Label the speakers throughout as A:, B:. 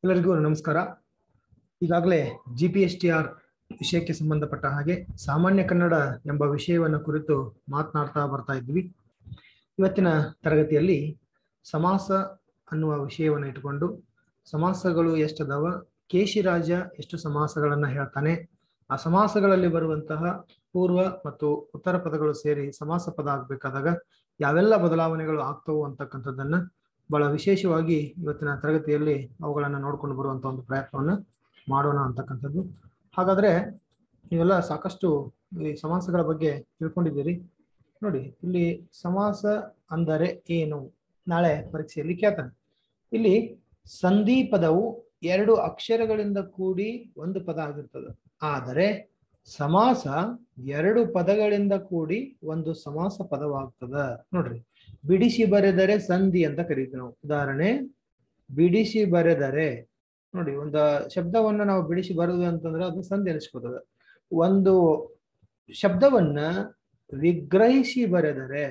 A: ಎಲ್ಲರಿಗೂ ನಮಸ್ಕಾರ. ಈಗಾಗಲೇ GPSTR ವಿಷಯಕ್ಕೆ ಸಂಬಂಧಪಟ್ಟ ಹಾಗೆ ಸಾಮಾನ್ಯ ಕನ್ನಡ ಎಂಬ ವಿಷಯವನ್ನು ಕುರಿತು ಮಾತನಾಡ್ತಾ ಬರ್ತಾ ಇದ್ವಿ. ಇವತ್ತಿನ ತರಗತಿಯಲ್ಲಿ ಸಮಾಸ ಅನ್ನುವ ವಿಷಯವನ್ನು ಇಟ್ಟುಕೊಂಡು ಸಮಾಸಗಳು ಎಷ್ಟದಾವ, ಕೇಶಿರಾಜ ಎಷ್ಟು ಸಮಾಸಗಳನ್ನ ಹೇಳ್ತಾನೆ, ಆ ಸಮಾಸಗಳಲ್ಲಿ ಬರುವಂತಹ ಪೂರ್ವ ಮತ್ತು ಉತ್ತರ ಪದಗಳು ಸೇರಿ ಸಮಾಸ ಪದ ಆಗ್ಬೇಕಾದಾಗ ಯಾವೆಲ್ಲ ಬದಲಾವಣೆಗಳು ಆಗ್ತವು ಅಂತಕ್ಕಂಥದ್ದನ್ನ ಬಹಳ ವಿಶೇಷವಾಗಿ ಇವತ್ತಿನ ತರಗತಿಯಲ್ಲಿ ಅವುಗಳನ್ನು ನೋಡ್ಕೊಂಡು ಬರುವಂತ ಒಂದು ಪ್ರಯತ್ನವನ್ನು ಮಾಡೋಣ ಅಂತಕ್ಕಂಥದ್ದು. ಹಾಗಾದ್ರೆ ನೀವೆಲ್ಲ ಸಾಕಷ್ಟು ಈ ಸಮಾಸಗಳ ಬಗ್ಗೆ ತಿಳ್ಕೊಂಡಿದ್ದೀರಿ. ನೋಡಿ, ಇಲ್ಲಿ ಸಮಾಸ ಅಂದರೆ ಏನು ನಾಳೆ ಪರೀಕ್ಷೆಯಲ್ಲಿ ಕೇಳ್ತಾನೆ. ಇಲ್ಲಿ ಸಂಧಿ ಪದವು 2 ಅಕ್ಷರಗಳಿಂದ ಕೂಡಿ ಒಂದು ಪದ ಆಗಿರ್ತದೆ. ಆದರೆ ಸಮಾಸ 2 ಪದಗಳಿಂದ ಕೂಡಿ ಒಂದು ಸಮಾಸ ಪದವಾಗ್ತದ. ನೋಡ್ರಿ, ಬಿಡಿಸಿ ಬರೆದರೆ ಸಂಧಿ ಅಂತ ಕರೀತೀವಿ ನಾವು. ಉದಾಹರಣೆ, ಬಿಡಿಸಿ ಬರೆದರೆ. ನೋಡಿ, ಒಂದು ಶಬ್ದವನ್ನ ನಾವು ಬಿಡಿಸಿ ಬರೆದು ಅಂತಂದ್ರೆ ಅದು ಸಂಧಿ ಅನಿಸ್ಕೋತದ. ಒಂದು ಶಬ್ದವನ್ನ ವಿಗ್ರಹಿಸಿ ಬರೆದರೆ,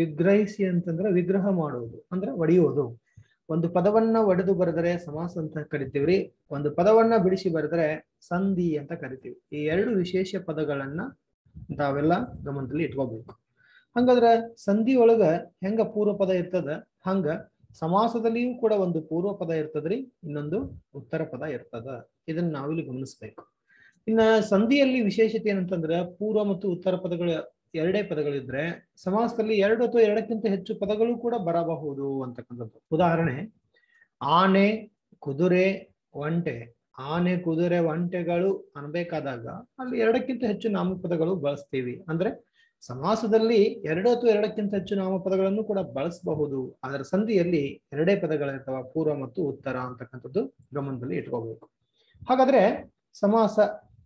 A: ವಿಗ್ರಹಿಸಿ ಅಂತಂದ್ರೆ ವಿಗ್ರಹ ಮಾಡುವುದು ಅಂದ್ರೆ ಒಡೆಯುವುದು. ಒಂದು ಪದವನ್ನ ಒಡೆದು ಬರೆದರೆ ಸಮಾಸ ಅಂತ ಕರಿತೀವ್ರಿ. ಒಂದು ಪದವನ್ನ ಬಿಡಿಸಿ ಬರೆದರೆ ಸಂಧಿ ಅಂತ ಕರಿತೀವಿ. ಈ 2 ವಿಶೇಷ ಪದಗಳನ್ನ ತಾವೆಲ್ಲ ಗಮನದಲ್ಲಿ ಇಟ್ಕೋಬೇಕು. ಹಂಗಾದ್ರೆ ಸಂಧಿ ಒಳಗ ಹೆಂಗ ಪೂರ್ವ ಪದ ಇರ್ತದ, ಹಂಗ ಸಮಾಸದಲ್ಲಿಯೂ ಕೂಡ ಒಂದು ಪೂರ್ವ ಪದ ಇರ್ತದ್ರಿ, ಇನ್ನೊಂದು ಉತ್ತರ ಪದ ಇರ್ತದ. ಇದನ್ನ ನಾವಿಲ್ಲಿ ಗಮನಿಸ್ಬೇಕು. ಇನ್ನ ಸಂಧಿಯಲ್ಲಿ ವಿಶೇಷತೆ ಏನಂತಂದ್ರೆ ಪೂರ್ವ ಮತ್ತು ಉತ್ತರ ಪದಗಳು 2 ಪದಗಳಿದ್ರೆ ಸಮಾಸದಲ್ಲಿ 2 ಅಥವಾ 2ಕ್ಕಿಂತ ಹೆಚ್ಚು ಪದಗಳು ಕೂಡ ಬರಬಹುದು ಅಂತಕ್ಕಂಥದ್ದು. ಉದಾಹರಣೆ, ಆನೆ, ಕುದುರೆ, ಒಂಟೆ. ಆನೆ, ಕುದುರೆ, ಒಂಟೆಗಳು ಅನ್ಬೇಕಾದಾಗ ಅಲ್ಲಿ 2ಕ್ಕಿಂತ ಹೆಚ್ಚು ನಾಮಪದಗಳು ಬಳಸ್ತೀವಿ. ಅಂದ್ರೆ ಸಮಾಸದಲ್ಲಿ 2 ಅಥವಾ 2ಕ್ಕಿಂತ ಹೆಚ್ಚು ನಾಮಪದಗಳನ್ನು ಕೂಡ ಬಳಸಬಹುದು. ಅದರ ಸಂಧಿಯಲ್ಲಿ 2 ಪದಗಳಿರ್ತಾವ, ಪೂರ್ವ ಮತ್ತು ಉತ್ತರ ಅಂತಕ್ಕಂಥದ್ದು ಗಮನದಲ್ಲಿ ಇಟ್ಕೋಬೇಕು. ಹಾಗಾದ್ರೆ ಸಮಾಸ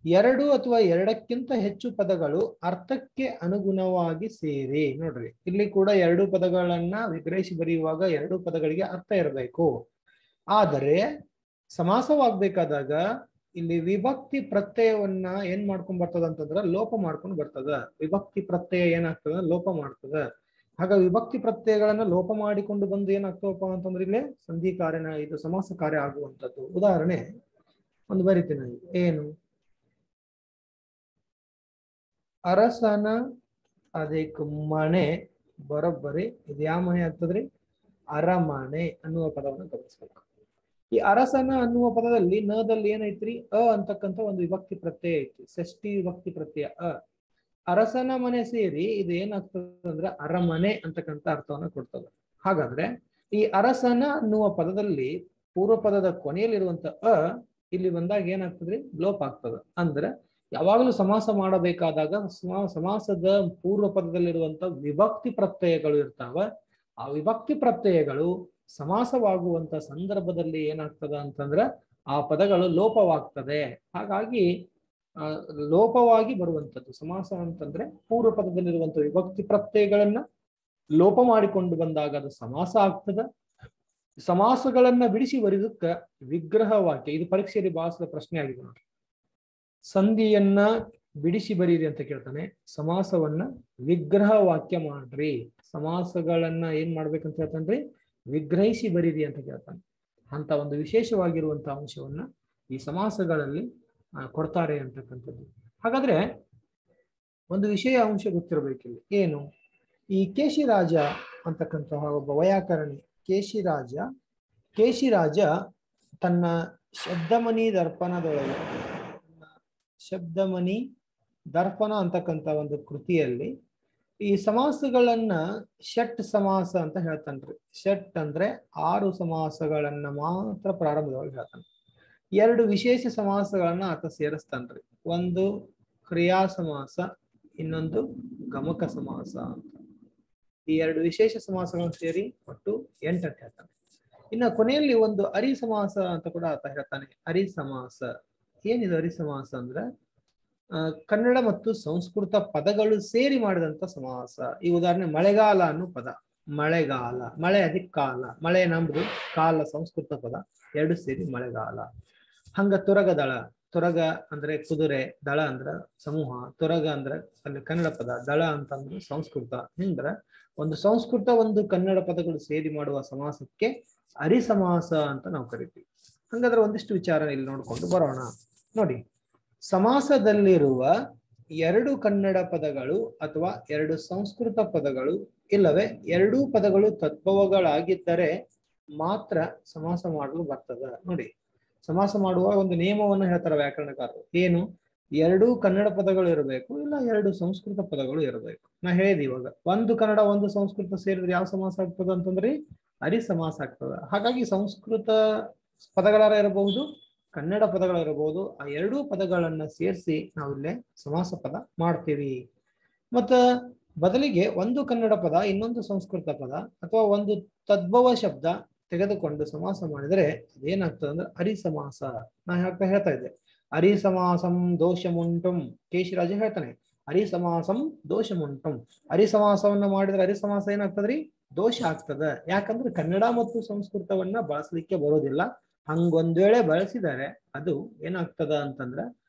A: 2 ಅಥವಾ 2ಕ್ಕಿಂತ ಹೆಚ್ಚು ಪದಗಳು ಅರ್ಥಕ್ಕೆ ಅನುಗುಣವಾಗಿ ಸೇರಿ. ನೋಡ್ರಿ, ಇಲ್ಲಿ ಕೂಡ 2 ಪದಗಳನ್ನ ವಿಗ್ರಹಿಸಿ ಬರೆಯುವಾಗ 2 ಪದಗಳಿಗೆ ಅರ್ಥ ಇರಬೇಕು. ಆದರೆ ಸಮಾಸವಾಗ್ಬೇಕಾದಾಗ ಇಲ್ಲಿ ವಿಭಕ್ತಿ ಪ್ರತ್ಯಯವನ್ನ ಏನ್ ಮಾಡ್ಕೊಂಡ್ ಬರ್ತದ ಅಂತಂದ್ರ ಲೋಪ ಮಾಡ್ಕೊಂಡು ಬರ್ತದ. ವಿಭಕ್ತಿ ಪ್ರತ್ಯಯ ಏನಾಗ್ತದ, ಲೋಪ ಮಾಡ್ತದ. ಹಾಗ ವಿಭಕ್ತಿ ಪ್ರತ್ಯಯಗಳನ್ನ ಲೋಪ ಮಾಡಿಕೊಂಡು ಬಂದು ಏನಾಗ್ತವಪ್ಪ ಅಂತಂದ್ರೆ ಇಲ್ಲಿ ಸಂಧಿ ಕಾರ್ಯನ ಇದು ಸಮಾಸ ಕಾರ್ಯ ಆಗುವಂಥದ್ದು. ಉದಾಹರಣೆ ಒಂದು ಬರಿತೀನಿ. ಏನು, ಅರಸನ ಅದಕ್ಕೆ ಮನೆ. ಬರೋಬ್ಬರಿ ಇದು ಯಾವ ಮನೆ ಆಗ್ತದ್ರಿ? ಅರಮನೆ ಅನ್ನುವ ಪದವನ್ನು ಗಮನಿಸ್ಬೇಕು. ಈ ಅರಸನ ಅನ್ನುವ ಪದದಲ್ಲಿ ನದಲ್ಲಿ ಏನೈತ್ರಿ? ಅಂತಕ್ಕಂಥ ಒಂದು ವಿಭಕ್ತಿ ಪ್ರತ್ಯಯ ಐತಿ, ಷಷ್ಠಿ ವಿಭಕ್ತಿ ಪ್ರತ್ಯಯ ಅ. ಅರಸನ ಮನೆ ಸೇರಿ ಇದು ಏನಾಗ್ತದೆ ಅಂದ್ರೆ ಅರಮನೆ ಅಂತಕ್ಕಂಥ ಅರ್ಥವನ್ನ ಕೊಡ್ತದೆ. ಹಾಗಾದ್ರೆ ಈ ಅರಸನ ಅನ್ನುವ ಪದದಲ್ಲಿ ಪೂರ್ವ ಪದದ ಕೊನೆಯಲ್ಲಿರುವಂತ ಇಲ್ಲಿ ಬಂದಾಗ ಏನಾಗ್ತದ್ರಿ? ಲೋಪ ಆಗ್ತದೆ. ಅಂದ್ರೆ ಯಾವಾಗಲೂ ಸಮಾಸ ಮಾಡಬೇಕಾದಾಗ ಸಮಾಸದ ಪೂರ್ವ ಪದದಲ್ಲಿರುವಂತ ವಿಭಕ್ತಿ ಪ್ರತ್ಯಯಗಳು ಇರ್ತಾವ. ಆ ವಿಭಕ್ತಿ ಪ್ರತ್ಯಯಗಳು ಸಮಾಸವಾಗುವಂತ ಸಂದರ್ಭದಲ್ಲಿ ಏನಾಗ್ತದ ಅಂತಂದ್ರೆ ಆ ಪದಗಳು ಲೋಪವಾಗ್ತದೆ. ಹಾಗಾಗಿ ಲೋಪವಾಗಿ ಬರುವಂಥದ್ದು ಸಮಾಸ ಅಂತಂದ್ರೆ ಪೂರ್ವ ಪದದಲ್ಲಿರುವಂತ ವಿಭಕ್ತಿ ಪ್ರತ್ಯಯಗಳನ್ನ ಲೋಪ ಮಾಡಿಕೊಂಡು ಬಂದಾಗ ಅದು ಸಮಾಸ ಆಗ್ತದ. ಸಮಾಸಗಳನ್ನ ಬಿಡಿಸಿ ಬರೆದಕ್ಕ ವಿಗ್ರಹ ವಾಕ್ಯ. ಇದು ಪರೀಕ್ಷೆಯಲ್ಲಿ ಬಹಳ ಪ್ರಶ್ನೆ ಆಗಿದೆ ನೋಡ್ರಿ. ಸಂಧಿಯನ್ನ ಬಿಡಿಸಿ ಬರೀರಿ ಅಂತ ಕೇಳ್ತಾನೆ, ಸಮಾಸವನ್ನ ವಿಗ್ರಹ ವಾಕ್ಯ ಮಾಡ್ರಿ. ಸಮಾಸಗಳನ್ನ ಏನ್ ಮಾಡ್ಬೇಕಂತ ಹೇಳ್ತಾನ್ರಿ? ವಿಗ್ರಹಿಸಿ ಬರೀರಿ ಅಂತ ಕೇಳ್ತಾನೆ. ಅಂತ ಒಂದು ವಿಶೇಷವಾಗಿರುವಂತಹ ಅಂಶವನ್ನ ಈ ಸಮಾಸಗಳಲ್ಲಿ ಕೊಡ್ತಾರೆ ಅಂತಕ್ಕಂಥದ್ದು. ಹಾಗಾದ್ರೆ ಒಂದು ವಿಷಯ ಅಂಶ ಗೊತ್ತಿರಬೇಕಿಲ್ಲ. ಏನು, ಈ ಕೇಶಿರಾಜ ಅಂತಕ್ಕಂತಹ ಒಬ್ಬ ವೈಯಾಕರಣಿ ಕೇಶಿರಾಜ ತನ್ನ ಶಬ್ದಮಣಿ ದರ್ಪಣ ಅಂತಕ್ಕಂಥ ಒಂದು ಕೃತಿಯಲ್ಲಿ ಈ ಸಮಾಸಗಳನ್ನ ಷಟ್ ಸಮಾಸ ಅಂತ ಹೇಳ್ತಾನ್ರಿ. ಷಟ್ ಅಂದ್ರೆ 6 ಸಮಾಸಗಳನ್ನ ಮಾತ್ರ ಪ್ರಾರಂಭದೊಳಗೆ ಹೇಳ್ತಾನೆ. 2 ವಿಶೇಷ ಸಮಾಸಗಳನ್ನ ಆತ ಸೇರಿಸ್ತಾನ್ರಿ. ಒಂದು ಕ್ರಿಯಾ ಸಮಾಸ, ಇನ್ನೊಂದು ಗಮಕ ಸಮಾಸ ಅಂತ. ಈ 2 ವಿಶೇಷ ಸಮಾಸಗಳನ್ನು ಸೇರಿ ಒಟ್ಟು 8 ಅಂತ ಹೇಳ್ತಾನೆ. ಇನ್ನ ಕೊನೆಯಲ್ಲಿ ಒಂದು ಅರಿ ಸಮಾಸ ಅಂತ ಕೂಡ ಆತ ಹೇಳ್ತಾನೆ. ಅರಿ ಸಮಾಸ ಏನಿದು? ಅರಿ ಸಮಾಸ ಅಂದ್ರೆ ಕನ್ನಡ ಮತ್ತು ಸಂಸ್ಕೃತ ಪದಗಳು ಸೇರಿ ಮಾಡಿದಂತ ಸಮಾಸ. ಈ ಉದಾಹರಣೆ ಮಳೆಗಾಲ ಅನ್ನೋ ಪದ. ಮಳೆಗಾಲ, ಮಳೆ ಅದಕ್ಕೆ ಕಾಲ, ಮಳೆ ನಮ್ದು, ಕಾಲ ಸಂಸ್ಕೃತ ಪದ, 2 ಸೇರಿ ಮಳೆಗಾಲ. ಹಂಗ ತುರಗದಳ. ತುರಗ ಅಂದ್ರೆ ಕುದುರೆ, ದಳ ಅಂದ್ರ ಸಮೂಹ. ತುರಗ ಅಂದ್ರೆ ಅಲ್ಲಿ ಕನ್ನಡ ಪದ, ದಳ ಅಂತಂದ್ರೆ ಸಂಸ್ಕೃತ. ಹಿಂದ್ರ ಒಂದು ಸಂಸ್ಕೃತ ಒಂದು ಕನ್ನಡ ಪದಗಳು ಸೇರಿ ಮಾಡುವ ಸಮಾಸಕ್ಕೆ ಅರಿಸಮಾಸ ಅಂತ ನಾವು ಕರಿತೀವಿ. ಹಂಗಾದ್ರೆ ಒಂದಿಷ್ಟು ವಿಚಾರ ಇಲ್ಲಿ ನೋಡ್ಕೊಂಡು ಬರೋಣ. ನೋಡಿ, ಸಮಾಸದಲ್ಲಿರುವ ಎರಡು ಕನ್ನಡ ಪದಗಳು ಅಥವಾ ಎರಡು ಸಂಸ್ಕೃತ ಪದಗಳು ಇಲ್ಲವೇ ಎರಡೂ ಪದಗಳು ತದ್ಭವಗಳಾಗಿದ್ದರೆ ಮಾತ್ರ ಸಮಾಸ ಮಾಡಲು ಬರ್ತದ. ನೋಡಿ, ಸಮಾಸ ಮಾಡುವ ಒಂದು ನಿಯಮವನ್ನು ಹೇಳ್ತಾರೆ ವ್ಯಾಕರಣಕಾರರು. ಏನು? ಎರಡೂ ಕನ್ನಡ ಪದಗಳು ಇರಬೇಕು, ಇಲ್ಲ ಎರಡು ಸಂಸ್ಕೃತ ಪದಗಳು ಇರಬೇಕು. ನಾ ಹೇಳಿದೆ ಇವಾಗ, ಒಂದು ಕನ್ನಡ ಒಂದು ಸಂಸ್ಕೃತ ಸೇರಿದ್ರೆ ಯಾವ ಸಮಾಸ ಆಗ್ತದ ಅಂತಂದ್ರೆ ಅರಿ ಸಮಾಸ ಆಗ್ತದ. ಹಾಗಾಗಿ ಸಂಸ್ಕೃತ ಪದಗಳಾರ ಇರಬಹುದು, ಕನ್ನಡ ಪದಗಳಿರಬಹುದು, ಆ ಎರಡೂ ಪದಗಳನ್ನ ಸೇರಿಸಿ ನಾವಿಲ್ಲೇ ಸಮಾಸ ಪದ ಮಾಡ್ತೀವಿ. ಮತ್ತ ಬದಲಿಗೆ ಒಂದು ಕನ್ನಡ ಪದ ಇನ್ನೊಂದು ಸಂಸ್ಕೃತ ಪದ ಅಥವಾ ಒಂದು ತದ್ಭವ ಶಬ್ದ ತೆಗೆದುಕೊಂಡು ಸಮಾಸ ಮಾಡಿದರೆ ಅದೇನಾಗ್ತದೆ ಅಂದ್ರೆ ಅರಿಸಮಾಸ. ನಾ ಹೇಳ್ತಾ ಇದ್ದೆ, ಅರಿಸಮಾಸಂ ದೋಷಮುಂಟುಂ. ಕೇಶಿರಾಜ ಹೇಳ್ತಾನೆ, ಅರಿಸಮಾಸಂ ದೋಷಮುಂಟುಂ. ಅರಿಸಮಾಸವನ್ನ ಮಾಡಿದ್ರೆ ಅರಿಸಮಾಸ ಏನಾಗ್ತದ್ರಿ? ದೋಷ ಆಗ್ತದ. ಯಾಕಂದ್ರೆ ಕನ್ನಡ ಮತ್ತು ಸಂಸ್ಕೃತವನ್ನ ಬಳಸಲಿಕ್ಕೆ ಬರೋದಿಲ್ಲ. ಹಂಗೊಂದ್ ವೇಳೆ ಬಳಸಿದರೆ ಅದು ಏನಾಗ್ತದ ಅಂತಂದ್ರ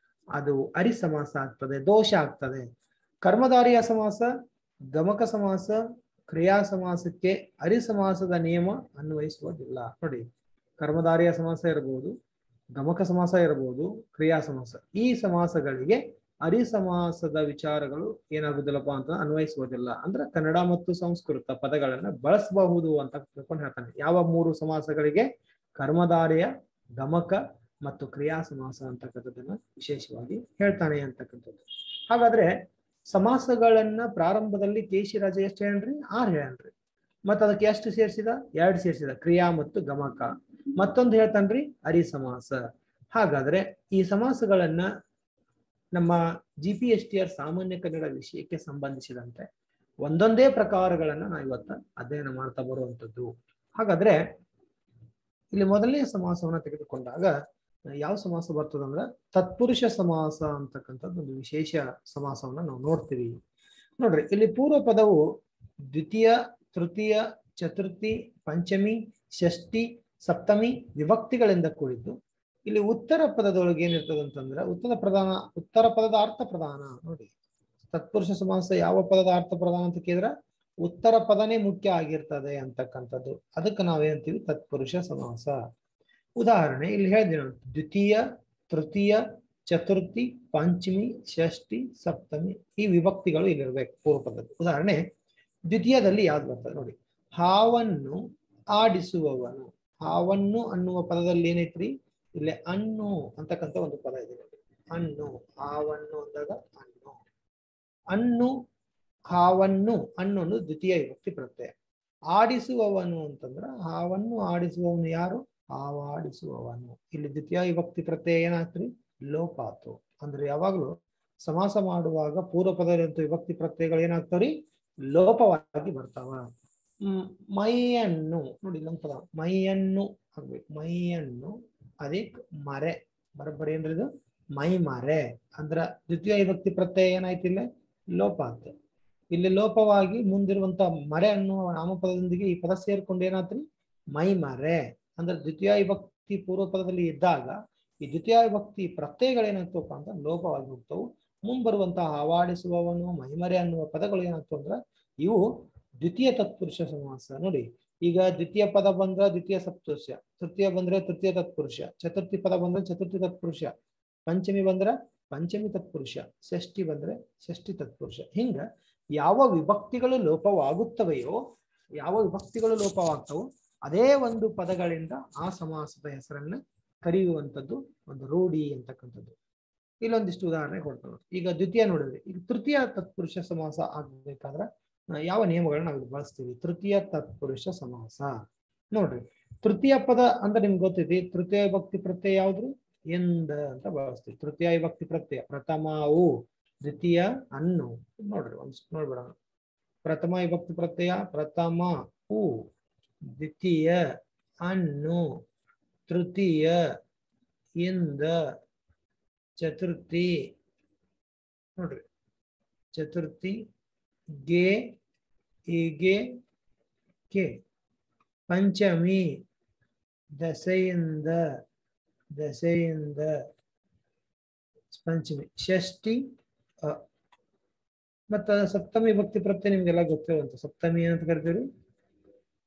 A: ಅದು ಅರಿಸಮಾಸ ಆಗ್ತದೆ, ದೋಷ ಆಗ್ತದೆ. ಕರ್ಮಧಾರಿಯ ಸಮಾಸ, ಗಮಕ ಸಮಾಸ, ಕ್ರಿಯಾ ಸಮಾಸಕ್ಕೆ ಅರಿಸಮಾಸದ ನಿಯಮ ಅನ್ವಯಿಸುವುದಿಲ್ಲ. ನೋಡಿ, ಕರ್ಮಧಾರಿಯ ಸಮಾಸ ಇರಬಹುದು, ಗಮಕ ಸಮಾಸ ಇರಬಹುದು, ಕ್ರಿಯಾ ಸಮಾಸ. ಈ ಸಮಾಸಗಳಿಗೆ ಅರಿಸಮಾಸದ ವಿಚಾರಗಳು ಏನಾಗುದಿಲ್ಲಪ್ಪ ಅಂತ ಅನ್ವಯಿಸುವುದಿಲ್ಲ. ಅಂದ್ರೆ ಕನ್ನಡ ಮತ್ತು ಸಂಸ್ಕೃತ ಪದಗಳನ್ನ ಬಳಸಬಹುದು ಅಂತ ತಿಳ್ಕೊಂಡು ಹೇಳ್ತಾನೆ. ಯಾವ ಮೂರು ಸಮಾಸಗಳಿಗೆ? ಕರ್ಮಧಾರೆಯ, ಗಮಕ ಮತ್ತು ಕ್ರಿಯಾ ಸಮಾಸ ಅಂತಕ್ಕಂಥದ್ದನ್ನ ವಿಶೇಷವಾಗಿ ಹೇಳ್ತಾನೆ ಅಂತಕ್ಕಂಥದ್ದು. ಹಾಗಾದ್ರೆ ಸಮಾಸಗಳನ್ನ ಪ್ರಾರಂಭದಲ್ಲಿ ಕೇಶಿರಾಜ ಎಷ್ಟು ಹೇಳ್ರಿ? 6 ಹೇಳ್ರಿ. ಮತ್ತ ಅದಕ್ಕೆ ಎಷ್ಟು ಸೇರಿಸಿದ? 2 ಸೇರಿಸಿದ, ಕ್ರಿಯಾ ಮತ್ತು ಗಮಕ. ಮತ್ತೊಂದು ಹೇಳ್ತಾನ್ರಿ ಅರಿ ಸಮಾಸ. ಹಾಗಾದ್ರೆ ಈ ಸಮಾಸಗಳನ್ನ ನಮ್ಮ GPSTR ಸಾಮಾನ್ಯ ಕನ್ನಡ ವಿಷಯಕ್ಕೆ ಸಂಬಂಧಿಸಿದಂತೆ ಒಂದೊಂದೇ ಪ್ರಕಾರಗಳನ್ನ ನಾವು ಇವತ್ತ ಅಧ್ಯಯನ ಮಾಡ್ತಾ ಬರುವಂತದ್ದು. ಹಾಗಾದ್ರೆ ಇಲ್ಲಿ ಮೊದಲನೇ ಸಮಾಸವನ್ನ ತೆಗೆದುಕೊಂಡಾಗ ಯಾವ ಸಮಾಸ ಬರ್ತದಂದ್ರ ತತ್ಪುರುಷ ಸಮಾಸ ಅಂತಕ್ಕಂಥದ್ದು ಒಂದು ವಿಶೇಷ ಸಮಾಸವನ್ನ ನಾವು ನೋಡ್ತೀವಿ. ನೋಡ್ರಿ, ಇಲ್ಲಿ ಪೂರ್ವ ಪದವು ದ್ವಿತೀಯ, ತೃತೀಯ, ಚತುರ್ಥಿ, ಪಂಚಮಿ, ಷಷ್ಠಿ, ಸಪ್ತಮಿ ವಿಭಕ್ತಿಗಳಿಂದ ಕೂಡಿದ್ದು. ಇಲ್ಲಿ ಉತ್ತರ ಪದದೊಳಗೆ ಏನಿರ್ತದೆ ಅಂತಂದ್ರೆ ಉತ್ತರ ಪದದ ಅರ್ಥ ಪ್ರಧಾನ. ನೋಡಿ, ತತ್ಪುರುಷ ಸಮಾಸ ಯಾವ ಪದದ ಅರ್ಥ ಪ್ರಧಾನ ಅಂತ ಕೇಳಿದ್ರೆ ಉತ್ತರ ಪದನೇ ಮುಖ್ಯ ಆಗಿರ್ತದೆ ಅಂತಕ್ಕಂಥದ್ದು. ಅದಕ್ಕೆ ನಾವೇಂತೀವಿ ತತ್ಪುರುಷ ಸಮಾಸ. ಉದಾಹರಣೆ ಇಲ್ಲಿ ಹೇಳಿದೆ ನೋಡಿ, ದ್ವಿತೀಯ, ತೃತೀಯ, ಚತುರ್ಥಿ, ಪಂಚಮಿ, ಷಷ್ಠಿ, ಸಪ್ತಮಿ ಈ ವಿಭಕ್ತಿಗಳು ಇಲ್ಲಿರ್ಬೇಕು ಪೂರ್ವ ಪದದಲ್ಲಿ. ಉದಾಹರಣೆ ದ್ವಿತೀಯದಲ್ಲಿ ಯಾವ್ದು ಬರ್ತದೆ ನೋಡಿ, ಹಾವನ್ನು ಆಡಿಸುವವನು. ಹಾವನ್ನು ಅನ್ನುವ ಪದದಲ್ಲಿ ಏನೈತ್ರಿ? ಇಲ್ಲಿ ಅನ್ನು ಅಂತಕ್ಕಂಥ ಒಂದು ಪದ ಇದೆ ನೋಡಿ. ಅನ್ನು, ಹಾವನ್ನು ಅಂದಾಗ ಅನ್ನು, ಅನ್ನು, ಹಾವನ್ನು, ಅನ್ನೊಂದು ದ್ವಿತೀಯ ವಿಭಕ್ತಿ ಪ್ರತ್ಯಯ. ಆಡಿಸುವವನು ಅಂತಂದ್ರ ಹಾವನ್ನು ಆಡಿಸುವವನು ಯಾರು? ಹಾವಾಡಿಸುವವನು. ಇಲ್ಲಿ ದ್ವಿತೀಯ ವಿಭಕ್ತಿ ಪ್ರತ್ಯಯ ಏನಾಗ್ತರಿ? ಲೋಪ ಆತು. ಅಂದ್ರೆ ಯಾವಾಗ್ಲೂ ಸಮಾಸ ಮಾಡುವಾಗ ಪೂರ್ವ ಪದದಂತ ವಿಭಕ್ತಿ ಪ್ರತ್ಯಯಗಳು ಏನಾಗ್ತಾವ್ರಿ? ಲೋಪವಾಗಿ ಬರ್ತಾವ. ಮೈಯನ್ನು ನೋಡಿ, ನಮ್ಮ ಪದ ಮೈಯನ್ನು ಆಗ್ಬೇಕು. ಮೈಯನ್ನು ಅದಕ್ಕೆ ಮರೆ, ಬರೋಬ್ಬರಿ ಏನ್ರಿ ಇದು? ಮೈ ಮರೆ ಅಂದ್ರ ದ್ವಿತೀಯ ವಿಭಕ್ತಿ ಪ್ರತ್ಯಯ ಏನಾಯ್ತು? ಇಲ್ಲ ಲೋಪ ಆತು. ಇಲ್ಲಿ ಲೋಪವಾಗಿ ಮುಂದಿರುವಂತ ಮರೆ ಅನ್ನುವ ನಾಮಪದದೊಂದಿಗೆ ಈ ಪದ ಸೇರ್ಕೊಂಡು ಏನಾತ್ರಿ? ಮೈ ಮರೆ. ಅಂದ್ರೆ ದ್ವಿತೀಯ ವಿಭಕ್ತಿ ಪೂರ್ವ ಪದದಲ್ಲಿ ಇದ್ದಾಗ ಈ ದ್ವಿತೀಯ ವಿಭಕ್ತಿ ಪ್ರತ್ಯಯಗಳೇನಾಗ್ತವಪ್ಪ ಅಂತ ಲೋಪವಾಗಿ ಹೋಗ್ತವು. ಮುಂಬರುವಂತಹ ಹಾವಾಡಿಸುವವನು, ಮೈಮರೆ ಅನ್ನುವ ಪದಗಳು ಏನಾಗ್ತವ ಅಂದ್ರ ಇವು ದ್ವಿತೀಯ ತತ್ಪುರುಷ ಸಮಾಸ. ನೋಡಿ, ಈಗ ದ್ವಿತೀಯ ಪದ ಬಂದ್ರ ದ್ವಿತೀಯ ಸತ್ಪುರುಷ, ತೃತೀಯ ಬಂದ್ರೆ ತೃತೀಯ ತತ್ಪುರುಷ, ಚತುರ್ಥಿ ಪದ ಬಂದ್ರೆ ಚತುರ್ಥಿ ತತ್ಪುರುಷ, ಪಂಚಮಿ ಬಂದ್ರ ಪಂಚಮಿ ತತ್ಪುರುಷ, ಷಷ್ಠಿ ಬಂದ್ರೆ ಷಷ್ಠಿ ತತ್ಪುರುಷ. ಹಿಂಗ ಯಾವ ವಿಭಕ್ತಿಗಳು ಲೋಪವಾಗುತ್ತವೆಯೋ, ಯಾವ ವಿಭಕ್ತಿಗಳು ಲೋಪವಾಗ್ತವೋ ಅದೇ ಒಂದು ಪದಗಳಿಂದ ಆ ಸಮಾಸದ ಹೆಸರನ್ನ ಕರೆಯುವಂಥದ್ದು ಒಂದು ರೂಢಿ ಅಂತಕ್ಕಂಥದ್ದು. ಇಲ್ಲೊಂದಿಷ್ಟು ಉದಾಹರಣೆ ಕೊಡ್ತಾವೆ. ಈಗ ದ್ವಿತೀಯ ನೋಡಿದ್ರಿ. ಈಗ ತೃತೀಯ ತತ್ಪುರುಷ ಸಮಾಸ ಆಗ್ಬೇಕಾದ್ರೆ ಯಾವ ನಿಯಮಗಳನ್ನ ನಾವು ಬಳಸ್ತೀವಿ? ತೃತೀಯ ತತ್ಪುರುಷ ಸಮಾಸ ನೋಡ್ರಿ. ತೃತೀಯ ಪದ ಅಂದ್ರೆ ನಿಮ್ಗೆ ಗೊತ್ತೈತಿ, ತೃತೀಯ ವಿಭಕ್ತಿ ಪ್ರತ್ಯಯ ಯಾವ್ದ್ರಿ? ಎಂದ ಅಂತ ಬಳಸ್ತೀವಿ. ತೃತೀಯ ವಿಭಕ್ತಿ ಪ್ರತ್ಯಯ ಪ್ರಥಮವು, ದ್ವಿತೀಯ ಅನ್ನು. ನೋಡ್ರಿ ಒಂದಿಷ್ಟು ನೋಡ್ಬಿಡೋಣ. ಪ್ರಥಮ ವಿಭಕ್ತಿ ಪ್ರತ್ಯಯ ಪ್ರಥಮ ಉ, ದ್ವಿತೀಯ ಅನ್ನು, ತೃತೀಯ ಇಂದ, ಚತುರ್ಥಿ ನೋಡ್ರಿ ಚತುರ್ಥಿ ಗೆ, ಹೀಗೆ ಕೆ, ಪಂಚಮಿ ದಸೆಯಿಂದ, ದಸೆಯಿಂದ ಪಂಚಮಿ, ಷಷ್ಠಿ ಮತ್ತ ಸಪ್ತಮಿ ಭಕ್ತಿ ಪ್ರತ್ಯಯ ನಿಮ್ಗೆಲ್ಲ ಗೊತ್ತಿರುವಂತ ಸಪ್ತಮಿ ಏನಂತ ಕರಿತೀವಿ?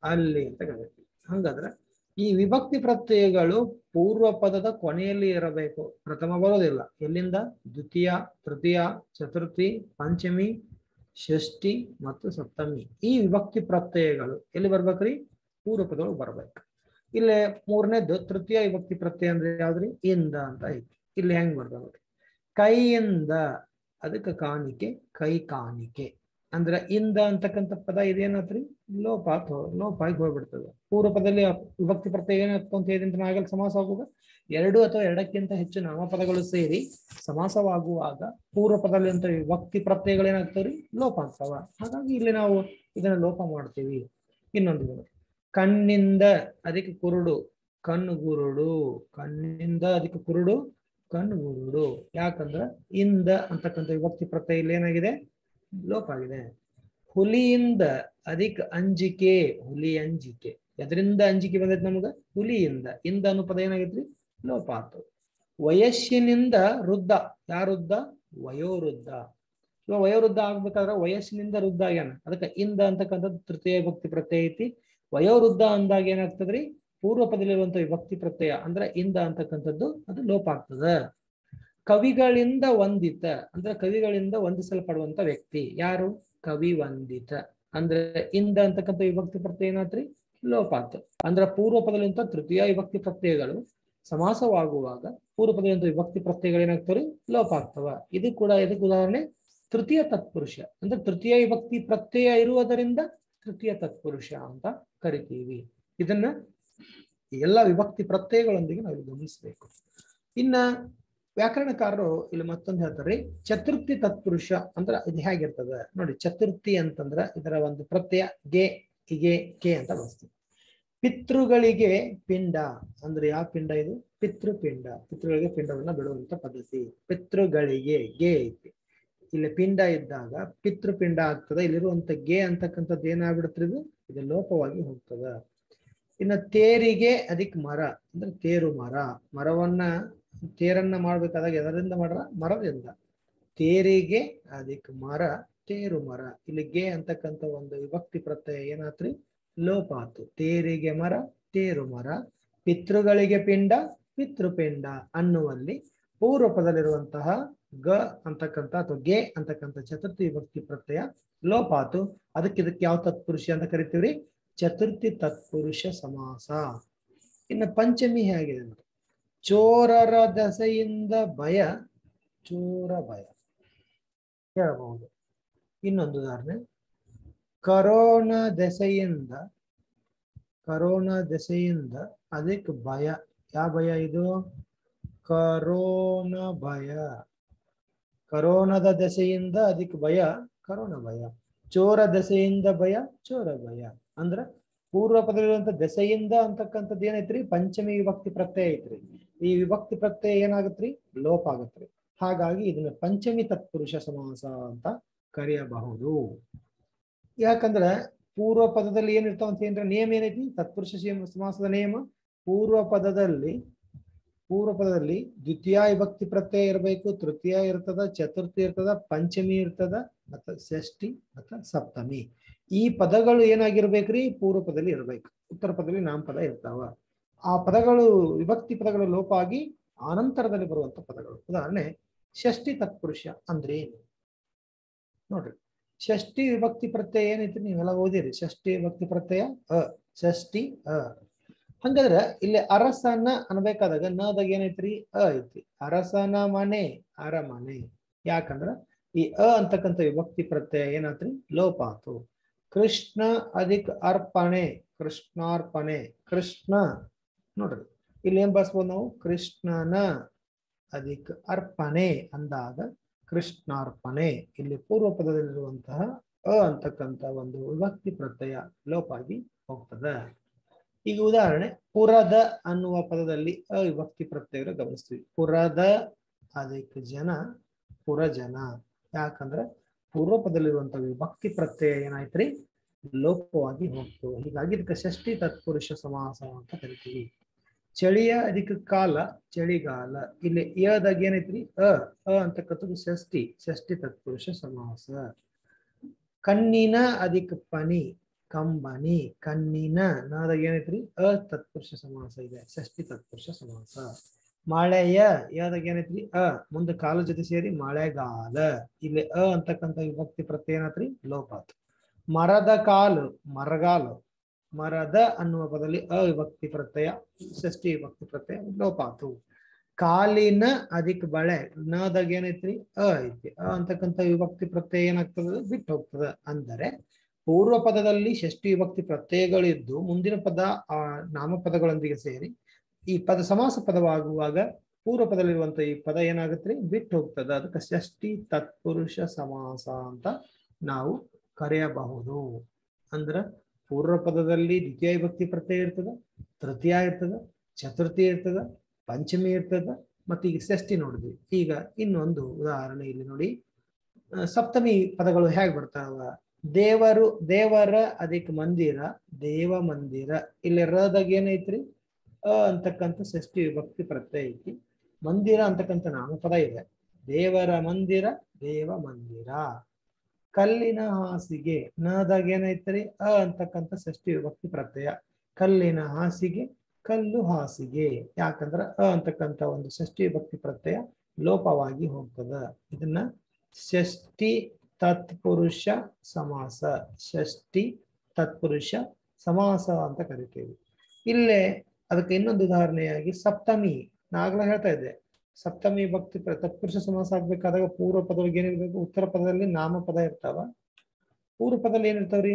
A: ಅಲ್ಲಿ ಅಂತ ಕರಿತೀವಿ. ಹಂಗಾದ್ರೆ ಈ ವಿಭಕ್ತಿ ಪ್ರತ್ಯಯಗಳು ಪೂರ್ವ ಪದದ ಕೊನೆಯಲ್ಲಿ ಇರಬೇಕು, ಪ್ರಥಮ ಬರೋದಿಲ್ಲ. ಎಲ್ಲಿಂದ? ದ್ವಿತೀಯ, ತೃತೀಯ, ಚತುರ್ಥಿ, ಪಂಚಮಿ, ಷಷ್ಠಿ ಮತ್ತು ಸಪ್ತಮಿ. ಈ ವಿಭಕ್ತಿ ಪ್ರತ್ಯಯಗಳು ಎಲ್ಲಿ ಬರ್ಬೇಕ್ರಿ? ಪೂರ್ವ ಪದಗಳು ಬರ್ಬೇಕು. ಇಲ್ಲೇ ಮೂರನೇದ್ದು ತೃತೀಯ ವಿಭಕ್ತಿ ಪ್ರತ್ಯಯ ಅಂದ್ರೆ ಯಾವ್ದ್ರಿ? ಇಂದ ಅಂತ ಐತಿ. ಇಲ್ಲಿ ಹೆಂಗ್ ಬರ್ತಾವ್ರಿ? ಕೈಯಿಂದ, ಅದಕ್ಕೆ ಕಾಣಿಕೆ, ಕೈ ಕಾಣಿಕೆ. ಅಂದ್ರೆ ಇಂದ ಅಂತಕ್ಕಂಥ ಪದ ಇದೇನತ್ರಿ? ಲೋಪ ಆಗಿ ಹೋಗ್ಬಿಡ್ತದೆ. ಪೂರ್ವ ಪದದಲ್ಲಿ ವಿಭಕ್ತಿ ಪ್ರತ್ಯಯ ಏನಾಗ್ತದೆ ಅಂತ ಹೇಳಿದ್ರೆ ನಾಗಲ್ ಸಮಾಸವಾಗುವಾಗ ಎರಡು ಅಥವಾ ಎರಡಕ್ಕಿಂತ ಹೆಚ್ಚು ನಾಮಪದಗಳು ಸೇರಿ ಸಮಾಸವಾಗುವಾಗ ಪೂರ್ವ ಪದದಲ್ಲಿ ಅಂತ ವಿಭಕ್ತಿ ಪ್ರತ್ಯಯಗಳು ಏನಾಗ್ತಾವ್ರಿ? ಲೋಪ ಆಗ್ತಾವ. ಹಾಗಾಗಿ ಇಲ್ಲಿ ನಾವು ಇದನ್ನ ಲೋಪ ಮಾಡ್ತೀವಿ. ಇನ್ನೊಂದು ಕಣ್ಣಿಂದ ಅದಕ್ಕೆ ಕುರುಡು, ಕಣ್ಣುಗುರುಡು. ಕಣ್ಣಿಂದ ಅದಕ್ಕೆ ಕುರುಡು, ಕಣ್ಣುಗುರುಡು. ಯಾಕಂದ್ರ ಇಂದ ಅಂತಕ್ಕಂಥ ವಿಭಕ್ತಿ ಪ್ರತ್ಯಯ ಇಲ್ಲಿ ಏನಾಗಿದೆ? ಲೋಪ ಆಗಿದೆ. ಹುಲಿಯಿಂದ ಅದಕ್ಕೆ ಅಂಜಿಕೆ, ಹುಲಿ ಅಂಜಿಕೆ. ಎದರಿಂದ ಅಂಜಿಕೆ ಬಂದೈತಿ ನಮಗ? ಹುಲಿಯಿಂದ. ಇಂದ ಅನ್ನೋ ಪದ ಏನಾಗೈತ್ರಿ? ಲೋಪ ಆಯ್ತು. ವಯಸ್ಸಿನಿಂದ ವೃದ್ಧ. ಯಾರ ವೃದ್ಧ? ವಯೋವೃದ್ಧ. ಇವಾಗ ವಯೋವೃದ್ಧ ಆಗ್ಬೇಕಾದ್ರೆ ವಯಸ್ಸಿನಿಂದ ವೃದ್ಧ ಆಗ್ಯಾನ, ಅದಕ್ಕೆ ಇಂದ ಅಂತಕ್ಕಂಥದ್ದು ತೃತೀಯ ವಿಭಕ್ತಿ ಪ್ರತ್ಯಯ ಐತಿ. ವಯೋವೃದ್ಧ ಅಂದಾಗ ಏನಾಗ್ತದ್ರಿ? ಪೂರ್ವ ಪದದಲ್ಲಿರುವಂತ ವಿಭಕ್ತಿ ಪ್ರತ್ಯಯ ಅಂದ್ರೆ ಇಂದ ಅಂತಕ್ಕಂಥದ್ದು ಅದು ಲೋಪ ಆಗ್ತದ. ಕವಿಗಳಿಂದ ವಂದಿತ ಅಂದ್ರೆ ಕವಿಗಳಿಂದ ವಂದಿಸಲ್ಪಡುವಂತ ವ್ಯಕ್ತಿ ಯಾರು? ಕವಿ ವಂದಿತ. ಅಂದ್ರೆ ಇಂದ ಅಂತಕ್ಕಂಥ ವಿಭಕ್ತಿ ಪ್ರತ್ಯಯ ಏನಾತ್ರಿ? ಲೋಪ ಆಯ್ತು. ಅಂದ್ರೆ ಪೂರ್ವ ಪದದಲ್ಲಿಂತ ತೃತೀಯ ವಿಭಕ್ತಿ ಪ್ರತ್ಯಯಗಳು ಸಮಾಸವಾಗುವಾಗ ಪೂರ್ವ ಪದದಂತ ವಿಭಕ್ತಿ ಪ್ರತ್ಯಯಗಳು ಏನಾಗ್ತವ್ರಿ? ಲೋಪ ಆಗ್ತವ. ಇದು ಕೂಡ ಇದಕ್ಕೆ ಉದಾಹರಣೆ ತೃತೀಯ ತತ್ಪುರುಷ. ಅಂದ್ರೆ ತೃತೀಯ ವಿಭಕ್ತಿ ಪ್ರತ್ಯಯ ಇರುವುದರಿಂದ ತೃತೀಯ ತತ್ಪುರುಷ ಅಂತ ಕರಿತೀವಿ. ಇದನ್ನ ಎಲ್ಲ ವಿಭಕ್ತಿ ಪ್ರತ್ಯಯಗಳೊಂದಿಗೆ ನಾವು ಗಮನಿಸಬೇಕು. ಇನ್ನ ವ್ಯಾಕರಣಕಾರರು ಇಲ್ಲಿ ಮತ್ತೊಂದು ಹೇಳ್ತಾರೆ, ಚತುರ್ಥಿ ತತ್ಪುರುಷ ಅಂದ್ರೆ ಇದು ಹೇಗಿರ್ತದ ನೋಡಿ. ಚತುರ್ಥಿ ಅಂತಂದ್ರ ಇದರ ಒಂದು ಪ್ರತ್ಯಯ ಗೆ, ಇಗೆ, ಕೆ ಅಂತ ಬರ್ತದೆ. ಪಿತೃಗಳಿಗೆ ಪಿಂಡ ಅಂದ್ರೆ ಯಾವ ಪಿಂಡ ಇದು? ಪಿತೃಪಿಂಡ. ಪಿತೃಗಳಿಗೆ ಪಿಂಡವನ್ನ ಬಿಡುವಂತ ಪದ್ಧತಿ. ಪಿತೃಗಳಿಗೆ ಗೆ ಐತಿ, ಇಲ್ಲಿ ಪಿಂಡ ಇದ್ದಾಗ ಪಿತೃಪಿಂಡ ಆಗ್ತದ. ಇಲ್ಲಿರುವಂತ ಗೆ ಅಂತಕ್ಕಂಥದ್ದು ಏನಾಗ್ಬಿಡುತ್ತೆ? ಇದು ಲೋಪವಾಗಿ ಹೋಗ್ತದ. ಇನ್ನು ತೇರಿಗೆ ಅದಕ್ಕೆ ಮರ ಅಂದ್ರೆ ತೇರು ಮರ. ಮರವನ್ನ ತೇರನ್ನ ಮಾಡ್ಬೇಕಾದಾಗ ಎದರಿಂದ ಮಾಡ್ರ? ಮರದಿಂದ. ತೇರಿಗೆ ಅದಕ್ಕೆ ಮರ, ತೇರು ಮರ. ಇಲ್ಲಿ ಗೆ ಅಂತಕ್ಕಂಥ ಒಂದು ವಿಭಕ್ತಿ ಪ್ರತ್ಯಯ ಏನಾತ್ರಿ? ಲೋಪ ಆತು. ತೇರಿಗೆ ಮರ, ತೇರು ಮರ. ಪಿತೃಗಳಿಗೆ ಪಿಂಡ, ಪಿತೃಪಿಂಡ ಅನ್ನುವಲ್ಲಿ ಪೂರ್ವ ಪದದಲ್ಲಿರುವಂತಹ ಗ ಅಂತಕ್ಕಂಥ ಅಥವಾ ಗೆ ಅಂತಕ್ಕಂಥ ಚತುರ್ಥಿ ವಿಭಕ್ತಿ ಪ್ರತ್ಯಯ ಲೋಪ ಆತು. ಇದಕ್ಕೆ ಯಾವ ತತ್ಪುರುಷ ಅಂತ ಕರಿತೀವ್ರಿ? ಚತುರ್ಥಿ ತತ್ಪುರುಷ ಸಮಾಸ. ಇನ್ನು ಪಂಚಮಿ ಹೇಗಿದೆ ನೋಡಿ. ಚೋರರ ದಸೆಯಿಂದ ಭಯ, ಚೋರ ಭಯ ಹೇಳಬಹುದು. ಇನ್ನೊಂದು ಉದಾಹರಣೆ, ಕರೋನಾ ದೆಸೆಯಿಂದ, ಕರೋನಾ ದೆಸೆಯಿಂದ ಅದಕ್ಕೆ ಭಯ. ಯಾವ ಭಯ ಇದು? ಕರೋನಾ ಭಯ. ಕರೋನಾದ ದೆಸೆಯಿಂದ ಅದಕ್ಕೆ ಭಯ, ಕರೋನಾ ಭಯ. ಚೋರ ದೆಸೆಯಿಂದ ಭಯ, ಚೋರ ಭಯ. ಅಂದ್ರ ಪೂರ್ವ ಪದವಿರುವಂತ ದೆಸೆಯಿಂದ ಅಂತಕ್ಕಂಥದ್ದು ಏನೈತ್ರಿ? ಪಂಚಮಿ ವಿಭಕ್ತಿ ಪ್ರತ್ಯಯ ಐತ್ರಿ. ಈ ವಿಭಕ್ತಿ ಪ್ರತ್ಯಯ ಏನಾಗತ್ರಿ? ಲೋಪ ಆಗತ್ರಿ. ಹಾಗಾಗಿ ಇದನ್ನ ಪಂಚಮಿ ತತ್ಪುರುಷ ಸಮಾಸ ಅಂತ ಕರೆಯಬಹುದು. ಯಾಕಂದ್ರ ಪೂರ್ವ ಪದದಲ್ಲಿ ಏನಿರ್ತಾವ ಅಂತ ಏನ್ರ ನಿಯಮ ಏನೈತಿ? ತತ್ಪುರುಷ ಸಮಾಸದ ನಿಯಮ ಪೂರ್ವ ಪದದಲ್ಲಿ ದ್ವಿತೀಯ ವಿಭಕ್ತಿ ಪ್ರತ್ಯಯ ಇರಬೇಕು, ತೃತೀಯ ಇರ್ತದ, ಚತುರ್ಥಿ ಇರ್ತದ, ಪಂಚಮಿ ಇರ್ತದ, ಮತ್ತು ಷಷ್ಠಿ ಮತ್ತು ಸಪ್ತಮಿ. ಈ ಪದಗಳು ಏನಾಗಿರ್ಬೇಕ್ರಿ? ಪೂರ್ವ ಪದದಲ್ಲಿ ಇರ್ಬೇಕು. ಉತ್ತರ ಪದದಲ್ಲಿ ನಾಮಪದ ಇರ್ತಾವ. ಆ ಪದಗಳು ವಿಭಕ್ತಿ ಪದಗಳು ಲೋಪ ಆಗಿ ಆನಂತರದಲ್ಲಿ ಬರುವಂತ ಪದಗಳು. ಉದಾಹರಣೆ ಷಷ್ಠಿ ತತ್ಪುರುಷ ಅಂದ್ರೆ ಏನು ನೋಡ್ರಿ. ಷಷ್ಠಿ ವಿಭಕ್ತಿ ಪ್ರತ್ಯಯ ಏನೈತಿ? ನೀವೆಲ್ಲ ಓದಿರಿ. ಷಷ್ಠಿ ವಿಭಕ್ತಿ ಪ್ರತ್ಯಯ ಅ, ಷಷ್ಠಿ ಅ. ಹಂಗಾದ್ರ ಇಲ್ಲಿ ಅರಸನ ಅನ್ಬೇಕಾದಾಗ ನದಾಗ ಏನೈತ್ರಿ? ಅ ಐತಿ. ಅರಸನ ಮನೆ, ಅರಮನೆ. ಯಾಕಂದ್ರ ಈ ಅ ಅಂತಕ್ಕಂಥ ವಿಭಕ್ತಿ ಪ್ರತ್ಯಯ ಏನಾತ್ರಿ? ಲೋಪ ಆತು. ಕೃಷ್ಣ ಅಧಿಕ್ ಅರ್ಪಣೆ, ಕೃಷ್ಣಾರ್ಪಣೆ. ಕೃಷ್ಣ ನೋಡ್ರಿ ಇಲ್ಲಿ ಏನ್ ಬಳಸ್ಬೋದು ನಾವು? ಕೃಷ್ಣನ ಅಧಿಕ್ ಅರ್ಪಣೆ ಅಂದಾಗ ಕೃಷ್ಣಾರ್ಪಣೆ. ಇಲ್ಲಿ ಪೂರ್ವ ಪದದಲ್ಲಿರುವಂತಹ ಅ ಅಂತಕ್ಕಂಥ ಒಂದು ವಿಭಕ್ತಿ ಪ್ರತ್ಯಯ ಲೋಪ ಆಗಿ ಹೋಗ್ತದ. ಈಗ ಉದಾಹರಣೆ ಪುರದ ಅನ್ನುವ ಪದದಲ್ಲಿ ಅವಿಭಕ್ತಿ ಪ್ರತ್ಯಯ ಗಮನಿಸ್ತೀವಿ. ಪುರದ ಅದಕ್ಕೆ ಜನ, ಪುರಜನ. ಯಾಕಂದ್ರೆ ಪೂರ್ವ ಪದದಲ್ಲಿರುವಂತಹ ವಿಭಕ್ತಿ ಪ್ರತ್ಯಯ ಏನಾಯ್ತ್ರಿ? ಲೋಪವಾಗಿ ಹೋಗ್ತವೆ. ಹೀಗಾಗಿ ಇದಕ್ಕೆ ಷಷ್ಠಿ ತತ್ಪುರುಷ ಸಮಾಸ ಅಂತ ಕರಿತೀವಿ. ಚಳಿಯ ಅದಕ್ಕೆ ಕಾಲ, ಚಳಿಗಾಲ. ಇಲ್ಲಿ ಯದಾಗ ಏನೈತ್ರಿ? ಅ ಅಂತಕ್ಕಂಥದ್ದು ಷಷ್ಠಿ ತತ್ಪುರುಷ ಸಮಾಸ. ಕಣ್ಣಿನ ಅದಕ್ಕೆ ಪನಿ, ಕಂಬನಿ, ಕಣ್ಣಿನ, ನಾದಾಗ ಏನೈತ್ರಿ ಅ ತತ್ಪುರುಷ ಸಮಾಸ ಇದೆ, ಷಷ್ಠಿ ತತ್ಪುರುಷ ಸಮಾಸ. ಮಳೆಯ, ಯಾವ್ದಾಗ ಏನೈತ್ರಿ ಅ, ಮುಂದೆ ಕಾಲ ಜೊತೆ ಸೇರಿ ಮಳೆಗಾಲ, ಇಲ್ಲಿ ಅ ಅಂತಕ್ಕಂಥ ವಿಭಕ್ತಿ ಪ್ರತ್ಯಯ ಏನತ್ರಿ ಲೋಪ ಆತು. ಮರದ ಕಾಲು, ಮರಗಾಲ, ಮರದ ಅನ್ನುವ ಪದದಲ್ಲಿ ಅವಿಭಕ್ತಿ ಪ್ರತ್ಯಯ, ಷಷ್ಠಿ ವಿಭಕ್ತಿ ಪ್ರತ್ಯಯ ಲೋಪ ಆತು. ಕಾಲಿನ ಅಧಿಕ ಬಳೆ, ನದಾಗ ಏನೈತ್ರಿ ಅ ಐತಿ, ಅ ಅಂತಕ್ಕಂಥ ವಿಭಕ್ತಿ ಪ್ರತ್ಯಯ ಏನಾಗ್ತದೆ ಬಿಟ್ಟು ಹೋಗ್ತದೆ. ಅಂದರೆ ಪೂರ್ವ ಪದದಲ್ಲಿ ಷಷ್ಠಿ ವಿಭಕ್ತಿ ಪ್ರತ್ಯಯಗಳಿದ್ದು ಮುಂದಿನ ಪದ ಆ ನಾಮಪದಗಳೊಂದಿಗೆ ಸೇರಿ ಈ ಪದ ಸಮಾಸ ಪದವಾಗುವಾಗ ಪೂರ್ವ ಪದದಲ್ಲಿರುವಂತ ಈ ಪದ ಏನಾಗತ್ರಿ ಬಿಟ್ಟು ಹೋಗ್ತದೆ. ಅದಕ್ಕೆ ಷಷ್ಠಿ ತತ್ಪುರುಷ ಸಮಾಸ ಅಂತ ನಾವು ಕರೆಯಬಹುದು. ಅಂದ್ರ ಪೂರ್ವ ಪದದಲ್ಲಿ ದ್ವಿತೀಯ ವಿಭಕ್ತಿ ಪ್ರತ್ಯಯ ಇರ್ತದ, ತೃತೀಯ ಇರ್ತದ, ಚತುರ್ಥಿ ಇರ್ತದ, ಪಂಚಮಿ ಇರ್ತದ, ಮತ್ತೆ ಈಗ ಷಷ್ಠಿ ನೋಡಿದ್ವಿ. ಈಗ ಇನ್ನೊಂದು ಉದಾಹರಣೆ ಇಲ್ಲಿ ನೋಡಿ. ಸಪ್ತಮಿ ಪದಗಳು ಹೇಗೆ ಬರ್ತಾವ? ದೇವರು, ದೇವರ ಅಧಿಕ ಮಂದಿರ, ದೇವ ಮಂದಿರ. ಇಲ್ಲಿ ರದಾಗ ಏನೈತ್ರಿ ಅ ಅಂತಕ್ಕಂಥ ಷಷ್ಠಿ ವಿಭಕ್ತಿ ಪ್ರತ್ಯಯ ಐತಿ. ಮಂದಿರ ಅಂತಕ್ಕಂಥ ನಾಮಪದ ಇದೆ. ದೇವರ ಮಂದಿರ, ದೇವ ಮಂದಿರ. ಕಲ್ಲಿನ ಹಾಸಿಗೆ, ನದಾಗ ಏನೈತ್ರಿ ಅ ಅಂತಕ್ಕಂಥ ಷಷ್ಠಿ ವಿಭಕ್ತಿ ಪ್ರತ್ಯಯ. ಕಲ್ಲಿನ ಹಾಸಿಗೆ, ಕಲ್ಲು ಹಾಸಿಗೆ. ಯಾಕಂದ್ರ ಅ ಅಂತಕ್ಕಂಥ ಒಂದು ಷಷ್ಠಿ ವಿಭಕ್ತಿ ಪ್ರತ್ಯಯ ಲೋಪವಾಗಿ ಹೋಗ್ತದ. ಇದನ್ನ ಷಷ್ಠಿ ತತ್ಪುರುಷ ಸಮಾಸ, ಷಷ್ಠಿ ತತ್ಪುರುಷ ಸಮಾಸ ಅಂತ ಕರಿತೇವೆ. ಇಲ್ಲೇ ಅದಕ್ಕೆ ಇನ್ನೊಂದು ಉದಾಹರಣೆಯಾಗಿ ಸಪ್ತಮಿ, ನಾಗಲ ಹೇಳ್ತಾ ಇದ್ದೆ, ಸಪ್ತಮಿ ಭಕ್ತಿ ತತ್ಪುರುಷ ಸಮಾಸ ಆಗ್ಬೇಕಾದಾಗ ಪೂರ್ವ ಪದವಾಗಿ ಏನಿರ್ಬೇಕು, ಉತ್ತರ ಪದದಲ್ಲಿ ನಾಮಪದ ಇರ್ತಾವ, ಪೂರ್ವ ಪದದಲ್ಲಿ ಏನಿರ್ತಾವ್ರಿ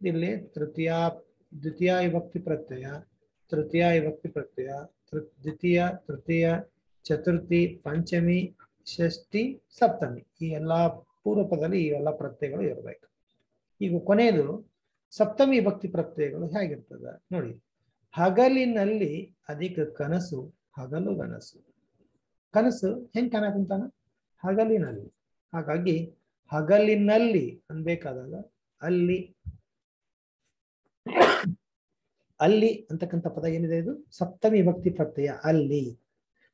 A: ಇಲ್ಲಿ ದ್ವಿತೀಯ ವಿಭಕ್ತಿ ಪ್ರತ್ಯಯ, ತೃತೀಯ ವಿಭಕ್ತಿ ಪ್ರತ್ಯಯ, ದ್ವಿತೀಯ, ತೃತೀಯ, ಚತುರ್ಥಿ, ಪಂಚಮಿ, ಷಷ್ಠಿ, ಸಪ್ತಮಿ. ಈ ಎಲ್ಲಾ ಪೂರ್ವ ಪದದಲ್ಲಿ ಈ ಎಲ್ಲಾ ಪ್ರತ್ಯಯಗಳು ಇರಬೇಕು. ಈಗ ಕೊನೆಯದು ಸಪ್ತಮಿ ವಿಭಕ್ತಿ ಪ್ರತ್ಯಯಗಳು ಹೇಗಿರ್ತದ ನೋಡಿ. ಹಗಲಿನಲ್ಲಿ ಅಧಿಕ ಕನಸು, ಹಗಲು ಗನಸು. ಕನಸು ಹೆಂಗ್ ಕಾಣಕಂತಾನ? ಹಗಲಿನಲ್ಲಿ. ಹಾಗಾಗಿ ಹಗಲಿನಲ್ಲಿ ಅನ್ಬೇಕಾದಾಗ ಅಲ್ಲಿ, ಅಲ್ಲಿ ಅಂತಕ್ಕಂಥ ಪದ ಏನಿದೆ ಇದು ಸಪ್ತಮಿ ವಿಭಕ್ತಿ ಪ್ರತ್ಯಯ ಅಲ್ಲಿ.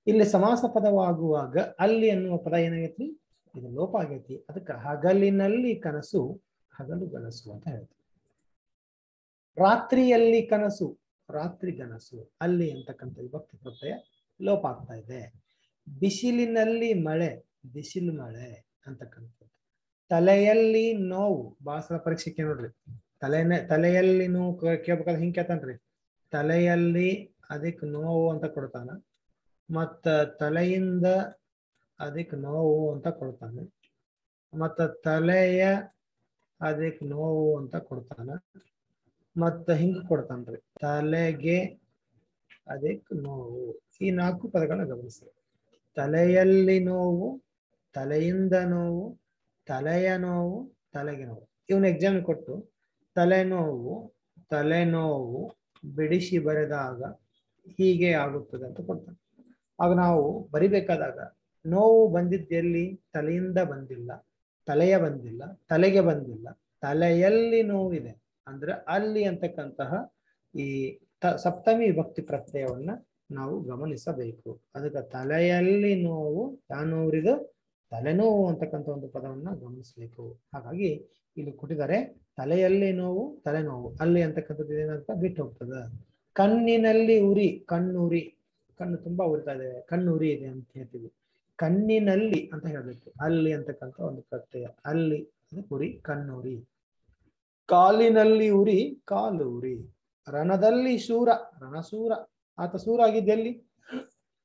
A: ಇಲ್ಲಿ ಸಮಾಸ ಪದವಾಗುವಾಗ ಅಲ್ಲಿ ಅನ್ನುವ ಪದ ಏನಾಗೈತಿ ಇದು ಲೋಪ ಆಗೈತಿ. ಅದಕ್ಕೆ ಹಗಲಿನಲ್ಲಿ ಕನಸು, ಹಗಲು ಗನಸು ಅಂತ ಹೇಳ್ತೀವಿ. ರಾತ್ರಿಯಲ್ಲಿ ಕನಸು, ರಾತ್ರಿ ಗನಸು. ಅಲ್ಲಿ ಅಂತಕ್ಕಂಥ ವಿಭಕ್ತಿ ಪ್ರತ್ಯಯ ಲೋಪ ಆಗ್ತಾ ಇದೆ. ಬಿಸಿಲಿನಲ್ಲಿ ಮಳೆ, ಬಿಸಿಲು ಮಳೆ ಅಂತಕ್ಕಂಥದ್ದು. ತಲೆಯಲ್ಲಿ ನೋವು, ಭಾಷಾ ಪರೀಕ್ಷೆಗೆ ನೋಡ್ರಿ, ತಲೆಯಲ್ಲಿ ನೋವು ಕೇಳ್ಬೇಕಾದ್ರೆ ಹಿಂಗ್ ಕೇಳ್ತಾನ್ರಿ, ತಲೆಯಲ್ಲಿ ಅದಕ್ಕೆ ನೋವು ಅಂತ ಕೊಡ್ತಾನ, ಮತ್ತ ತಲೆಯಿಂದ ಅದಕ್ಕೆ ನೋವು ಅಂತ ಕೊಡ್ತಾನೆ, ಮತ್ತ ತಲೆಯ ಅದಕ್ಕೆ ನೋವು ಅಂತ ಕೊಡ್ತಾನ, ಮತ್ತ ಹಿಂಗ ಕೊಡ್ತಾನ್ರಿ ತಲೆಗೆ ಅದಕ್ಕೆ ನೋವು. ಈ 4 ಪದಗಳನ್ನ ಗಮನಿಸಿ. ತಲೆಯಲ್ಲಿ ನೋವು, ತಲೆಯಿಂದ ನೋವು, ತಲೆಯ ನೋವು, ತಲೆಗೆ ನೋವು. ಇವನ್ ಎಕ್ಸಾಮ್ ಕೊಟ್ಟು ತಲೆನೋವು, ತಲೆನೋವು ಬಿಡಿಸಿ ಬರೆದಾಗ ಹೀಗೆ ಆಗುತ್ತದೆ ಅಂತ ಕೊಡ್ತಾನೆ. ಆಗ ನಾವು ಬರಿಬೇಕಾದಾಗ ನೋವು ಬಂದಿದ್ದು ಎಲ್ಲಿ? ತಲೆಯಿಂದ ಬಂದಿಲ್ಲ, ತಲೆಯ ಬಂದಿಲ್ಲ, ತಲೆಗೆ ಬಂದಿಲ್ಲ, ತಲೆಯಲ್ಲಿ ನೋವಿದೆ ಅಂದ್ರೆ ಅಲ್ಲಿ ಅಂತಕ್ಕಂತಹ ಈ ಸಪ್ತಮಿ ವಿಭಕ್ತಿ ಪ್ರತ್ಯಯವನ್ನ ನಾವು ಗಮನಿಸಬೇಕು. ಅದಕ್ಕೆ ತಲೆಯಲ್ಲಿ ನೋವು, ಯಾವ ನೋವ್ರಿದು? ತಲೆನೋವು ಅಂತಕ್ಕಂಥ ಒಂದು ಪದವನ್ನ ಗಮನಿಸಬೇಕು. ಹಾಗಾಗಿ ಇಲ್ಲಿ ಕೊಟ್ಟಿದ್ದಾರೆ ತಲೆಯಲ್ಲಿ ನೋವು, ತಲೆನೋವು. ಅಲ್ಲಿ ಅಂತಕ್ಕಂಥದ್ದು ಏನಂತ ಬಿಟ್ಟು ಹೋಗ್ತದ. ಕಣ್ಣಿನಲ್ಲಿ ಉರಿ, ಕಣ್ಣುರಿ, ಕಣ್ಣು ತುಂಬಾ ಉರಿತಾ ಇದೆ, ಕಣ್ಣು ಉರಿ ಇದೆ ಅಂತ ಹೇಳ್ತೀವಿ. ಕಣ್ಣಿನಲ್ಲಿ ಅಂತ ಹೇಳ್ಬೇಕು. ಅಲ್ಲಿ ಅಂತಕ್ಕಂಥ ಒಂದು ಪ್ರತ್ಯಯ, ಅಲ್ಲಿ ಉರಿ, ಕಣ್ಣುರಿ. ಕಾಲಿನಲ್ಲಿ ಉರಿ, ಕಾಲು ಉರಿ. ರಣದಲ್ಲಿ ಶೂರ, ರಣಶೂರ, ಆತ ಶೂರ ಆಗಿದ್ದೆಲ್ಲಿ?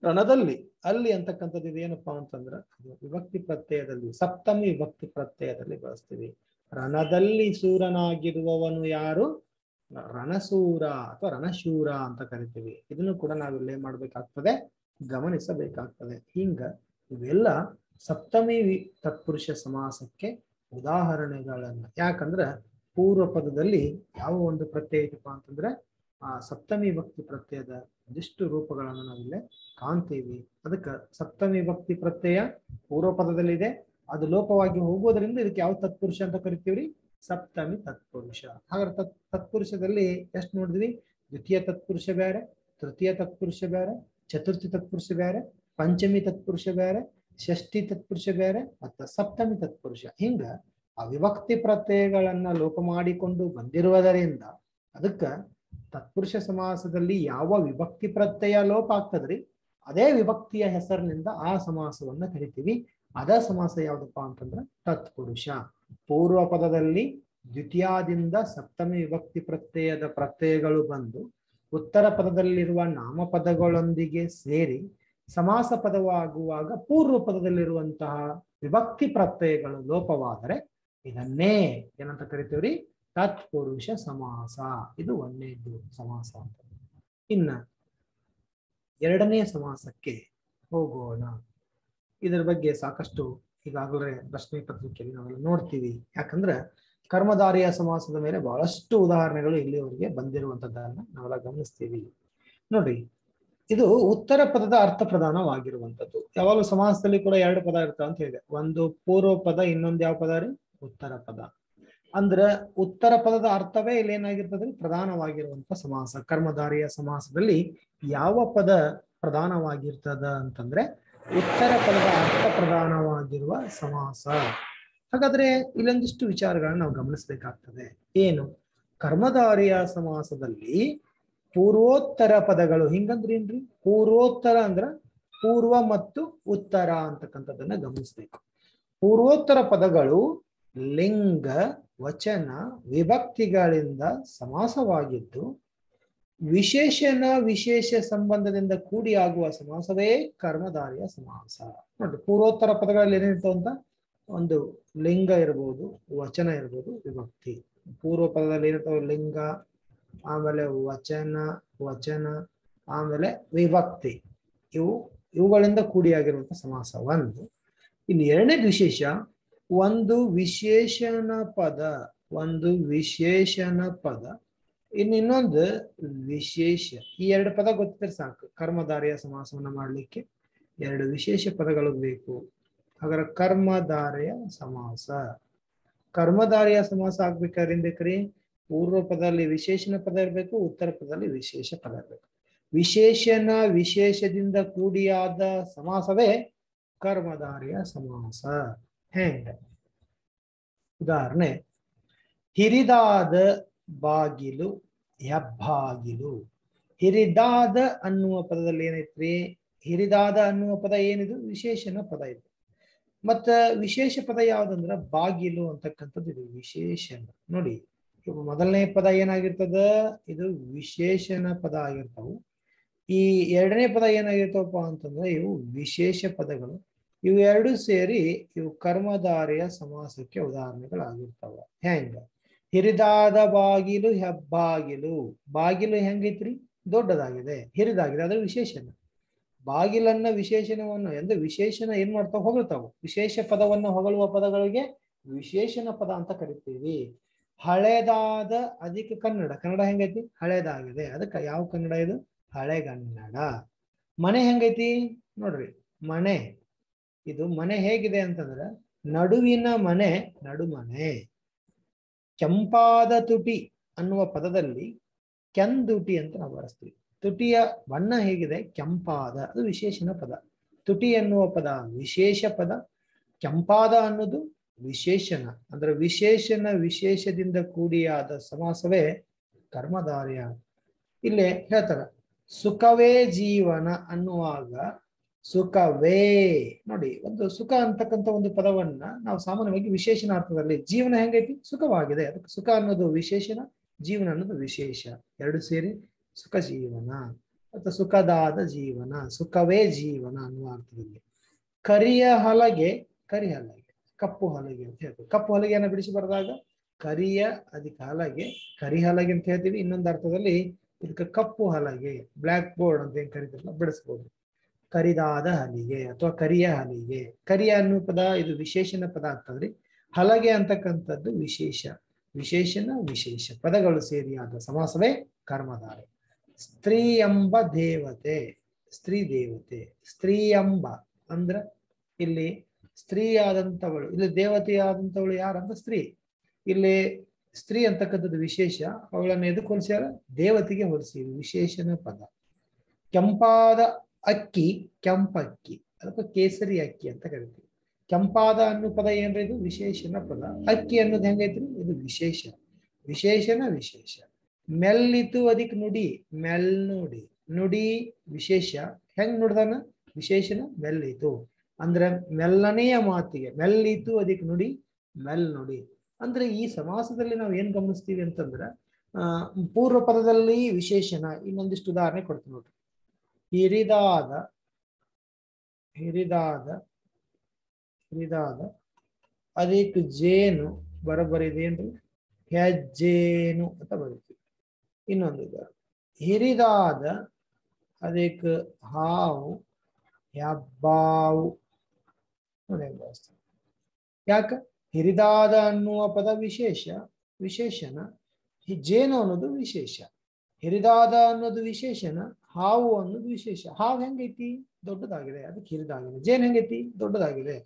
A: ರಣದಲ್ಲಿ. ಅಲ್ಲಿ ಅಂತಕ್ಕಂಥದ್ದು ಇದೇನಪ್ಪಾ ಅಂತಂದ್ರ ವಿಭಕ್ತಿ ಪ್ರತ್ಯಯದಲ್ಲಿ, ಸಪ್ತಮಿ ವಿಭಕ್ತಿ ಪ್ರತ್ಯಯದಲ್ಲಿ ಬಳಸ್ತೀವಿ. ರಣದಲ್ಲಿ ಶೂರನಾಗಿರುವವನು ಯಾರು? ರಣಶೂರ ಅಥವಾ ರಣಶೂರ ಅಂತ ಕರಿತೀವಿ. ಇದನ್ನು ಕೂಡ ನಾವಿಲ್ಲೇ ಮಾಡ್ಬೇಕಾಗ್ತದೆ, ಗಮನಿಸಬೇಕಾಗ್ತದೆ. ಹಿಂಗ ಇವೆಲ್ಲ ಸಪ್ತಮಿ ತತ್ಪುರುಷ ಸಮಾಸಕ್ಕೆ ಉದಾಹರಣೆಗಳನ್ನ. ಯಾಕಂದ್ರ ಪೂರ್ವ ಪದದಲ್ಲಿ ಯಾವ ಒಂದು ಪ್ರತ್ಯಯ ಐತಪ್ಪ ಅಂತಂದ್ರೆ ಆ ಸಪ್ತಮಿ ಭಕ್ತಿ ಪ್ರತ್ಯಯದ ಒಂದಿಷ್ಟು ರೂಪಗಳನ್ನು ನಾವಿಲ್ಲೇ ಕಾಣ್ತೀವಿ. ಅದಕ್ಕೆ ಸಪ್ತಮಿ ಭಕ್ತಿ ಪ್ರತ್ಯಯ ಪೂರ್ವ ಪದದಲ್ಲಿ ಇದೆ, ಅದು ಲೋಪವಾಗಿ ಹೋಗೋದ್ರಿಂದ ಇದಕ್ಕೆ ಯಾವ ತತ್ಪುರುಷ ಅಂತ ಕರಿತೀವ್ರಿ? ಸಪ್ತಮಿ ತತ್ಪುರುಷ. ಹಾಗಾದ್ರೆ ತತ್ಪುರುಷದಲ್ಲಿ ಎಷ್ಟು ನೋಡಿದ್ವಿ? ದ್ವಿತೀಯ ತತ್ಪುರುಷ ಬೇರೆ, ತೃತೀಯ ತತ್ಪುರುಷ ಬೇರೆ, ಚತುರ್ಥಿ ತತ್ಪುರುಷ ಬೇರೆ, ಪಂಚಮಿ ತತ್ಪುರುಷ ಬೇರೆ, ಷಷ್ಠಿ ತತ್ಪುರುಷ ಬೇರೆ, ಮತ್ತ ಸಪ್ತಮಿ ತತ್ಪುರುಷ. ಹಿಂಗ ಅವಿಭಕ್ತಿ ಪ್ರತ್ಯಯಗಳನ್ನ ಲೋಪ ಮಾಡಿಕೊಂಡು ಬಂದಿರುವುದರಿಂದ ಅದಕ್ಕ ತತ್ಪುರುಷ ಸಮಾಸದಲ್ಲಿ ಯಾವ ವಿಭಕ್ತಿ ಪ್ರತ್ಯಯ ಲೋಪ ಆಗ್ತದ್ರಿ ಅದೇ ವಿಭಕ್ತಿಯ ಹೆಸರಿನಿಂದ ಆ ಸಮಾಸವನ್ನ ಕರಿತೀವಿ. ಅದ ಸಮಾಸ ಯಾವ್ದಪ್ಪ ಅಂತಂದ್ರ ತತ್ಪುರುಷ. ಪೂರ್ವ ಪದದಲ್ಲಿ ದ್ವಿತೀಯದಿಂದ ಸಪ್ತಮಿ ವಿಭಕ್ತಿ ಪ್ರತ್ಯಯದ ಪ್ರತ್ಯಯಗಳು ಬಂದು ಉತ್ತರ ಪದದಲ್ಲಿರುವ ನಾಮಪದಗಳೊಂದಿಗೆ ಸೇರಿ ಸಮಾಸ ಪದವಾಗುವಾಗ ಪೂರ್ವ ಪದದಲ್ಲಿರುವಂತಹ ವಿಭಕ್ತಿ ಪ್ರತ್ಯಯಗಳು ಲೋಪವಾದರೆ ಇದನ್ನೇ ಏನಂತ ಕರಿತೀವ್ರಿ? ತತ್ಪುರುಷ ಸಮಾಸ. ಇದು ಒಂದನೇದು ಸಮಾಸ ಅಂತ. ಇನ್ನ ಎರಡನೇ ಸಮಾಸಕ್ಕೆ ಹೋಗೋಣ. ಇದರ ಬಗ್ಗೆ ಸಾಕಷ್ಟು ಈಗಾಗಲೇ ಪ್ರಶ್ನೆ ಪತ್ರಿಕೆಯಲ್ಲಿ ನಾವೆಲ್ಲ ನೋಡ್ತೀವಿ. ಯಾಕಂದ್ರೆ ಕರ್ಮಧಾರಿಯ ಸಮಾಸದ ಮೇಲೆ ಬಹಳಷ್ಟು ಉದಾಹರಣೆಗಳು ಇಲ್ಲಿವರೆಗೆ ಬಂದಿರುವಂತದ್ದನ್ನ ನಾವೆಲ್ಲ ಗಮನಿಸ್ತೀವಿ. ನೋಡ್ರಿ, ಇದು ಉತ್ತರ ಪದದ ಅರ್ಥ ಪ್ರಧಾನವಾಗಿರುವಂತದ್ದು. ಯಾವಾಗಲೂ ಸಮಾಸದಲ್ಲಿ ಕೂಡ ಎರಡು ಪದ ಇರ್ತಾವ ಅಂತ ಹೇಳಿದೆ. ಒಂದು ಪೂರ್ವ ಪದ, ಇನ್ನೊಂದು ಯಾವ ಪದ ರೀ? ಉತ್ತರ ಪದ. ಅಂದ್ರ ಉತ್ತರ ಪದದ ಅರ್ಥವೇ ಇಲ್ಲಿ ಏನಾಗಿರ್ತದ್ರಿ? ಪ್ರಧಾನವಾಗಿರುವಂತ ಸಮಾಸ. ಕರ್ಮಧಾರಿಯ ಸಮಾಸದಲ್ಲಿ ಯಾವ ಪದ ಪ್ರಧಾನವಾಗಿರ್ತದ ಅಂತಂದ್ರೆ ಉತ್ತರ ಪದದ ಅರ್ಥ ಪ್ರಧಾನವಾಗಿರುವ ಸಮಾಸ. ಹಾಗಾದ್ರೆ ಇಲ್ಲೊಂದಿಷ್ಟು ವಿಚಾರಗಳನ್ನ ನಾವು ಗಮನಿಸಬೇಕಾಗ್ತದೆ. ಏನು? ಕರ್ಮಧಾರಿಯ ಸಮಾಸದಲ್ಲಿ ಪೂರ್ವೋತ್ತರ ಪದಗಳು ಹಿಂಗಂದ್ರೇನ್ರಿ? ಪೂರ್ವೋತ್ತರ ಅಂದ್ರ ಪೂರ್ವ ಮತ್ತು ಉತ್ತರ ಅಂತಕ್ಕಂಥದ್ದನ್ನ ಗಮನಿಸ್ಬೇಕು. ಪೂರ್ವೋತ್ತರ ಪದಗಳು ಲಿಂಗ, ವಚನ, ವಿಭಕ್ತಿಗಳಿಂದ ಸಮಾಸವಾಗಿದ್ದು ವಿಶೇಷಣ ವಿಶೇಷ ಸಂಬಂಧದಿಂದ ಕೂಡಿ ಆಗುವ ಸಮಾಸವೇ ಕರ್ಮಧಾರಿಯ ಸಮಾಸ. ನೋಡ್ರಿ, ಪೂರ್ವೋತ್ತರ ಪದಗಳಲ್ಲಿ ಏನಿರ್ತಾವ ಅಂತ ಒಂದು ಲಿಂಗ ಇರ್ಬೋದು, ವಚನ ಇರ್ಬೋದು, ವಿಭಕ್ತಿ. ಪೂರ್ವ ಪದದಲ್ಲಿ ಏನಿರ್ತಾವ? ಲಿಂಗ, ಆಮೇಲೆ ವಚನ, ಆಮೇಲೆ ವಿಭಕ್ತಿ. ಇವುಗಳಿಂದ ಕೂಡಿಯಾಗಿರುವಂತಹ ಸಮಾಸ ಒಂದು. ಇನ್ನು ಎರಡನೇದು ವಿಶೇಷ. ಒಂದು ವಿಶೇಷಣ ಪದ, ಇನ್ನೊಂದು ವಿಶೇಷ. ಈ ಎರಡು ಪದ ಗೊತ್ತಿದ್ರೆ ಸಾಕು ಕರ್ಮಧಾರಿಯ ಸಮಾಸವನ್ನ ಮಾಡ್ಲಿಕ್ಕೆ. ಎರಡು ವಿಶೇಷ ಪದಗಳು ಬೇಕು. ಹಾಗಾದ್ರೆ ಕರ್ಮಧಾರಿಯ ಸಮಾಸ ಆಗ್ಬೇಕಾದ್ರೆ ಏನ್ ಬೇಕ್ರಿ? ಪೂರ್ವ ಪದದಲ್ಲಿ ವಿಶೇಷಣ ಪದ ಇರ್ಬೇಕು, ಉತ್ತರ ಪದದಲ್ಲಿ ವಿಶೇಷ ಪದ ಇರ್ಬೇಕು. ವಿಶೇಷಣ ವಿಶೇಷದಿಂದ ಕೂಡಿಯಾದ ಸಮಾಸವೇ ಕರ್ಮಧಾರಿಯ ಸಮಾಸ. ಹೆಂಗ? ಉದಾಹರಣೆ, ಹಿರಿದಾದ ಬಾಗಿಲು, ಹೆಬ್ಬಾಗಿಲು. ಹಿರಿದಾದ ಅನ್ನುವ ಪದದಲ್ಲಿ ಏನೈತ್ರಿ? ಹಿರಿದಾದ ಅನ್ನುವ ಪದ ಏನಿದು? ವಿಶೇಷಣ ಪದ ಇದು. ಮತ್ತ ವಿಶೇಷ ಪದ ಯಾವ್ದಂದ್ರ ಬಾಗಿಲು ಅಂತಕ್ಕಂಥದ್ದು. ಇದು ವಿಶೇಷಣ. ನೋಡಿ, ಮೊದಲನೇ ಪದ ಏನಾಗಿರ್ತದ? ಇದು ವಿಶೇಷಣ ಪದ ಆಗಿರ್ತಾವು. ಈ ಎರಡನೇ ಪದ ಏನಾಗಿರ್ತಾವಪ್ಪ ಅಂತಂದ್ರೆ ಇವು ವಿಶೇಷ ಪದಗಳು. ಇವು ಎರಡು ಸೇರಿ ಇವು ಕರ್ಮಧಾರಿಯ ಸಮಾಸಕ್ಕೆ ಉದಾಹರಣೆಗಳಾಗಿರ್ತಾವ. ಹೆಂಗ? ಹಿರಿದಾದ ಬಾಗಿಲು, ಹೆಬ್ಬಾಗಿಲು. ಬಾಗಿಲು ಹೆಂಗೈತ್ರಿ? ದೊಡ್ಡದಾಗಿದೆ, ಹಿರಿದಾಗಿದೆ, ಅದು ವಿಶೇಷಣ. ಬಾಗಿಲನ್ನ ವಿಶೇಷಣವನ್ನು ಅಂದ್ರೆ ವಿಶೇಷಣ ಏನ್ ಮಾಡ್ತಾವ? ಹೊಗಳ್ತಾವ. ವಿಶೇಷ ಪದವನ್ನ ಹೊಗಳುವ ಪದಗಳಿಗೆ ವಿಶೇಷಣ ಪದ ಅಂತ ಕರಿತೀವಿ. ಹಳೆದಾದ ಅಧಿಕ ಕನ್ನಡ ಹೆಂಗೈತಿ? ಹಳೇದಾಗಿದೆ, ಅದಕ್ಕೆ ಯಾವ ಕನ್ನಡ ಇದು? ಹಳೆಗನ್ನಡ. ಮನೆ ಹೆಂಗೈತಿ? ನೋಡ್ರಿ, ಇದು ಮನೆ ಹೇಗಿದೆ ಅಂತಂದ್ರೆ ನಡುವಿನ ಮನೆ, ನಡುಮನೆ. ಕೆಂಪಾದ ತುಟಿ ಅನ್ನುವ ಪದದಲ್ಲಿ ಕೆಂದುಟಿ ಅಂತ ನಾವು ಬಳಸ್ತೀವಿ. ತುಟಿಯ ಬಣ್ಣ ಹೇಗಿದೆ? ಕೆಂಪಾದ, ಅದು ವಿಶೇಷಣ ಪದ. ತುಟಿ ಎನ್ನುವ ಪದ ವಿಶೇಷ ಪದ. ಕೆಂಪಾದ ಅನ್ನೋದು ವಿಶೇಷಣ. ಅಂದ್ರೆ ವಿಶೇಷದಿಂದ ಕೂಡಿಯಾದ ಸಮಾಸವೇ ಕರ್ಮಧಾರಿಯ. ಇಲ್ಲೇ ಹೇಳ್ತಾರ, ಸುಖವೇ ಜೀವನ ಅನ್ನುವಾಗ ಸುಖವೇ. ನೋಡಿ, ಒಂದು ಸುಖ ಅಂತಕ್ಕಂಥ ಒಂದು ಪದವನ್ನ ನಾವು ಸಾಮಾನ್ಯವಾಗಿ ವಿಶೇಷಣ ಅರ್ಥದಲ್ಲಿ, ಜೀವನ ಹೆಂಗೈತಿ? ಸುಖವಾಗಿದೆ, ಅದಕ್ಕೆ ಸುಖ ಅನ್ನೋದು ವಿಶೇಷಣ, ಜೀವನ ಅನ್ನೋದು ವಿಶೇಷ. ಎರಡು ಸೇರಿ ಸುಖ ಜೀವನ ಅಥವಾ ಸುಖದಾದ ಜೀವನ, ಸುಖವೇ ಜೀವನ ಅನ್ನುವ ಅರ್ಥದಲ್ಲಿ. ಕರಿಯ ಹಲಗೆ, ಕಪ್ಪು ಹಲಗೆ ಅಂತ ಹೇಳ್ತೀವಿ. ಕಪ್ಪು ಹಲಗೆಯನ್ನ ಬಿಡಿಸಿ ಬರೆದಾಗ ಕರಿಯ ಅಧಿಕ ಹಲಗೆ, ಕರಿಹಲಗೆ ಅಂತ ಹೇಳ್ತೀವಿ. ಇನ್ನೊಂದು ಅರ್ಥದಲ್ಲಿ ಇದಕ್ಕೆ ಕಪ್ಪು ಹಲಗೆ, ಬ್ಲ್ಯಾಕ್ ಬೋರ್ಡ್ ಅಂತ ಏನ್ ಕರಿತಾರಲ್ಲ, ಬಿಡಿಸ್ಬೋದು. ಕರಿದಾದ ಹಲಿಗೆ ಅಥವಾ ಕರಿಯ ಹಲಿಗೆ. ಕರಿಯ ಅನ್ನೋ ಪದ ಇದು ವಿಶೇಷಣ ಪದ ಆಗ್ತದ್ರಿ. ಹಲಗೆ ಅಂತಕ್ಕಂಥದ್ದು ವಿಶೇಷಣ ವಿಶೇಷ ಪದಗಳು ಸೇರಿ ಆದ ಸಮಾಸವೇ ಕರ್ಮಧಾರೆ. ಸ್ತ್ರೀ ಎಂಬ ದೇವತೆ, ಸ್ತ್ರೀ ದೇವತೆ. ಸ್ತ್ರೀ ಎಂಬ ಅಂದ್ರ ಇಲ್ಲಿ ಸ್ತ್ರೀ ಆದಂತವಳು, ಇಲ್ಲಿ ದೇವತೆಯಾದಂಥವಳು ಯಾರಂತ? ಸ್ತ್ರೀ. ಇಲ್ಲಿ ಸ್ತ್ರೀ ಅಂತಕ್ಕಂಥದ್ದು ವಿಶೇಷ, ಅವಳನ್ನ ಎದಕ್ಕೆ ಹೋಲಿಸ್ಯಾರ? ದೇವತೆಗೆ ಹೋಲಿಸಿ, ವಿಶೇಷಣ ಪದ. ಕೆಂಪಾದ ಅಕ್ಕಿ, ಕೆಂಪಕ್ಕಿ, ಅದಕ್ಕೆ ಕೇಸರಿ ಅಕ್ಕಿ ಅಂತ ಕರಿತೀವಿ. ಕೆಂಪಾದ ಅನ್ನೋ ಪದ ಏನ್ರಿ ಇದು ವಿಶೇಷಣ ಪದ. ಅಕ್ಕಿ ಅನ್ನೋದು ಹೆಂಗೈತ್ರಿ ಇದು ವಿಶೇಷ, ವಿಶೇಷಣ ವಿಶೇಷ. ಮೆಲ್ಲಿತು ಅದಕ್ಕೆ ನುಡಿ, ಮೆಲ್ನುಡಿ, ನುಡಿ ವಿಶೇಷ. ಹೆಂಗ್ ನುಡ್ದಾನ ವಿಶೇಷಣ ಮೆಲ್ಲಿತು ಅಂದ್ರೆ ಮೆಲ್ಲನೆಯ ಮಾತಿಗೆ, ಮೆಲ್ಲಿತು ಅದಕ್ಕೆ ನುಡಿ ಮೆಲ್ನುಡಿ. ಅಂದ್ರೆ ಈ ಸಮಾಸದಲ್ಲಿ ನಾವು ಏನ್ ಗಮನಿಸ್ತೀವಿ ಅಂತಂದ್ರೆ ಪೂರ್ವ ಪದದಲ್ಲಿ ವಿಶೇಷಣ. ಇನ್ನೊಂದಿಷ್ಟು ಉದಾಹರಣೆ ಕೊಡ್ತೀನಿ ನೋಡ್ರಿ. ಹಿರಿದಾದ, ಹಿರಿದಾದ, ಹಿರಿದಾದ ಅದಕ್ಕೆ ಜೇನು ಬರಬರಿದೇನ್ರಿ ಹೆಜ್ಜೇನು ಅಂತ ಬರೀತೀವಿ. ಇನ್ನೊಂದು ಉದಾಹರಣೆ ಹಿರಿದಾದ ಅದಕ್ಕೆ ಹಾವು ಹೆಬ್ಬಾವು. ಯಾಕ ಹಿರಿದಾದ ಅನ್ನುವ ಪದ ವಿಶೇಷ, ವಿಶೇಷಣ. ಜೇನು ಅನ್ನೋದು ವಿಶೇಷ, ಹಿರಿದಾದ ಅನ್ನೋದು ವಿಶೇಷಣ, ಹಾವು ಅನ್ನೋದು ವಿಶೇಷ. ಹಾವು ಹೆಂಗೈತಿ ದೊಡ್ಡದಾಗಿದೆ, ಅದಕ್ಕೆ ಹಿರಿದಾಗಿದೆ. ಜೇನು ಹೆಂಗೈತಿ ದೊಡ್ಡದಾಗಿದೆ.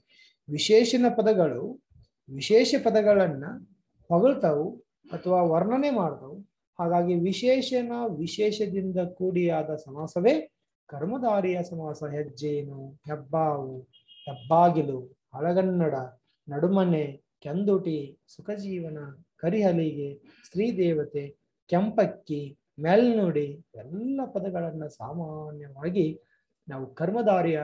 A: ವಿಶೇಷಣ ಪದಗಳು ವಿಶೇಷ ಪದಗಳನ್ನ ಹೊಗಳ್ತಾವು ಅಥವಾ ವರ್ಣನೆ ಮಾಡ್ತಾವು. ಹಾಗಾಗಿ ವಿಶೇಷಣ ವಿಶೇಷದಿಂದ ಕೂಡಿಯಾದ ಸಮಾಸವೇ ಕರ್ಮಧಾರಿಯ ಸಮಾಸ. ಹೆಜ್ಜೇನು, ಹೆಬ್ಬಾವು, ಹೆಬ್ಬಾಗಿಲು, ಹಳಗನ್ನಡ, ನಡುಮನೆ, ಕೆಂದುಟಿ, ಸುಖಜೀವನ, ಕರಿಹಲಿಗೆ, ಸ್ತ್ರೀದೇವತೆ, ಕೆಂಪಕ್ಕಿ, ಮೆಲ್ನುಡಿ ಎಲ್ಲ ಪದಗಳನ್ನ ಸಾಮಾನ್ಯವಾಗಿ ನಾವು ಕರ್ಮಧಾರಿಯ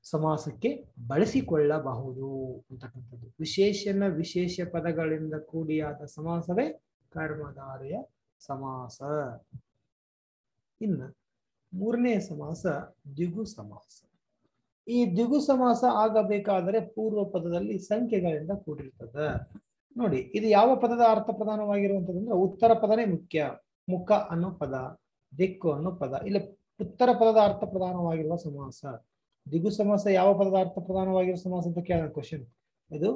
A: ಸಮಾಸಕ್ಕೆ ಬಳಸಿಕೊಳ್ಳಬಹುದು ಅಂತಕ್ಕಂಥದ್ದು. ವಿಶೇಷಣ ವಿಶೇಷ ಪದಗಳಿಂದ ಕೂಡಿಯಾದ ಸಮಾಸವೇ ಕರ್ಮಧಾರಿಯ ಸಮಾಸ. ಇನ್ನ ಮೂರನೇ ಸಮಾಸ ದ್ವಿಗು ಸಮಾಸ. ಈ ದ್ವಿಗು ಸಮಾಸ ಆಗಬೇಕಾದರೆ ಪೂರ್ವ ಪದದಲ್ಲಿ ಸಂಖ್ಯೆಗಳಿಂದ ಕೂಡಿರ್ತದೆ. ನೋಡಿ, ಇದು ಯಾವ ಪದದ ಅರ್ಥ ಪ್ರಧಾನವಾಗಿರುವಂತದಂದ್ರೆ ಉತ್ತರ ಪದನೇ ಮುಖ್ಯ. ಮುಖ ಅನ್ನೋ ಪದ, ದಿಕ್ಕು ಅನ್ನೋ ಪದ, ಇಲ್ಲ ಉತ್ತರ ಪದದ ಅರ್ಥ ಪ್ರಧಾನವಾಗಿರುವ ಸಮಾಸ. ದ್ವಿಗು ಸಮಾಸ ಯಾವ ಪದದ ಅರ್ಥ ಪ್ರಧಾನವಾಗಿರುವ ಸಮಾಸ ಅಂತ ಕೇಳೋ ಕ್ವಶನ್. ಇದು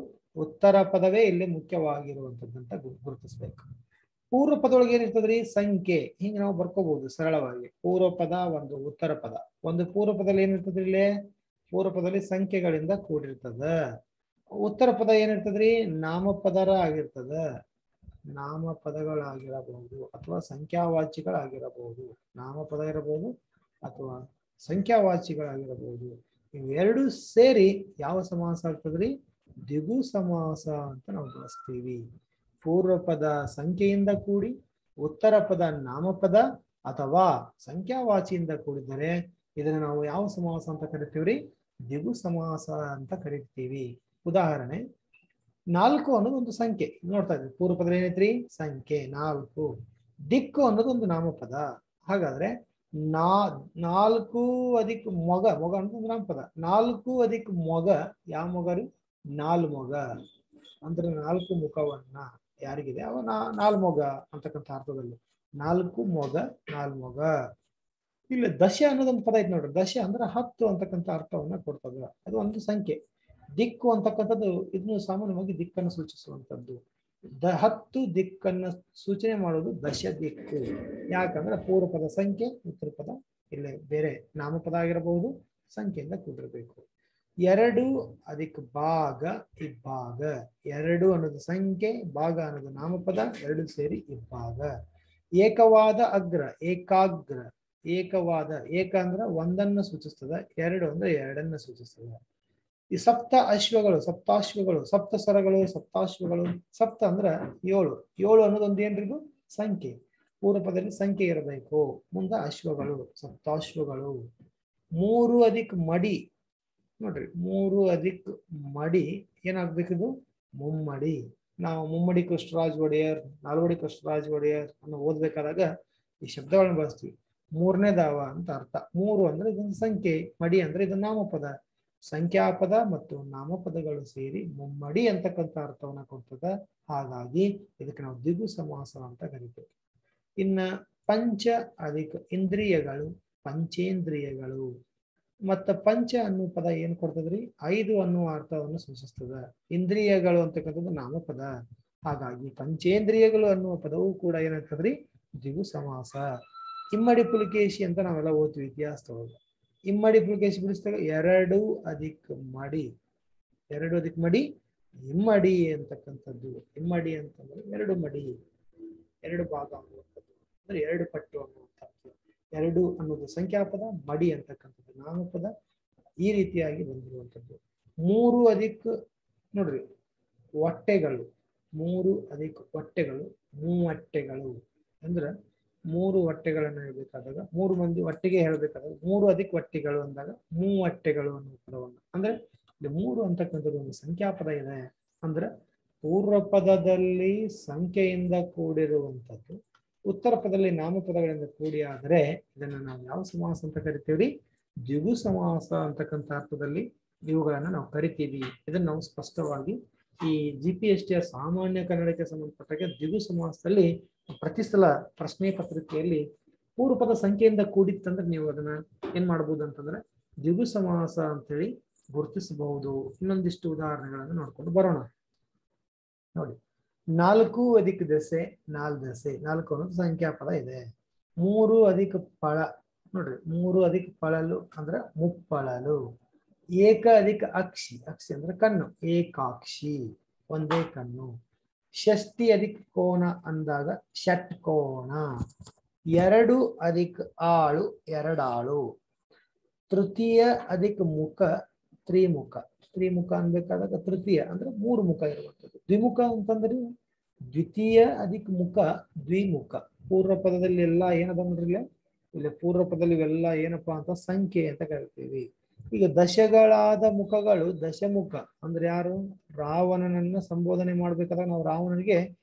A: ಉತ್ತರ ಪದವೇ ಇಲ್ಲಿ ಮುಖ್ಯವಾಗಿರುವಂತದ್ದಂತ ಗುರುತಿಸ್ಬೇಕು. ಪೂರ್ವ ಪದೊಳಗೆ ಏನಿರ್ತದ್ರಿ ಸಂಖ್ಯೆ. ಹಿಂಗ ನಾವು ಬರ್ಕೋಬಹುದು ಸರಳವಾಗಿ. ಪೂರ್ವ ಪದ ಒಂದು ಉತ್ತರ ಪದ. ಒಂದು ಪೂರ್ವ ಪದದಲ್ಲಿ ಏನಿರ್ತದ್ರಿ ಇಲ್ಲಿ ಪೂರ್ವ ಪದದಲ್ಲಿ ಸಂಖ್ಯೆಗಳಿಂದ ಕೂಡಿರ್ತದ. ಉತ್ತರ ಪದ ಏನಿರ್ತದ್ರಿ ನಾಮಪದರ ಆಗಿರ್ತದ. ನಾಮಪದಗಳಾಗಿರಬಹುದು ಅಥವಾ ಸಂಖ್ಯಾವಾಚಿಗಳಾಗಿರಬಹುದು. ನಾಮಪದ ಇರಬಹುದು ಅಥವಾ ಸಂಖ್ಯಾವಾಚಿಗಳಾಗಿರಬಹುದು. ಇವೆರಡು ಸೇರಿ ಯಾವ ಸಮಾಸ ಆಗ್ತದ್ರಿ ದ್ವಿಗು ಸಮಾಸ ಅಂತ ನಾವು ಬಳಸ್ತೀವಿ. ಪೂರ್ವ ಪದ ಸಂಖ್ಯೆಯಿಂದ ಕೂಡಿ ಉತ್ತರ ಪದ ನಾಮಪದ ಅಥವಾ ಸಂಖ್ಯಾವಾಚಿಯಿಂದ ಕೂಡಿದರೆ ಇದನ್ನು ನಾವು ಯಾವ ಸಮಾಸ ಅಂತ ಕರಿತೀವ್ರಿ ದ್ವಿಗು ಸಮಾಸ ಅಂತ ಕರಿತೀವಿ. ಉದಾಹರಣೆ, 4 ಅನ್ನೋದು ಒಂದು ಸಂಖ್ಯೆ. ನೋಡ್ತಾ ಇದ್ವಿ ಪೂರ್ವ ಪದ ಏನೈತ್ರಿ ಸಂಖ್ಯೆ 4. ದಿಕ್ಕು ಅನ್ನೋದು ಒಂದು ನಾಮಪದ. ಹಾಗಾದ್ರೆ 4 ಅಧಿಕ ಮೊಗ, ಮೊಗ ಅನ್ನೋದು ಒಂದು ನಾಮಪದ. 4 ಅಧಿಕ ಮೊಗ ಯಾವ ಮೊಗರು ನಾಲ್ಮೊಗ. ಅಂದ್ರೆ 4 ಮುಖವನ್ನ ಯಾರಿಗಿದೆ ಅವ ನಾಲ್ಮೊಗ ಅಂತಕ್ಕಂಥ ಅರ್ಥದಲ್ಲಿ 4 ಮೊಗ ನಾಲ್ಮೊಗ. ಇಲ್ಲ ದಶ ಅನ್ನೋದೊಂದು ಪದ ಐತೆ ನೋಡ್ರಿ. ದಶ ಅಂದ್ರೆ 10 ಅಂತಕ್ಕಂಥ ಅರ್ಥವನ್ನ ಕೊಡ್ತದ. ಅದು ಒಂದು ಸಂಖ್ಯೆ. ದಿಕ್ಕು ಅಂತಕ್ಕಂಥದ್ದು ಇದನ್ನು ಸಾಮಾನ್ಯವಾಗಿ ದಿಕ್ಕನ್ನು ಸೂಚಿಸುವಂಥದ್ದು. 10 ದಿಕ್ಕನ್ನ ಸೂಚನೆ ಮಾಡೋದು ದಶ ದಿಕ್ಕು. ಯಾಕಂದ್ರೆ ಪೂರ್ವ ಪದ ಸಂಖ್ಯೆ, ಉತ್ತರ ಪದ ಇಲ್ಲೇ ಬೇರೆ ನಾಮಪದ ಆಗಿರಬಹುದು, ಸಂಖ್ಯೆಯಿಂದ ಕೂಡಿರಬೇಕು. 2 ಅಧಿಕ ಭಾಗ ಇಬ್ಬಾಗ. 2 ಅನ್ನೋದು ಸಂಖ್ಯೆ, ಭಾಗ ಅನ್ನೋದು ನಾಮಪದ, 2 ಸೇರಿ ಇಬ್ಬಾಗ. ಏಕವಾದ ಅಗ್ರ, ಏಕಾಗ್ರ. ಏಕವಾದ, ಏಕ ಅಂದ್ರೆ ಒಂದನ್ನು ಸೂಚಿಸ್ತದ, 2 ಅಂದ್ರೆ ಎರಡನ್ನ ಸೂಚಿಸ್ತದ. ಈ ಸಪ್ತ ಅಶ್ವಗಳು, ಸಪ್ತಾಶ್ವಗಳು, ಸಪ್ತ ಸ್ವರಗಳು, ಸಪ್ತಾಶ್ವಗಳು. ಸಪ್ತ ಅಂದ್ರ 7. 7 ಅನ್ನೋದೊಂದು ಏನ್ರಿ ಇದು ಸಂಖ್ಯೆ. ಪೂರ್ವ ಪದದಲ್ಲಿ ಸಂಖ್ಯೆ ಇರಬೇಕು. ಮುಂದೆ ಅಶ್ವಗಳು, ಸಪ್ತಾಶ್ವಗಳು. 3 ಅಧಿಕ ಮಡಿ. ನೋಡ್ರಿ 3 ಅಧಿಕ ಮಡಿ ಏನಾಗ್ಬೇಕಿದು ಮುಮ್ಮಡಿ. ನಾವು ಮುಮ್ಮಡಿ ಕೃಷ್ಣರಾಜ ಒಡೆಯರ್, ನಾಲ್ವಡಿ ಕೃಷ್ಣರಾಜ ಒಡೆಯರ್ ಅನ್ನು ಓದ್ಬೇಕಾದಾಗ ಈ ಶಬ್ದಗಳನ್ನ ಬಳಸ್ತೀವಿ. 3ನೇ ದಾವ ಅಂತ ಅರ್ಥ. 3 ಅಂದ್ರೆ ಇದೊಂದು ಸಂಖ್ಯೆ, ಮಡಿ ಅಂದ್ರೆ ಇದು ನಾಮಪದ. ಸಂಖ್ಯಾಪದ ಮತ್ತು ನಾಮಪದಗಳು ಸೇರಿ ಮುಮ್ಮಡಿ ಅಂತಕ್ಕಂಥ ಅರ್ಥವನ್ನ ಕೊಡ್ತದ. ಹಾಗಾಗಿ ಇದಕ್ಕೆ ನಾವು ದ್ವಿಗು ಸಮಾಸ ಅಂತ ಕರಿತೇವೆ. ಇನ್ನ ಪಂಚ ಅಧಿಕ ಇಂದ್ರಿಯಗಳು, ಪಂಚೇಂದ್ರಿಯಗಳು. ಮತ್ತ ಪಂಚ ಅನ್ನುವ ಪದ ಏನ್ ಕೊಡ್ತದ್ರಿ 5 ಅನ್ನುವ ಅರ್ಥವನ್ನು ಸೂಚಿಸ್ತದ. ಇಂದ್ರಿಯಗಳು ಅಂತಕ್ಕಂಥದ್ದು ನಾಮಪದ. ಹಾಗಾಗಿ ಪಂಚೇಂದ್ರಿಯಗಳು ಅನ್ನುವ ಪದವು ಕೂಡ ಏನಾಗ್ತದ್ರಿ ದ್ವಿಗು ಸಮಾಸ. ಇಮ್ಮಡಿ ಪುಲಿಕೇಶಿ ಅಂತ ನಾವೆಲ್ಲ ಓದ್ತೀವಿ ಇತಿಹಾಸದೊಳಗೆ. ಇಮ್ಮಡಿ ಪುಲಿಕೇಶಿ ಬಿಡಿಸಿದಾಗ 2 ಅಧಿಕ ಮಡಿ. 2 ಅಧಿಕ ಮಡಿ ಇಮ್ಮಡಿ ಅಂತಕ್ಕಂಥದ್ದು. ಇಮ್ಮಡಿ ಅಂತಂದ್ರೆ 2 ಮಡಿ, 2 ಭಾಗ ಅನ್ನುವಂಥದ್ದು, ಅಂದ್ರೆ 2 ಪಟ್ಟು ಅನ್ನುವಂಥದ್ದು. 2 ಅನ್ನೋದು ಸಂಖ್ಯಾಪದ, ಮಡಿ ಅಂತಕ್ಕಂಥದ್ದು ನಾಮಪದ. ಈ ರೀತಿಯಾಗಿ ಬಂದಿರುವಂಥದ್ದು. ಮೂರು ಅಧಿಕ ನೋಡ್ರಿ ಹೊಟ್ಟೆಗಳು, ಮೂರು ಅಧಿಕ ಹೊಟ್ಟೆಗಳು, ಮೂವಟ್ಟೆಗಳು. ಅಂದ್ರ ಮೂರು ಹೊಟ್ಟೆಗಳನ್ನ ಹೇಳ್ಬೇಕಾದಾಗ, ಮೂರು ಮಂದಿ ಒಟ್ಟಿಗೆ ಹೇಳ್ಬೇಕಾದಾಗ ಮೂರು ಅಧಿಕ ಹೊಟ್ಟೆಗಳು ಅಂದಾಗ ಮೂವಟ್ಟೆಗಳು ಅನ್ನೋ ಪದವನ್ನ, ಅಂದ್ರೆ ಇಲ್ಲಿ ಮೂರು ಅಂತಕ್ಕಂಥದ್ದು ಒಂದು ಸಂಖ್ಯಾಪದ ಇದೆ. ಅಂದ್ರೆ ಪೂರ್ವ ಪದದಲ್ಲಿ ಸಂಖ್ಯೆಯಿಂದ ಕೂಡಿರುವಂಥದ್ದು, ಉತ್ತರ ಪದದಲ್ಲಿ ನಾಮಪದಗಳಿಂದ ಕೂಡಿ ಆದರೆ ಇದನ್ನ ನಾವು ಯಾವ ಸಮಾಸ ಅಂತ ಕರಿತೀವಿ? ದ್ವಿಗು ಸಮಾಸ ಅಂತಕ್ಕಂಥ ಅರ್ಥದಲ್ಲಿ ಇವುಗಳನ್ನ ನಾವು ಕರಿತೀವಿ. ಇದನ್ನ ನಾವು ಸ್ಪಷ್ಟವಾಗಿ ಈ GPSTR ಸಾಮಾನ್ಯ ಕನ್ನಡಕ್ಕೆ ಸಂಬಂಧಪಟ್ಟಾಗ ದ್ವಿಗು ಸಮಾಸದಲ್ಲಿ ಪ್ರತಿ ಸಲ ಪ್ರಶ್ನೆ ಪತ್ರಿಕೆಯಲ್ಲಿ ಪೂರ್ವಪದ ಸಂಖ್ಯೆಯಿಂದ ಕೂಡಿತ್ತಂದ್ರೆ ನೀವು ಅದನ್ನ ಏನ್ ಮಾಡ್ಬೋದು ಅಂತಂದ್ರೆ ದ್ವಿಗು ಸಮಾಸ ಅಂತೇಳಿ ಗುರುತಿಸಬಹುದು. ಇನ್ನೊಂದಿಷ್ಟು ಉದಾಹರಣೆಗಳನ್ನು ನೋಡ್ಕೊಂಡು ಬರೋಣ. ನೋಡಿ, ನಾಲ್ಕು ಅಧಿಕ ದಸೆ, ನಾಲ್ದಸೆ. ನಾಲ್ಕು ಅನ್ನೋದು ಸಂಖ್ಯಾಪದ ಇದೆ. ಮೂರು ಅಧಿಕ ಫಳ, ನೋಡ್ರಿ ಮೂರು ಅಧಿಕ ಫಳಲು ಅಂದ್ರೆ ಮುಪ್ಪಳಲು. ಏಕ ಅಧಿಕ ಅಕ್ಷಿ, ಅಕ್ಷಿ ಅಂದ್ರೆ ಕಣ್ಣು, ಏಕಾಕ್ಷಿ ಒಂದೇ ಕಣ್ಣು. ಷಷ್ಠಿ ಅಧಿಕ ಕೋನ ಅಂದಾಗ ಷಟ್ಕೋನ. ಎರಡು ಅಧಿಕ ಆಳು, ಎರಡಾಳು. ತೃತೀಯ ಅಧಿಕ ಮುಖ, ತ್ರಿಮುಖ. ತ್ರಿಮುಖ ಅನ್ಬೇಕಾದಾಗ ತೃತೀಯ ಅಂದ್ರೆ ಮೂರು ಮುಖ ಇರುವಂಥದ್ದು. ದ್ವಿಮುಖ ಅಂತಂದ್ರೆ ದ್ವಿತೀಯ ಅಧಿಕ ಮುಖ, ದ್ವಿಮುಖ. ಪೂರ್ವ ಪದದಲ್ಲಿ ಎಲ್ಲ ಏನದ ನೋಡ್ರಿಲ್ಲ, ಇಲ್ಲಿ ಪೂರ್ವ ಪದದಲ್ಲಿ ಇವೆಲ್ಲ ಏನಪ್ಪಾ ಅಂತ ಸಂಖ್ಯೆ ಅಂತ ಕರಿತೀವಿ. ಈಗ ದಶಗಳಾದ ಮುಖಗಳು ದಶಮುಖ ಅಂದ್ರೆ ಯಾರು? ರಾವಣನನ್ನ ಸಂಬೋಧನೆ ಮಾಡ್ಬೇಕಾದಾಗ ನಾವು ರಾವಣನಿಗೆ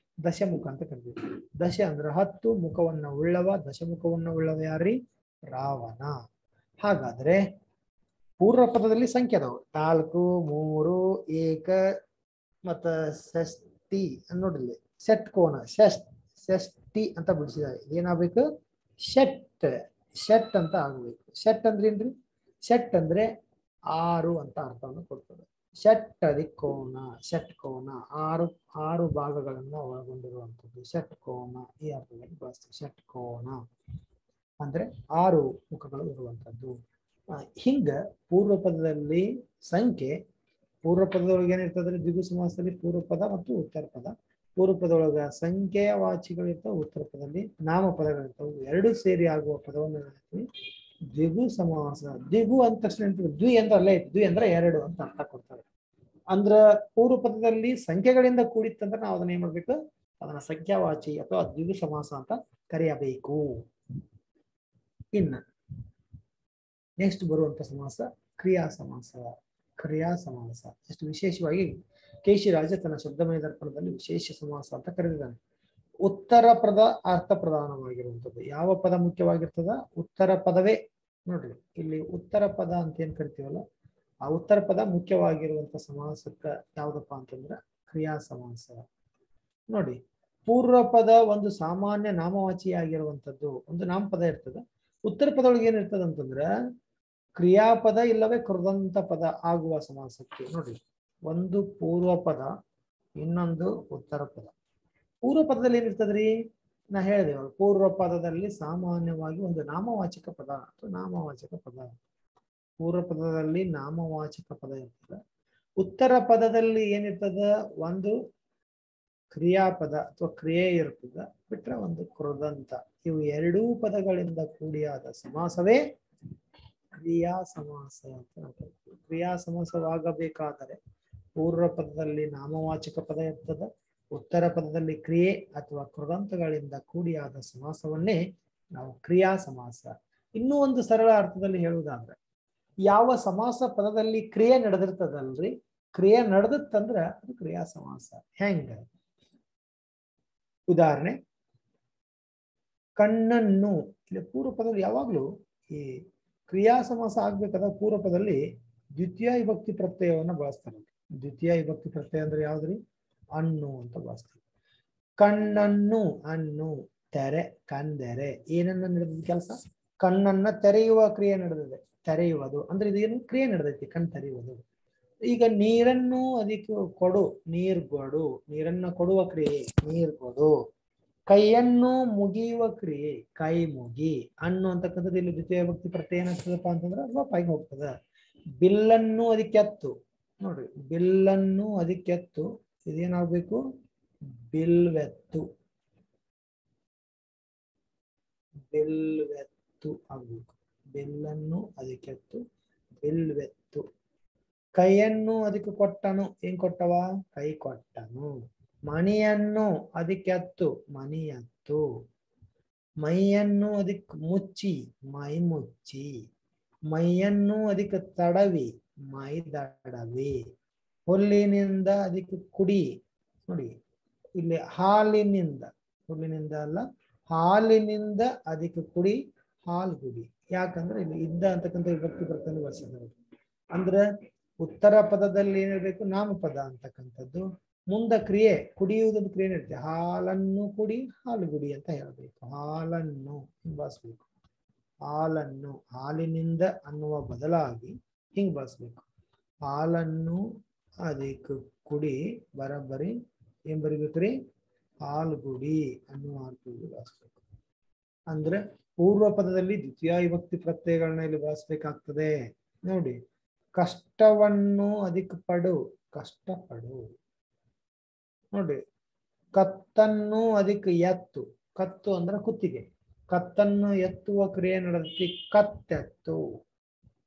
A: ದಶಮುಖ ಅಂತ ಕರಿತೀವಿ. ದಶ ಅಂದ್ರೆ 10, ಮುಖವನ್ನ ಉಳ್ಳವ, ದಶಮುಖವನ್ನ ಉಳ್ಳವ ಯಾರಿ? ರಾವಣ. ಹಾಗಾದ್ರೆ ಪೂರ್ವ ಪದದಲ್ಲಿ ಸಂಖ್ಯೆ ಅದಾವು, 4, 3, ಏಕ ಮತ್ತ ಷಷ್ಠಿ ನೋಡ್ರಿ. ಷಟ್ಕೋನ, ಷಷ್ಠಿ ಅಂತ ಬಿಡಿಸಿದ್ದಾರೆ. ಏನಾಗ್ಬೇಕು? ಷಟ್, ಷಟ್ ಅಂತ ಆಗ್ಬೇಕು. ಷಟ್ ಅಂದ್ರೆ ಏನ್ರಿ? ಷಟ್ ಅಂದ್ರೆ 6 ಅಂತ ಅರ್ಥವನ್ನು ಕೊಡ್ತದೆ. ಷಟ್ ಅಧಿಕೋನ, ಷಟ್ಕೋನ, ಆರು ಭಾಗಗಳನ್ನ ಒಳಗೊಂಡಿರುವಂಥದ್ದು ಷಟ್ಕೋನ. ಈ ಅರ್ಥದಲ್ಲಿ ಬಳಸ್ತೀವಿ. ಷಟ್ಕೋನ ಅಂದ್ರೆ 6 ಮುಖಗಳು ಇರುವಂಥದ್ದು. ಹಿಂಗ ಪೂರ್ವ ಪದದಲ್ಲಿ ಸಂಖ್ಯೆ, ಪೂರ್ವ ಪದದೊಳಗೆ ಏನಿರ್ತದ್ರೆ ದ್ವಿಗು ಸಮಾಸದಲ್ಲಿ ಪೂರ್ವ ಪದ ಮತ್ತು ಉತ್ತರ ಪದ. ಪೂರ್ವ ಪದೊಳಗ ಸಂಖ್ಯೆಯ ವಾಚಿಗಳಿರ್ತಾವೆ, ಉತ್ತರ ಪದದಲ್ಲಿ ನಾಮಪದಗಳಿರ್ತಾವೆ. ಎರಡು ಸೇರಿ ಆಗುವ ಪದವನ್ನು ಹೇಳ್ತೀವಿ ದ್ವಿಗು ಸಮಾಸ. ದ್ವಿಗು ಅಂದ ತಕ್ಷಣ ದ್ವಿ ಅಂದ್ರೆ ಅಲ್ಲೇ ಐತಿ, ದ್ವಿ ಅಂದ್ರೆ ಎರಡು ಅಂತ ಅರ್ಥ ಕೊಡ್ತಾರೆ. ಅಂದ್ರ ಪೂರ್ವ ಪದದಲ್ಲಿ ಸಂಖ್ಯೆಗಳಿಂದ ಕೂಡಿತ್ತಂದ್ರೆ ನಾವು ಅದನ್ನ ಏನ್ ಮಾಡ್ಬೇಕು? ಅದನ್ನ ಸಂಖ್ಯಾವಾಚಿ ಅಥವಾ ದ್ವಿಗು ಸಮಾಸ ಅಂತ ಕರೆಯಬೇಕು. ಇನ್ನ ನೆಕ್ಸ್ಟ್ ಬರುವಂತ ಸಮಾಸ ಕ್ರಿಯಾ ಸಮಾಸ. ಕ್ರಿಯಾ ಸಮಾಸ ಎಷ್ಟು ವಿಶೇಷವಾಗಿ ಕೇಶಿರಾಜ ತನ್ನ ಶಬ್ದಮಯ ದರ್ಪಣದಲ್ಲಿ ವಿಶೇಷ ಸಮಾಸ ಅಂತ ಕರೆದಿದ್ದಾನೆ. ಉತ್ತರ ಪದ ಅರ್ಥ ಪ್ರಧಾನವಾಗಿರುವಂಥದ್ದು. ಯಾವ ಪದ ಮುಖ್ಯವಾಗಿರ್ತದ? ಉತ್ತರ ಪದವೇ. ನೋಡ್ರಿ ಇಲ್ಲಿ ಉತ್ತರ ಪದ ಅಂತ ಏನ್ ಕರಿತೀವಲ್ಲ, ಆ ಉತ್ತರ ಪದ ಮುಖ್ಯವಾಗಿರುವಂತ ಸಮಾಸಕ್ಕ ಯಾವ್ದಪ್ಪ ಅಂತಂದ್ರ ಕ್ರಿಯಾ ಸಮಾಸ. ನೋಡಿ, ಪೂರ್ವ ಪದ ಒಂದು ಸಾಮಾನ್ಯ ನಾಮವಾಚಿಯಾಗಿರುವಂಥದ್ದು, ಒಂದು ನಾಮಪದ ಇರ್ತದ. ಉತ್ತರ ಪದೊಳಗೆ ಏನಿರ್ತದ ಅಂತಂದ್ರ ಕ್ರಿಯಾಪದ ಇಲ್ಲವೇ ಕೃದಂತ ಪದ ಆಗುವ ಸಮಾಸಕ್ಕೆ. ನೋಡ್ರಿ, ಒಂದು ಪೂರ್ವ ಪದ, ಇನ್ನೊಂದು ಉತ್ತರ ಪದ. ಪೂರ್ವ ಪದದಲ್ಲಿ ಏನಿರ್ತದ್ರಿ? ನಾ ಹೇಳಿದೆ, ಪೂರ್ವ ಪದದಲ್ಲಿ ಸಾಮಾನ್ಯವಾಗಿ ಒಂದು ನಾಮವಾಚಕ ಪದ ಅಥವಾ ನಾಮವಾಚಕ ಪದ. ಪೂರ್ವ ಪದದಲ್ಲಿ ನಾಮವಾಚಕ ಪದ ಇರ್ತದ. ಉತ್ತರ ಪದದಲ್ಲಿ ಏನಿರ್ತದ? ಒಂದು ಕ್ರಿಯಾಪದ ಅಥವಾ ಕ್ರಿಯೆ ಇರ್ತದ, ಬಿಟ್ರೆ ಒಂದು ಕೃದಂತ. ಇವು ಎರಡೂ ಪದಗಳಿಂದ ಕೂಡಿಯಾದ ಸಮಾಸವೇ ಕ್ರಿಯಾ ಸಮಾಸ ಅಂತ ನಾವು ಕರಿತೀವಿ. ಕ್ರಿಯಾ ಸಮಾಸವಾಗಬೇಕಾದರೆ ಪೂರ್ವ ಪದದಲ್ಲಿ ನಾಮವಾಚಕ ಪದ ಇರ್ತದ, ಉತ್ತರ ಪದದಲ್ಲಿ ಕ್ರಿಯೆ ಅಥವಾ ಕೃದಂತಗಳಿಂದ ಕೂಡಿಯಾದ ಸಮಾಸವನ್ನೇ ನಾವು ಕ್ರಿಯಾ ಸಮಾಸ. ಇನ್ನೂ ಒಂದು ಸರಳ ಅರ್ಥದಲ್ಲಿ ಹೇಳುವುದಾದ್ರೆ, ಯಾವ ಸಮಾಸ ಪದದಲ್ಲಿ ಕ್ರಿಯೆ ನಡೆದಿರ್ತದಲ್ರಿ, ಕ್ರಿಯೆ ನಡೆದತ್ತಂದ್ರ ಅದು ಕ್ರಿಯಾ ಸಮಾಸ. ಹೆಂಗ? ಉದಾಹರಣೆ, ಕಣ್ಣನ್ನು. ಇಲ್ಲಿ ಪೂರ್ವ ಪದದಲ್ಲಿ ಯಾವಾಗ್ಲೂ ಈ ಕ್ರಿಯಾ ಸಮಾಸ ಆಗ್ಬೇಕಾದ ಪೂರ್ವ ಪದದಲ್ಲಿ ದ್ವಿತೀಯ ವಿಭಕ್ತಿ ಪ್ರತ್ಯಯವನ್ನ ಬಳಸ್ತಾರೆ. ದ್ವಿತೀಯ ವಿಭಕ್ತಿ ಪ್ರತ್ಯಯ ಅಂದ್ರೆ ಯಾವ್ದ್ರಿ? ಅನ್ನು ಅಂತ ಬಳಸ್ತೀವಿ. ಕಣ್ಣನ್ನು, ಅನ್ನು. ತೆರೆ, ಕಂದೆರೆ. ಏನನ್ನ ನಡೆದ ಕೆಲಸ? ಕಣ್ಣನ್ನ ತೆರೆಯುವ ಕ್ರಿಯೆ ನಡೆದಿದೆ. ತೆರೆಯುವುದು ಅಂದ್ರೆ ಇದೇನು ಕ್ರಿಯೆ ನಡೆದೈತಿ, ಕಣ್ ತೆರೆಯುವುದು. ಈಗ ನೀರನ್ನು ಅದಕ್ಕೆ ಕೊಡು, ನೀರ್ಗೊಡು. ನೀರನ್ನ ಕೊಡುವ ಕ್ರಿಯೆ ನೀರ್ಗೊಡು. ಕೈಯನ್ನು ಮುಗಿಯುವ ಕ್ರಿಯೆ ಕೈ ಮುಗಿ. ಅನ್ನು ಅಂತಕ್ಕಂಥದ್ದು ಇಲ್ಲಿ ದ್ವಿತೀಯ ವಿಭಕ್ತಿ ಪ್ರತ್ಯಯ ಏನಾಗ್ತದಪ್ಪ ಅಂತಂದ್ರೆ ಲೋಪಾಗಿ ಹೋಗ್ತದ. ಬಿಲ್ಲನ್ನು ಅದಕ್ಕೆ ಎತ್ತು. ನೋಡ್ರಿ, ಬಿಲ್ಲನ್ನು ಅದಕ್ಕೆ ಎತ್ತು. ಇದೇನಾಗ್ಬೇಕು? ಬಿಲ್ವೆತ್ತು. ಬಿಲ್ವೆತ್ತು ಆಗ್ಬೇಕು. ಬಿಲ್ಲನ್ನು ಅದಕ್ಕೆ ಎತ್ತು, ಬಿಲ್ವೆತ್ತು. ಕೈಯನ್ನು ಅದಕ್ಕೆ ಕೊಟ್ಟನು, ಏನ್ ಕೊಟ್ಟವ? ಕೈ ಕೊಟ್ಟನು. ಮಣಿಯನ್ನು ಅದಕ್ಕೆ ಹತ್ತು, ಮಣಿ ಹತ್ತು. ಮೈಯನ್ನು ಅದಕ್ಕೆ ಮುಚ್ಚಿ, ಮೈ ಮುಚ್ಚಿ. ಮೈಯನ್ನು ಅದಕ್ಕೆ ತಡವಿ, ಮೈ ದಡವಿ. ಹುಲ್ಲಿನಿಂದ ಅದಕ್ಕೆ ಕುಡಿ, ನೋಡಿ ಇಲ್ಲಿ ಹಾಲಿನಿಂದ, ಹುಲ್ಲಿನಿಂದ ಅಲ್ಲ ಹಾಲಿನಿಂದ ಅದಕ್ಕೆ ಕುಡಿ, ಹಾಲು ಕುಡಿ. ಯಾಕಂದ್ರೆ ಇಲ್ಲಿ ಇದ್ದ ಅಂತಕ್ಕಂಥ ವಿಭಕ್ತಿ ಪ್ರತ್ಯಯ ಬಳಸಿದ್ದಾರೆ. ಅಂದ್ರೆ ಉತ್ತರ ಪದದಲ್ಲಿ ಏನಿರ್ಬೇಕು? ನಾಮಪದ ಅಂತಕ್ಕಂಥದ್ದು. ಮುಂದ ಕ್ರಿಯೆ, ಕುಡಿಯುವುದೊಂದು ಕ್ರಿಯೆ ಇರುತ್ತೆ. ಹಾಲನ್ನು ಕುಡಿ, ಹಾಲು ಕುಡಿ ಅಂತ ಹೇಳ್ಬೇಕು. ಹಾಲನ್ನು ಬಳಸ್ಬೇಕು. ಹಾಲನ್ನು, ಹಾಲಿನಿಂದ ಅನ್ನುವ ಬದಲಾಗಿ ಹಿಂಗ್ ಬಳಸ್ಬೇಕು. ಹಾಲನ್ನು ಅದಕ್ಕೆ ಕುಡಿ, ಬರಬರಿ ಏನ್ ಬರಿಬೇಕ್ರಿ? ಹಾಲು ಕುಡಿ ಅನ್ನುವ ಅರ್ಥದಲ್ಲಿ ಬಳಸ್ಬೇಕು. ಅಂದ್ರೆ ಪೂರ್ವ ಪದದಲ್ಲಿ ದ್ವಿತೀಯ ವಿಭಕ್ತಿ ಪ್ರತ್ಯಯಗಳನ್ನ ಇಲ್ಲಿ ಬಳಸ್ಬೇಕಾಗ್ತದೆ. ನೋಡಿ, ಕಷ್ಟವನ್ನು ಅದಕ್ಕೆ ಪಡು, ಕಷ್ಟಪಡು. ನೋಡಿ, ಕತ್ತನ್ನು ಅದಕ್ಕೆ ಎತ್ತು, ಕತ್ತು ಅಂದ್ರೆ ಕುತ್ತಿಗೆ. ಕತ್ತನ್ನು ಎತ್ತುವ ಕ್ರಿಯೆ ನಡೆದತಿ, ಕತ್ತೆತ್ತು.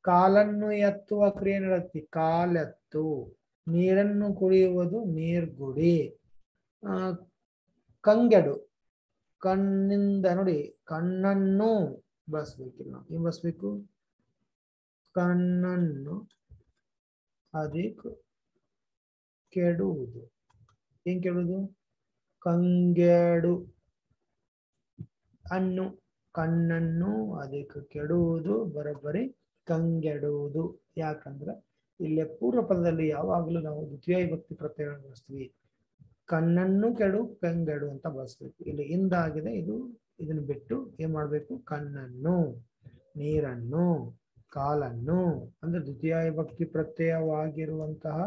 A: ಕಾಲನ್ನು ಎತ್ತುವ ಕ್ರಿಯೆ ನಡೆದತಿ, ಕಾಲೆತ್ತು. ನೀರನ್ನು ಕುಡಿಯುವುದು, ನೀರ್ಗುಡಿ. ಕಂಗೆಡು, ಕಣ್ಣಿಂದ, ನೋಡಿ ಕಣ್ಣನ್ನು ಬಳಸ್ಬೇಕಿಲ್ಲ, ಏನ್ ಬಳಸ್ಬೇಕು? ಕಣ್ಣನ್ನು ಅದಕ್ಕೆ ಕೆಡುವುದು, ಏನ್ ಕೆಡುವುದು? ಕಂಗೆಡು. ಅನ್ನು, ಕಣ್ಣನ್ನು ಅದಕ್ಕೆ ಕೆಡುವುದು, ಬರೋಬ್ಬರಿ ಕಂಗೆಡುವುದು. ಯಾಕಂದ್ರೆ ಇಲ್ಲಿ ಪೂರ್ವ ಪದದಲ್ಲಿ ಯಾವಾಗಲೂ ನಾವು ದ್ವಿತೀಯ ವಿಭಕ್ತಿ ಪ್ರತ್ಯಯಗಳನ್ನು ಬಳಸ್ತೀವಿ. ಕಣ್ಣನ್ನು ಕೆಡು, ಕಂಗೆಡು ಅಂತ ಬಳಸ್ಬೇಕು. ಇಲ್ಲಿ ಇಂದಾಗಿದೆ, ಇದನ್ನು ಬಿಟ್ಟು ಏನ್ ಮಾಡ್ಬೇಕು? ಕಣ್ಣನ್ನು, ನೀರನ್ನು, ಕಾಲನ್ನು. ಅಂದ್ರೆ ದ್ವಿತೀಯ ವಿಭಕ್ತಿ ಪ್ರತ್ಯಯವಾಗಿರುವಂತಹ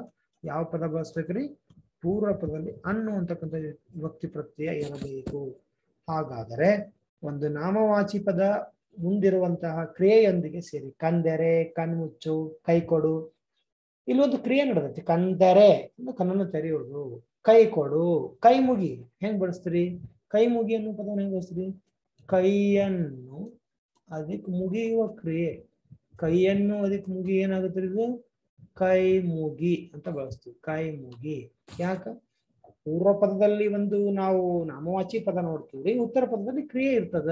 A: ಯಾವ ಪದ ಬಳಸ್ಬೇಕ್ರಿ? ಪೂರ್ವ ಪದದಲ್ಲಿ ಅನ್ನು ಅಂತಕ್ಕಂಥ ವಿಭಕ್ತಿ ಪ್ರತ್ಯಯ ಇರಬೇಕು. ಹಾಗಾದರೆ ಒಂದು ನಾಮವಾಚಿ ಪದ ಮುಂದಿರುವಂತಹ ಕ್ರಿಯೆಯೊಂದಿಗೆ ಸೇರಿ, ಕಂದೆರೆ, ಕಣ್ಮುಚ್ಚು, ಕೈ ಕೊಡು. ಇಲ್ಲೊಂದು ಕ್ರಿಯೆ ನಡೆದೈತಿ. ಕಂದೆರೆ ಕಣ್ಣನ್ನು ತೆರೆಯುವುದು, ಕೈ ಕೊಡು, ಕೈ ಮುಗಿ. ಹೆಂಗ್ ಬಳಸ್ತೀರಿ? ಕೈ ಮುಗಿ ಅನ್ನೋ ಪದವನ್ನು ಹೆಂಗ್ ಬಳಸ್ತೀರಿ? ಕೈಯನ್ನು ಅದಕ್ಕೆ ಮುಗಿಯುವ ಕ್ರಿಯೆ, ಕೈಯನ್ನು ಅದಕ್ಕೆ ಮುಗಿ ಏನಾಗುತ್ತೆ? ಇದು ಕೈ ಮುಗಿ ಅಂತ ಬಳಸ್ತೀವಿ. ಕೈ ಮುಗಿ. ಯಾಕ? ಪೂರ್ವ ಪದದಲ್ಲಿ ಒಂದು ನಾವು ನಾಮವಾಚಿ ಪದ ನೋಡ್ತೀವಿ, ಉತ್ತರ ಪದದಲ್ಲಿ ಕ್ರಿಯೆ ಇರ್ತದ.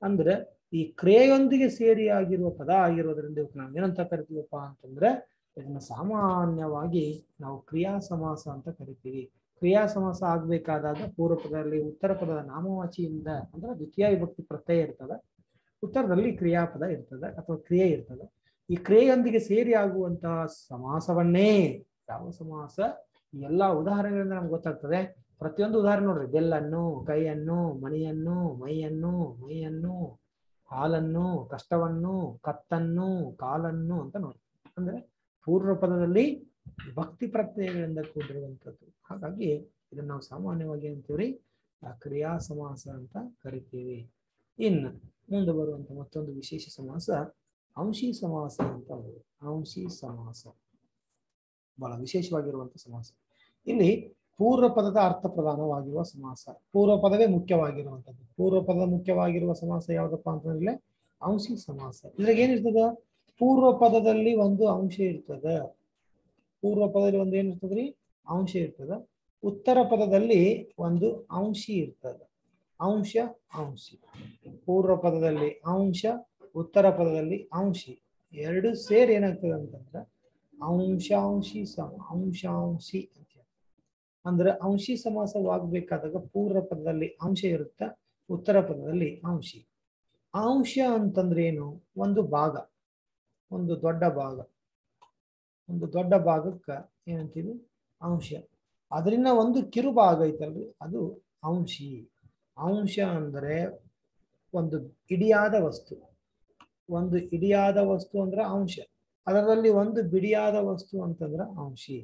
A: ಅಂದ್ರೆ ಈ ಕ್ರಿಯೆಯೊಂದಿಗೆ ಸೇರಿ ಆಗಿರುವ ಪದ ಆಗಿರೋದ್ರಿಂದ ನಾವು ಏನಂತ ಕರಿತೀವಪ್ಪ ಅಂತಂದ್ರೆ, ಇದನ್ನ ಸಾಮಾನ್ಯವಾಗಿ ನಾವು ಕ್ರಿಯಾ ಸಮಾಸ ಅಂತ ಕರಿತೀವಿ. ಕ್ರಿಯಾ ಸಮಾಸ ಆಗ್ಬೇಕಾದಾಗ ಪೂರ್ವ ಪದದಲ್ಲಿ ಉತ್ತರ ಪದದ ನಾಮವಾಚಿಯಿಂದ ಅಂದ್ರೆ ದ್ವಿತೀಯ ವಿಭಕ್ತಿ ಪ್ರತ್ಯಯ ಇರ್ತದ, ಉತ್ತರದಲ್ಲಿ ಕ್ರಿಯಾಪದ ಇರ್ತದೆ ಅಥವಾ ಕ್ರಿಯೆ ಇರ್ತದೆ. ಈ ಕ್ರಿಯೆಯೊಂದಿಗೆ ಸೇರಿ ಆಗುವಂತಹ ಸಮಾಸವನ್ನೇ ಯಾವ ಸಮಾಸ? ಎಲ್ಲಾ ಉದಾಹರಣೆಗಳಿಂದ ನಮ್ಗೆ ಗೊತ್ತಾಗ್ತದೆ. ಪ್ರತಿಯೊಂದು ಉದಾಹರಣೆ ನೋಡ್ರಿ, ಬೆಲ್ಲನ್ನು, ಕೈಯನ್ನು, ಮಣಿಯನ್ನು, ಮೈಯನ್ನು, ಹಾಲನ್ನು, ಕಷ್ಟವನ್ನು, ಕತ್ತನ್ನು, ಕಾಲನ್ನು ಅಂತ ನೋಡ್ರಿ. ಅಂದ್ರೆ ಪೂರ್ವ ಪದದಲ್ಲಿ ಭಕ್ತಿ ಪ್ರತ್ಯಯಗಳಿಂದ ಕೂಡಿರುವಂಥದ್ದು. ಹಾಗಾಗಿ ಇದನ್ನ ನಾವು ಸಾಮಾನ್ಯವಾಗಿ ಅಂತೀವಿ ಕ್ರಿಯಾ ಸಮಾಸ ಅಂತ ಕರಿತೀವಿ. ಇನ್ನು ಮುಂದೆ ಬರುವಂತ ಮತ್ತೊಂದು ವಿಶೇಷ ಸಮಾಸ ಅಂಶಿ ಸಮಾಸ ಅಂತ. ಅಂಶಿ ಸಮಾಸ ಬಹಳ ವಿಶೇಷವಾಗಿರುವಂತ ಸಮಾಸ. ಇಲ್ಲಿ ಪೂರ್ವ ಪದದ ಅರ್ಥ ಪ್ರಧಾನವಾಗಿರುವ ಸಮಾಸ, ಪೂರ್ವ ಪದವೇ ಮುಖ್ಯವಾಗಿರುವಂಥದ್ದು. ಪೂರ್ವ ಪದ ಮುಖ್ಯವಾಗಿರುವ ಸಮಾಸ ಯಾವ್ದಪ್ಪ ಅಂತಂದ್ರೆ ಅಂಶಿ ಸಮಾಸ. ಇದ್ರಾಗ ಏನಿರ್ತದ? ಪೂರ್ವ ಪದದಲ್ಲಿ ಒಂದು ಅಂಶ ಇರ್ತದ. ಪೂರ್ವ ಪದದಲ್ಲಿ ಒಂದು ಏನಿರ್ತದ್ರಿ? ಅಂಶ ಇರ್ತದ. ಉತ್ತರ ಪದದಲ್ಲಿ ಒಂದು ಅಂಶಿ ಇರ್ತದ. ಅಂಶ, ಅಂಶಿ. ಪೂರ್ವ ಪದದಲ್ಲಿ ಅಂಶ, ಉತ್ತರ ಪದದಲ್ಲಿ ಅಂಶಿ. ಎರಡು ಸೇರಿ ಏನಾಗ್ತದೆ ಅಂತಂದ್ರೆ ಅಂಶಾಂಶಿ ಅಂಶಾಂಶಿ ಅಂತ. ಅಂದ್ರೆ ಅಂಶಿ ಸಮಾಸವಾಗಬೇಕಾದಾಗ ಪೂರ್ವ ಪದದಲ್ಲಿ ಅಂಶ ಇರುತ್ತೆ, ಉತ್ತರ ಪದದಲ್ಲಿ ಅಂಶಿ. ಅಂಶ ಅಂತಂದ್ರೆ ಏನು? ಒಂದು ಭಾಗ, ಒಂದು ದೊಡ್ಡ ಭಾಗ. ಒಂದು ದೊಡ್ಡ ಭಾಗಕ್ಕ ಏನಂತೀವಿ? ಅಂಶ. ಅದರಿಂದ ಒಂದು ಕಿರು ಭಾಗ ಐತಲ್ರಿ, ಅದು ಅಂಶಿ. ಅಂಶ ಅಂದ್ರೆ ಒಂದು ಇಡಿಯಾದ ವಸ್ತು. ಒಂದು ಇಡಿಯಾದ ವಸ್ತು ಅಂದ್ರೆ ಅಂಶ. ಅದರಲ್ಲಿ ಒಂದು ಬಿಡಿಯಾದ ವಸ್ತು ಅಂತಂದ್ರೆ ಅಂಶಿ.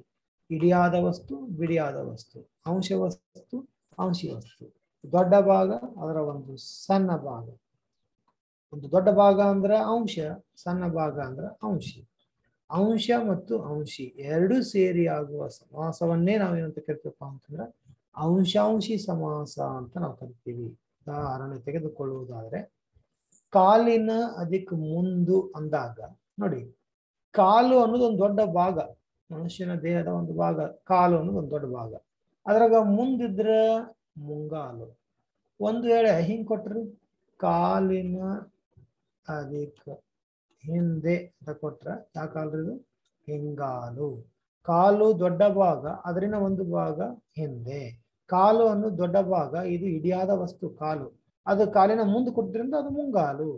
A: ಇಡಿಯಾದ ವಸ್ತು, ಬಿಡಿಯಾದ ವಸ್ತು, ಅಂಶ ವಸ್ತು, ಅಂಶಿ ವಸ್ತು. ದೊಡ್ಡ ಭಾಗ, ಅದರ ಒಂದು ಸಣ್ಣ ಭಾಗ. ಒಂದು ದೊಡ್ಡ ಭಾಗ ಅಂದ್ರೆ ಅಂಶ, ಸಣ್ಣ ಭಾಗ ಅಂದ್ರೆ ಅಂಶಿ. ಅಂಶ ಮತ್ತು ಅಂಶಿ ಎರಡು ಸೇರಿ ಆಗುವ ಸಮಾಸವನ್ನೇ ನಾವೇನಂತ ಕರಿತೀವಪ್ಪ ಅಂತಂದ್ರೆ ಅಂಶಾಂಶಿ ಸಮಾಸ ಅಂತ ನಾವು ಕರಿತೀವಿ. ಉದಾಹರಣೆ ತೆಗೆದುಕೊಳ್ಳುವುದಾದ್ರೆ, ಕಾಲಿನ ಅದಕ್ಕೆ ಮುಂದು ಅಂದಾಗ ನೋಡಿ, ಕಾಲು ಅನ್ನೋದು ಒಂದು ದೊಡ್ಡ ಭಾಗ. ಮನುಷ್ಯನ ದೇಹದ ಒಂದು ಭಾಗ, ಕಾಲು ಅನ್ನೋದು ಒಂದು ದೊಡ್ಡ ಭಾಗ. ಅದ್ರಾಗ ಮುಂದಿದ್ರ ಮುಂಗಾಲು. ಒಂದು ವೇಳೆ ಹಿಂಗ್ ಕೊಟ್ರಿ ಕಾಲಿನ ಅದಿಕ್ ಹಿಂದೆ ಅಂತ ಕೊಟ್ರ ಯಾಕಾಲ್ರಿ ಇದು ಹಿಂಗಾಲು. ಕಾಲು ದೊಡ್ಡ ಭಾಗ, ಅದರಿನ ಒಂದು ಭಾಗ ಹಿಂದೆ. ಕಾಲು ಅನ್ನೋದು ದೊಡ್ಡ ಭಾಗ, ಇದು ಇಡಿಯಾದ ವಸ್ತು ಕಾಲು. ಅದು ಕಾಲಿನ ಮುಂದೆ ಕೊಟ್ಟಿದ್ರಿಂದ ಅದು ಮುಂಗಾಲು.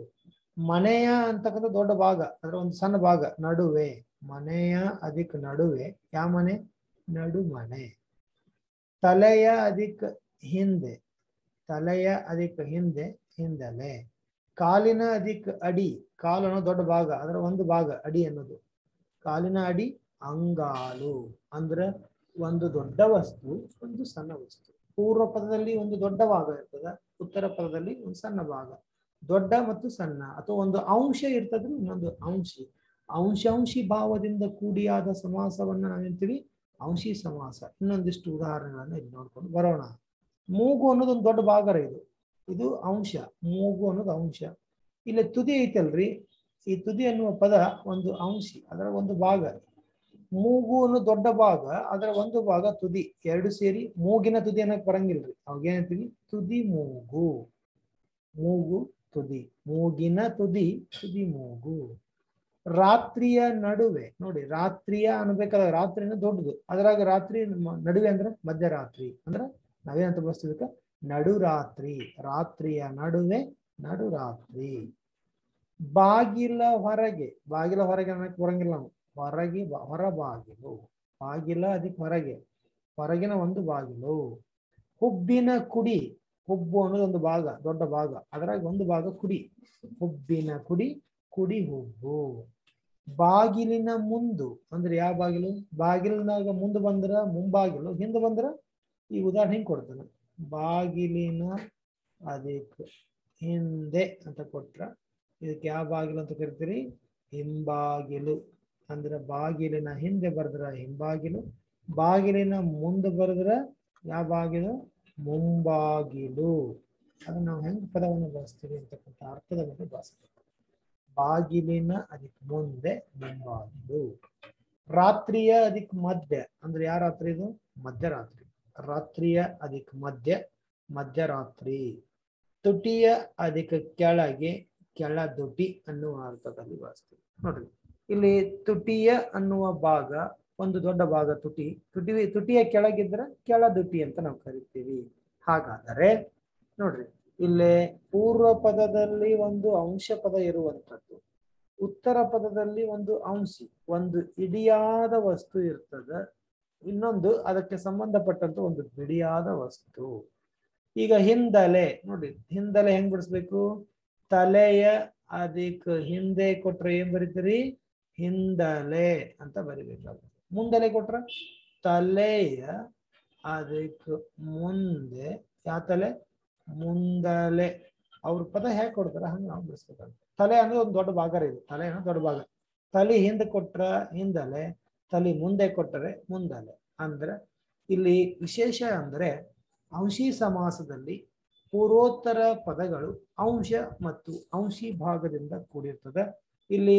A: ಮನೆಯ ಅಂತಕ್ಕಂಥ ದೊಡ್ಡ ಭಾಗ, ಅದರ ಒಂದು ಸಣ್ಣ ಭಾಗ ನಡುವೆ. ಮನೆಯ ಅದಿಕ್ ನಡುವೆ, ಯಾವ ಮನೆ? ನಡು ಮನೆ. ತಲೆಯ ಅದಿಕ್ ಹಿಂದೆ, ತಲೆಯ ಅದಿಕ್ ಹಿಂದೆ ಹಿಂದಲೆ. ಕಾಲಿನ ಅದಿಕ್ ಅಡಿ, ಕಾಲು ಅನ್ನೋದು ದೊಡ್ಡ ಭಾಗ, ಅದರ ಒಂದು ಭಾಗ ಅಡಿ ಅನ್ನೋದು. ಕಾಲಿನ ಅಡಿ ಅಂಗಾಲು. ಅಂದ್ರ ಒಂದು ದೊಡ್ಡ ವಸ್ತು, ಒಂದು ಸಣ್ಣ ವಸ್ತು. ಪೂರ್ವ ಪದದಲ್ಲಿ ಒಂದು ದೊಡ್ಡ ಭಾಗ ಇರ್ತದ, ಉತ್ತರ ಪದದಲ್ಲಿ ಒಂದು ಸಣ್ಣ ಭಾಗ. ದೊಡ್ಡ ಮತ್ತು ಸಣ್ಣ ಅಥವಾ ಒಂದು ಅಂಶ ಇರ್ತದ್ರೆ ಇನ್ನೊಂದು ಅಂಶಿ. ಅಂಶಿ ಭಾವದಿಂದ ಕೂಡಿಯಾದ ಸಮಾಸವನ್ನ ನಾವೇಂತೀವಿ ಅಂಶಿ ಸಮಾಸ. ಇನ್ನೊಂದಿಷ್ಟು ಉದಾಹರಣೆಗಳನ್ನ ಇಲ್ಲಿ ನೋಡ್ಕೊಂಡು ಬರೋಣ. ಮೂಗು ಅನ್ನೋದು ಒಂದು ದೊಡ್ಡ ಭಾಗ ಇದು, ಇದು ಅಂಶ. ಮೂಗು ಅನ್ನೋದು ಅಂಶ. ಇಲ್ಲಿ ತುದಿ ಐತಲ್ರಿ, ಈ ತುದಿ ಅನ್ನುವ ಪದ ಒಂದು ಅಂಶಿ, ಅದರ ಒಂದು ಭಾಗ. ಮೂಗು ಅನ್ನೋ ದೊಡ್ಡ ಭಾಗ, ಅದರ ಒಂದು ಭಾಗ ತುದಿ. ಎರಡು ಸೇರಿ ಮೂಗಿನ ತುದಿ ಅನ್ನಕ್ ಬರಂಗಿಲ್ರಿ, ಅವಾಗೇನಂತೀವಿ ತುದಿ ಮೂಗು. ಮೂಗು ತುದಿ, ಮೂಗಿನ ತುದಿ, ತುದಿ ಮೂಗು. ರಾತ್ರಿಯ ನಡುವೆ ನೋಡಿ, ರಾತ್ರಿಯ ಅನ್ಬೇಕಾದ್ರೆ ರಾತ್ರಿನ ದೊಡ್ಡದು, ಅದ್ರಾಗ ರಾತ್ರಿ ನಡುವೆ ಅಂದ್ರೆ ಮಧ್ಯರಾತ್ರಿ. ಅಂದ್ರ ನಾವೇನಂತ ಬಳಸ್ತಿದ್ಕ ನಡುರಾತ್ರಿ. ರಾತ್ರಿಯ ನಡುವೆ ನಡುರಾತ್ರಿ. ಬಾಗಿಲ ಹೊರಗೆ, ಬಾಗಿಲ ಹೊರಗೆ ಅನ್ನಕ್ ಬರಂಗಿಲ್ಲ ನಾವು, ಹೊರಗೆ ಹೊರ ಬಾಗಿಲು. ಬಾಗಿಲ ಅದಕ್ಕೆ ಹೊರಗೆ, ಹೊರಗಿನ ಒಂದು ಬಾಗಿಲು. ಹುಬ್ಬಿನ ಕುಡಿ, ಹುಬ್ಬು ಅನ್ನೋದು ಒಂದು ಭಾಗ, ದೊಡ್ಡ ಭಾಗ, ಅದರಾಗ ಒಂದು ಭಾಗ ಕುಡಿ. ಹುಬ್ಬಿನ ಕುಡಿ, ಕುಡಿ ಹುಬ್ಬು. ಬಾಗಿಲಿನ ಮುಂದು ಅಂದ್ರೆ ಯಾವ ಬಾಗಿಲು? ಬಾಗಿಲಿನಾಗ ಮುಂದೆ ಬಂದ್ರ ಮುಂಬಾಗಿಲು, ಹಿಂದೆ ಬಂದ್ರ ಈ ಉದಾಹರಣೆ ಹಿಂಗ್ ಕೊಡ್ತಾನೆ, ಬಾಗಿಲಿನ ಅದಕ್ಕೆ ಹಿಂದೆ ಅಂತ ಕೊಟ್ರ ಇದಕ್ಕೆ ಯಾವ ಬಾಗಿಲು ಅಂತ ಕರಿತೀರಿ? ಹಿಂಬಾಗಿಲು. ಅಂದ್ರೆ ಬಾಗಿಲಿನ ಹಿಂದೆ ಬರೆದ್ರ ಹಿಂಬಾಗಿಲು, ಬಾಗಿಲಿನ ಮುಂದೆ ಬರೆದ್ರ ಯಾವ ಬಾಗಿಲು? ಮುಂಬಾಗಿಲು. ಅದು ನಾವು ಹೆಂಗ್ ಪದವನ್ನು ಬಳಸ್ತೀವಿ ಅಂತಕ್ಕಂಥ ಅರ್ಥದ ಮೇಲೆ ಬಳಸ್ತೀವಿ. ಬಾಗಿಲಿನ ಅದಕ್ಕೆ ಮುಂದೆ ಮುಂಬಾಗಿಲು. ರಾತ್ರಿಯ ಅದಕ್ಕೆ ಮಧ್ಯ ಅಂದ್ರೆ ಯಾವ ರಾತ್ರಿ ಇದು? ಮಧ್ಯರಾತ್ರಿ. ರಾತ್ರಿಯ ಅದಕ್ಕೆ ಮಧ್ಯ, ಮಧ್ಯರಾತ್ರಿ. ತುಟಿಯ ಅದಕ್ಕೆ ಕೆಳಗೆ, ಕೆಳದುಟಿ ಅನ್ನುವ ಅರ್ಥದಲ್ಲಿ ಬಳಸ್ತೀವಿ. ನೋಡ್ರಿ, ಇಲ್ಲಿ ತುಟಿಯ ಅನ್ನುವ ಭಾಗ ಒಂದು ದೊಡ್ಡ ಭಾಗ ತುಟಿ. ತುಟಿಯ ಕೆಳಗಿದ್ರೆ ಕೆಳದುಟಿ ಅಂತ ನಾವು ಕರಿತೀವಿ. ಹಾಗಾದರೆ ನೋಡ್ರಿ, ಇಲ್ಲಿ ಪೂರ್ವ ಪದದಲ್ಲಿ ಒಂದು ಅಂಶ ಪದ ಇರುವಂಥದ್ದು, ಉತ್ತರ ಪದದಲ್ಲಿ ಒಂದು ಅಂಶಿ, ಒಂದು ಇಡಿಯಾದ ವಸ್ತು ಇರ್ತದ, ಇನ್ನೊಂದು ಅದಕ್ಕೆ ಸಂಬಂಧಪಟ್ಟಂತ ಒಂದು ಬಿಡಿಯಾದ ವಸ್ತು. ಈಗ ಹಿಂದಲೆ ನೋಡಿ, ಹಿಂದಲೆ ಹೆಂಗ್ ಬಿಡಿಸ್ಬೇಕು? ತಲೆಯ ಅದಕ್ಕೆ ಹಿಂದೆ ಕೊಟ್ರೆ ಏನ್ ಬರೀತೀರಿ? ಹಿಂದಲೆ ಅಂತ ಬರಿಬೇಕಾಗುತ್ತೆ. ಮುಂದಲೆ ಕೊಟ್ರ ತಲೆಯ ಅದಕ್ಕೆ ಮುಂದೆ, ಯಾವ ತಲೆ? ಮುಂದಲೆ. ಅವ್ರ ಪದ ಹೇಗೆ ಕೊಡ್ತಾರ ಹಂಗ ನಾವು ಬಿಡಿಸ್ಬೇಕಾಗುತ್ತೆ. ತಲೆ ಅನ್ನೋದು ಒಂದು ದೊಡ್ಡ ಭಾಗ ಇದು, ತಲೆ ಅನ್ನೋದು ದೊಡ್ಡ ಭಾಗ. ತಲೆ ಹಿಂದೆ ಕೊಟ್ರ ಹಿಂದಲೆ, ತಲೆ ಮುಂದೆ ಕೊಟ್ಟರೆ ಮುಂದಲೆ. ಅಂದ್ರೆ ಇಲ್ಲಿ ವಿಶೇಷ ಅಂದ್ರೆ ಅಂಶಿ ಸಮಾಸದಲ್ಲಿ ಪೂರ್ವೋತ್ತರ ಪದಗಳು ಅಂಶ ಮತ್ತು ಅಂಶಿ ಭಾಗದಿಂದ ಕೂಡಿರ್ತದೆ. ಇಲ್ಲಿ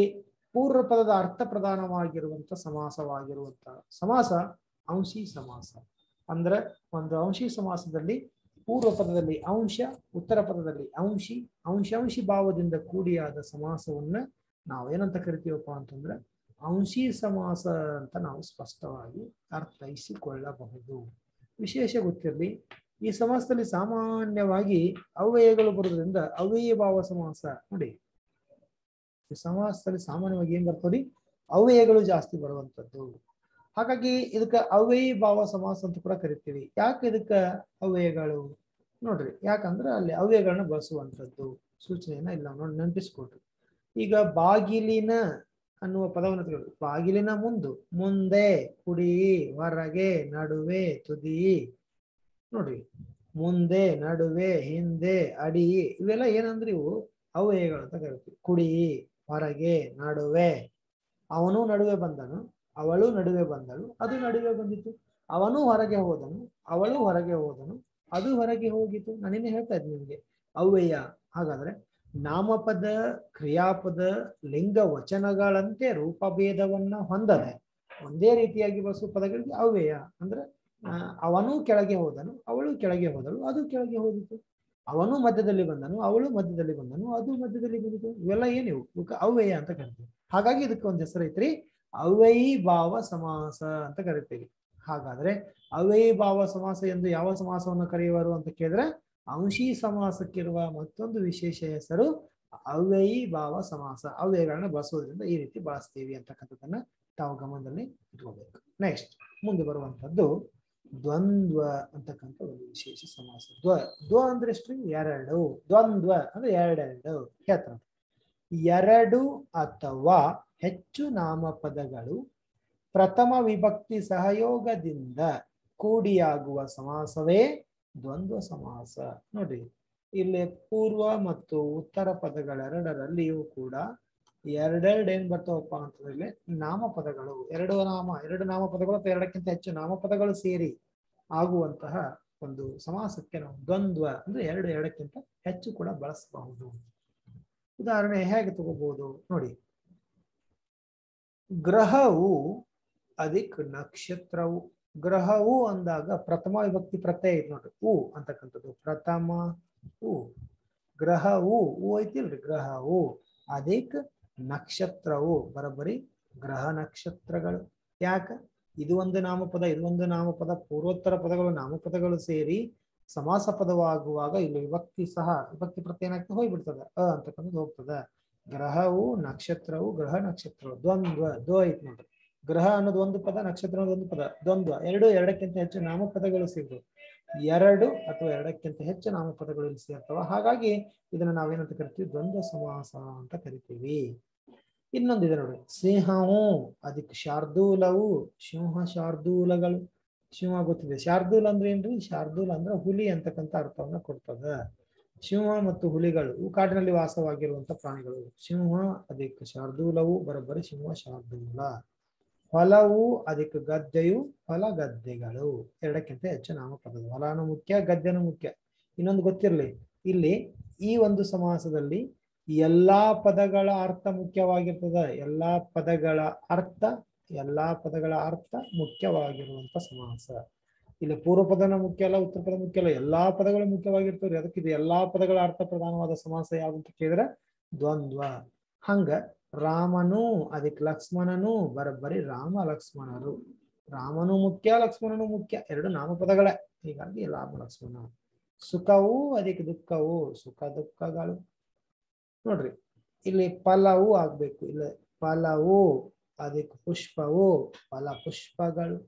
A: ಪೂರ್ವ ಪದದ ಅರ್ಥ ಪ್ರಧಾನವಾಗಿರುವಂತ ಸಮಾಸವಾಗಿರುವಂತ ಸಮಾಸ ಅಂಶಿ ಸಮಾಸ. ಅಂದ್ರೆ ಒಂದು ಅಂಶಿ ಸಮಾಸದಲ್ಲಿ ಪೂರ್ವ ಪದದಲ್ಲಿ ಅಂಶ, ಉತ್ತರ ಪದದಲ್ಲಿ ಅಂಶಿ, ಅಂಶಿ ಭಾವದಿಂದ ಕೂಡಿಯಾದ ಸಮಾಸವನ್ನ ನಾವೇನಂತ ಕರಿತೀವಪ್ಪ ಅಂತಂದ್ರೆ ಅಂಶಿ ಸಮಾಸ ಅಂತ ನಾವು ಸ್ಪಷ್ಟವಾಗಿ ಅರ್ಥೈಸಿಕೊಳ್ಳಬಹುದು. ವಿಶೇಷ ಗೊತ್ತಿರಲಿ, ಈ ಸಮಾಸದಲ್ಲಿ ಸಾಮಾನ್ಯವಾಗಿ ಅವ್ಯಯಗಳು ಬರೋದ್ರಿಂದ ಅವ್ಯಯ ಭಾವ ಸಮಾಸ. ನೋಡಿ, ಈ ಸಮಾಸದಲ್ಲಿ ಸಾಮಾನ್ಯವಾಗಿ ಏನ್ ಬರ್ತದೆ? ಅವ್ಯಯಗಳು ಜಾಸ್ತಿ ಬರುವಂತದ್ದು. ಹಾಗಾಗಿ ಇದಕ್ಕ ಅವ್ಯಯ ಭಾವ ಸಮಾಸ ಅಂತ ಕೂಡ ಕರಿತೀವಿ. ಯಾಕೆ ಇದಕ್ಕ ಅವ್ಯಯಗಳು? ನೋಡ್ರಿ, ಯಾಕಂದ್ರೆ ಅಲ್ಲಿ ಅವ್ಯಯಗಳನ್ನ ಬಳಸುವಂಥದ್ದು ಸೂಚನೆಯನ್ನ ಇಲ್ಲ ನೋಡಿ ನೆನಪಿಸ್ಕೊಡ್ರಿ. ಈಗ ಬಾಗಿಲಿನ ಅನ್ನುವ ಪದವನ್ನು ತಗೊಳ್ಳಿ. ಬಾಗಿಲಿನ ಮುಂದು, ಮುಂದೆ, ಕುಡಿ, ಹೊರಗೆ, ನಡುವೆ, ತುದಿ. ನೋಡ್ರಿ, ಮುಂದೆ, ನಡುವೆ, ಹಿಂದೆ, ಅಡಿ, ಇವೆಲ್ಲ ಏನಂದ್ರೆ ಇವು ಅವ್ಯಯಗಳು ಅಂತ ಕರಿತೀವಿ. ಕುಡಿ, ಹೊರಗೆ, ನಡುವೆ. ಅವನು ನಡುವೆ ಬಂದನು, ಅವಳು ನಡುವೆ ಬಂದಳು, ಅದು ನಡುವೆ ಬಂದಿತು. ಅವನು ಹೊರಗೆ ಹೋದನು, ಅವಳು ಹೊರಗೆ ಹೋದನು, ಅದು ಹೊರಗೆ ಹೋಗಿತು. ನಾನಿನ್ನೇ ಹೇಳ್ತಾ ಇದ್ದೀನಿ ನಿಮ್ಗೆ ಅವ್ಯಯ. ಹಾಗಾದ್ರೆ ನಾಮಪದ, ಕ್ರಿಯಾಪದ, ಲಿಂಗ ವಚನಗಳಂತೆ ರೂಪಭೇದವನ್ನ ಹೊಂದದೆ ಒಂದೇ ರೀತಿಯಾಗಿ ಬಳಸುವ ಪದಗಳಿಗೆ ಅವ್ಯಯ ಅಂದ್ರೆ ಅವನು ಕೆಳಗೆ ಹೋದನು, ಅವಳು ಕೆಳಗೆ ಹೋದಳು, ಅದು ಕೆಳಗೆ ಹೋದಿತು. ಅವನು ಮಧ್ಯದಲ್ಲಿ ಬಂದನು, ಅವಳು ಮಧ್ಯದಲ್ಲಿ ಬಂದನು, ಅದು ಮಧ್ಯದಲ್ಲಿ ಬಂದಿತು. ಇವೆಲ್ಲ ಏನಿವು ಅವ್ಯಯ ಅಂತ ಕರಿತೀವಿ. ಹಾಗಾಗಿ ಇದಕ್ಕೆ ಒಂದು ಹೆಸರು ಐತ್ರಿ, ಅವ್ಯಯೀ ಭಾವ ಸಮಾಸ ಅಂತ ಕರಿತೀವಿ. ಹಾಗಾದ್ರೆ ಅವ್ಯಯೀ ಭಾವ ಸಮಾಸ ಎಂದು ಯಾವ ಸಮಾಸವನ್ನು ಕರೆಯುವರು ಅಂತ ಕೇಳಿದ್ರೆ, ಅಂಶಿ ಸಮಾಸಕ್ಕಿರುವ ಮತ್ತೊಂದು ವಿಶೇಷ ಹೆಸರು ಅವ್ಯಯೀ ಭಾವ ಸಮಾಸ. ಅವ್ಯಯಗಳನ್ನ ಬಳಸೋದ್ರಿಂದ ಈ ರೀತಿ ಬಳಸ್ತೀವಿ ಅಂತಕ್ಕಂಥದ್ದನ್ನ ತಾವು ಗಮನದಲ್ಲಿ ಇಟ್ಕೋಬೇಕು. ನೆಕ್ಸ್ಟ್ ಮುಂದೆ ಬರುವಂತದ್ದು ದ್ವಂದ್ವ ಅಂತಕ್ಕಂಥ ಒಂದು ವಿಶೇಷ ಸಮಾಸ. ದ್ವ ಅಂದ್ರೆ ಎಷ್ಟು? ಎರಡು. ದ್ವಂದ್ವ ಅಂದ್ರೆ ಎರಡೆರಡು ಹೇಳ್ತಾರೆ. ಎರಡು ಅಥವಾ ಹೆಚ್ಚು ನಾಮಪದಗಳು ಪ್ರಥಮ ವಿಭಕ್ತಿ ಸಹಯೋಗದಿಂದ ಕೂಡಿಯಾಗುವ ಸಮಾಸವೇ ದ್ವಂದ್ವ ಸಮಾಸ. ನೋಡ್ರಿ, ಇಲ್ಲಿ ಪೂರ್ವ ಮತ್ತು ಉತ್ತರ ಪದಗಳೆರಡರಲ್ಲಿಯೂ ಕೂಡ ಎರಡೆರಡು ಏನ್ ಬರ್ತಾವಪ್ಪ ಅಂತಂದ್ರೆ ನಾಮಪದಗಳು, ಎರಡು ನಾಮಪದಗಳು ಅಥವಾ ಎರಡಕ್ಕಿಂತ ಹೆಚ್ಚು ನಾಮಪದಗಳು ಸೇರಿ ಆಗುವಂತಹ ಒಂದು ಸಮಾಸಕ್ಕೆ ನಾವು ದ್ವಂದ್ವ ಅಂದ್ರೆ ಎರಡಕ್ಕಿಂತ ಹೆಚ್ಚು ಕೂಡ ಬಳಸಬಹುದು. ಉದಾಹರಣೆ ಹೇಗೆ ತಗೋಬಹುದು ನೋಡಿ, ಗ್ರಹವು ಅಧಿಕ್ ನಕ್ಷತ್ರವು. ಗ್ರಹವು ಅಂದಾಗ ಪ್ರಥಮ ವಿಭಕ್ತಿ ಪ್ರತ್ಯಯ ಐತಿ ನೋಡ್ರಿ, ಉ ಅಂತಕ್ಕಂಥದ್ದು ಪ್ರಥಮ ಉ. ಗ್ರಹವು ಉ ಐತಿಲ್ರಿ, ಗ್ರಹವು ಅಧಿಕ್ ನಕ್ಷತ್ರವು ಬರೋಬ್ಬರಿ ಗ್ರಹ ನಕ್ಷತ್ರಗಳು. ಯಾಕ? ಇದು ಒಂದು ನಾಮಪದ, ಇದು ಒಂದು ನಾಮಪದ, ಪೂರ್ವೋತ್ತರ ಪದಗಳು ನಾಮಪದಗಳು ಸೇರಿ ಸಮಾಸ ಪದವಾಗುವಾಗ ಇಲ್ಲಿ ವಿಭಕ್ತಿ ಪ್ರತ್ಯಯ ಏನಾಗ್ತದೆ, ಹೋಗ್ಬಿಡ್ತದ, ಅಂತಕ್ಕಂಥದ್ದು ಹೋಗ್ತದ. ಗ್ರಹವು ನಕ್ಷತ್ರವು ಗ್ರಹ ನಕ್ಷತ್ರವು ದ್ವಂದ್ವ. ದ್ವ ಐತಿ ನೋಡ್ರಿ, ಗ್ರಹ ಅನ್ನೋದು ಒಂದು ಪದ, ನಕ್ಷತ್ರ ಅನ್ನೋದು ಒಂದು ಪದ, ದ್ವಂದ್ವ. ಎರಡಕ್ಕಿಂತ ಹೆಚ್ಚು ನಾಮಪದಗಳು ಸೇರಿದ್ರು, ಎರಡು ಅಥವಾ ಎರಡಕ್ಕಿಂತ ಹೆಚ್ಚು ನಾಮಪದಗಳು ಇಲ್ಲಿ ಸೇರ್ತವ. ಹಾಗಾಗಿ ಇದನ್ನ ನಾವೇನಂತ ಕರಿತೀವಿ, ದ್ವಂದ್ವ ಸಮಾಸ ಅಂತ ಕರಿತೀವಿ. ಇನ್ನೊಂದಿದೆ ನೋಡಿ, ಸಿಂಹವು ಅದಕ್ಕೆ ಶಾರ್ದೂಲವು. ಸಿಂಹ ಶಾರ್ದೂಲಗಳು. ಸಿಂಹ ಗೊತ್ತಿದೆ. ಶಾರ್ದೂಲ ಅಂದ್ರೆ ಏನ್ರಿ? ಶಾರ್ದೂಲ ಅಂದ್ರೆ ಹುಲಿ ಅಂತಕ್ಕಂಥ ಅರ್ಥವನ್ನ ಕೊಡ್ತದ. ಸಿಂಹ ಮತ್ತು ಹುಲಿಗಳು ಕಾಡಿನಲ್ಲಿ ವಾಸವಾಗಿರುವಂತ ಪ್ರಾಣಿಗಳು. ಸಿಂಹ ಅದಕ್ಕೆ ಶಾರ್ದೂಲವು ಬರೋಬ್ಬರಿ ಸಿಂಹ ಶಾರ್ದೂಲ. ಹೊಲವು ಅದಕ್ಕೆ ಗದ್ದೆಯು ಹೊಲ ಗದ್ದೆಗಳು. ಎರಡಕ್ಕಿಂತ ಹೆಚ್ಚು ನಾಮಪದ. ಹೊಲನು ಮುಖ್ಯ, ಗದ್ದೆನೂ ಮುಖ್ಯ. ಇನ್ನೊಂದು ಗೊತ್ತಿರಲಿ, ಇಲ್ಲಿ ಈ ಒಂದು ಸಮಾಸದಲ್ಲಿ ಎಲ್ಲಾ ಪದಗಳ ಅರ್ಥ ಮುಖ್ಯವಾಗಿರ್ತದ. ಎಲ್ಲಾ ಪದಗಳ ಅರ್ಥ ಮುಖ್ಯವಾಗಿರುವಂತ ಸಮಾಸ. ಇಲ್ಲಿ ಪೂರ್ವ ಪದನ ಮುಖ್ಯ ಅಲ್ಲ, ಉತ್ತರ ಪದ ಮುಖ್ಯ ಅಲ್ಲ, ಎಲ್ಲಾ ಪದಗಳು ಮುಖ್ಯವಾಗಿರ್ತವ್ರಿ. ಅದಕ್ಕೆ ಇದು ಎಲ್ಲಾ ಪದಗಳ ಅರ್ಥ ಪ್ರಧಾನವಾದ ಸಮಾಸ ಯಾವ್ದಂತ ಕೇಳಿದ್ರೆ ದ್ವಂದ್ವ. ಹಂಗ ರಾಮನು ಅದಕ್ಕೆ ಲಕ್ಷ್ಮಣನು ಬರೋಬ್ಬರಿ ರಾಮ ಲಕ್ಷ್ಮಣರು. ರಾಮನು ಮುಖ್ಯ, ಲಕ್ಷ್ಮಣನು ಮುಖ್ಯ, ಎರಡು ನಾಮಪದಗಳೇ. ಹೀಗಾಗಿ ರಾಮ ಲಕ್ಷ್ಮಣ. ಸುಖವು ಅದಕ್ಕೆ ದುಃಖವು, ಸುಖ ದುಃಖಗಳು. ನೋಡ್ರಿ, ಇಲ್ಲಿ ಫಲವು ಆಗ್ಬೇಕು, ಇಲ್ಲ ಫಲವು ಅದಕ್ಕೆ ಪುಷ್ಪವು ಫಲ ಪುಷ್ಪಗಳು.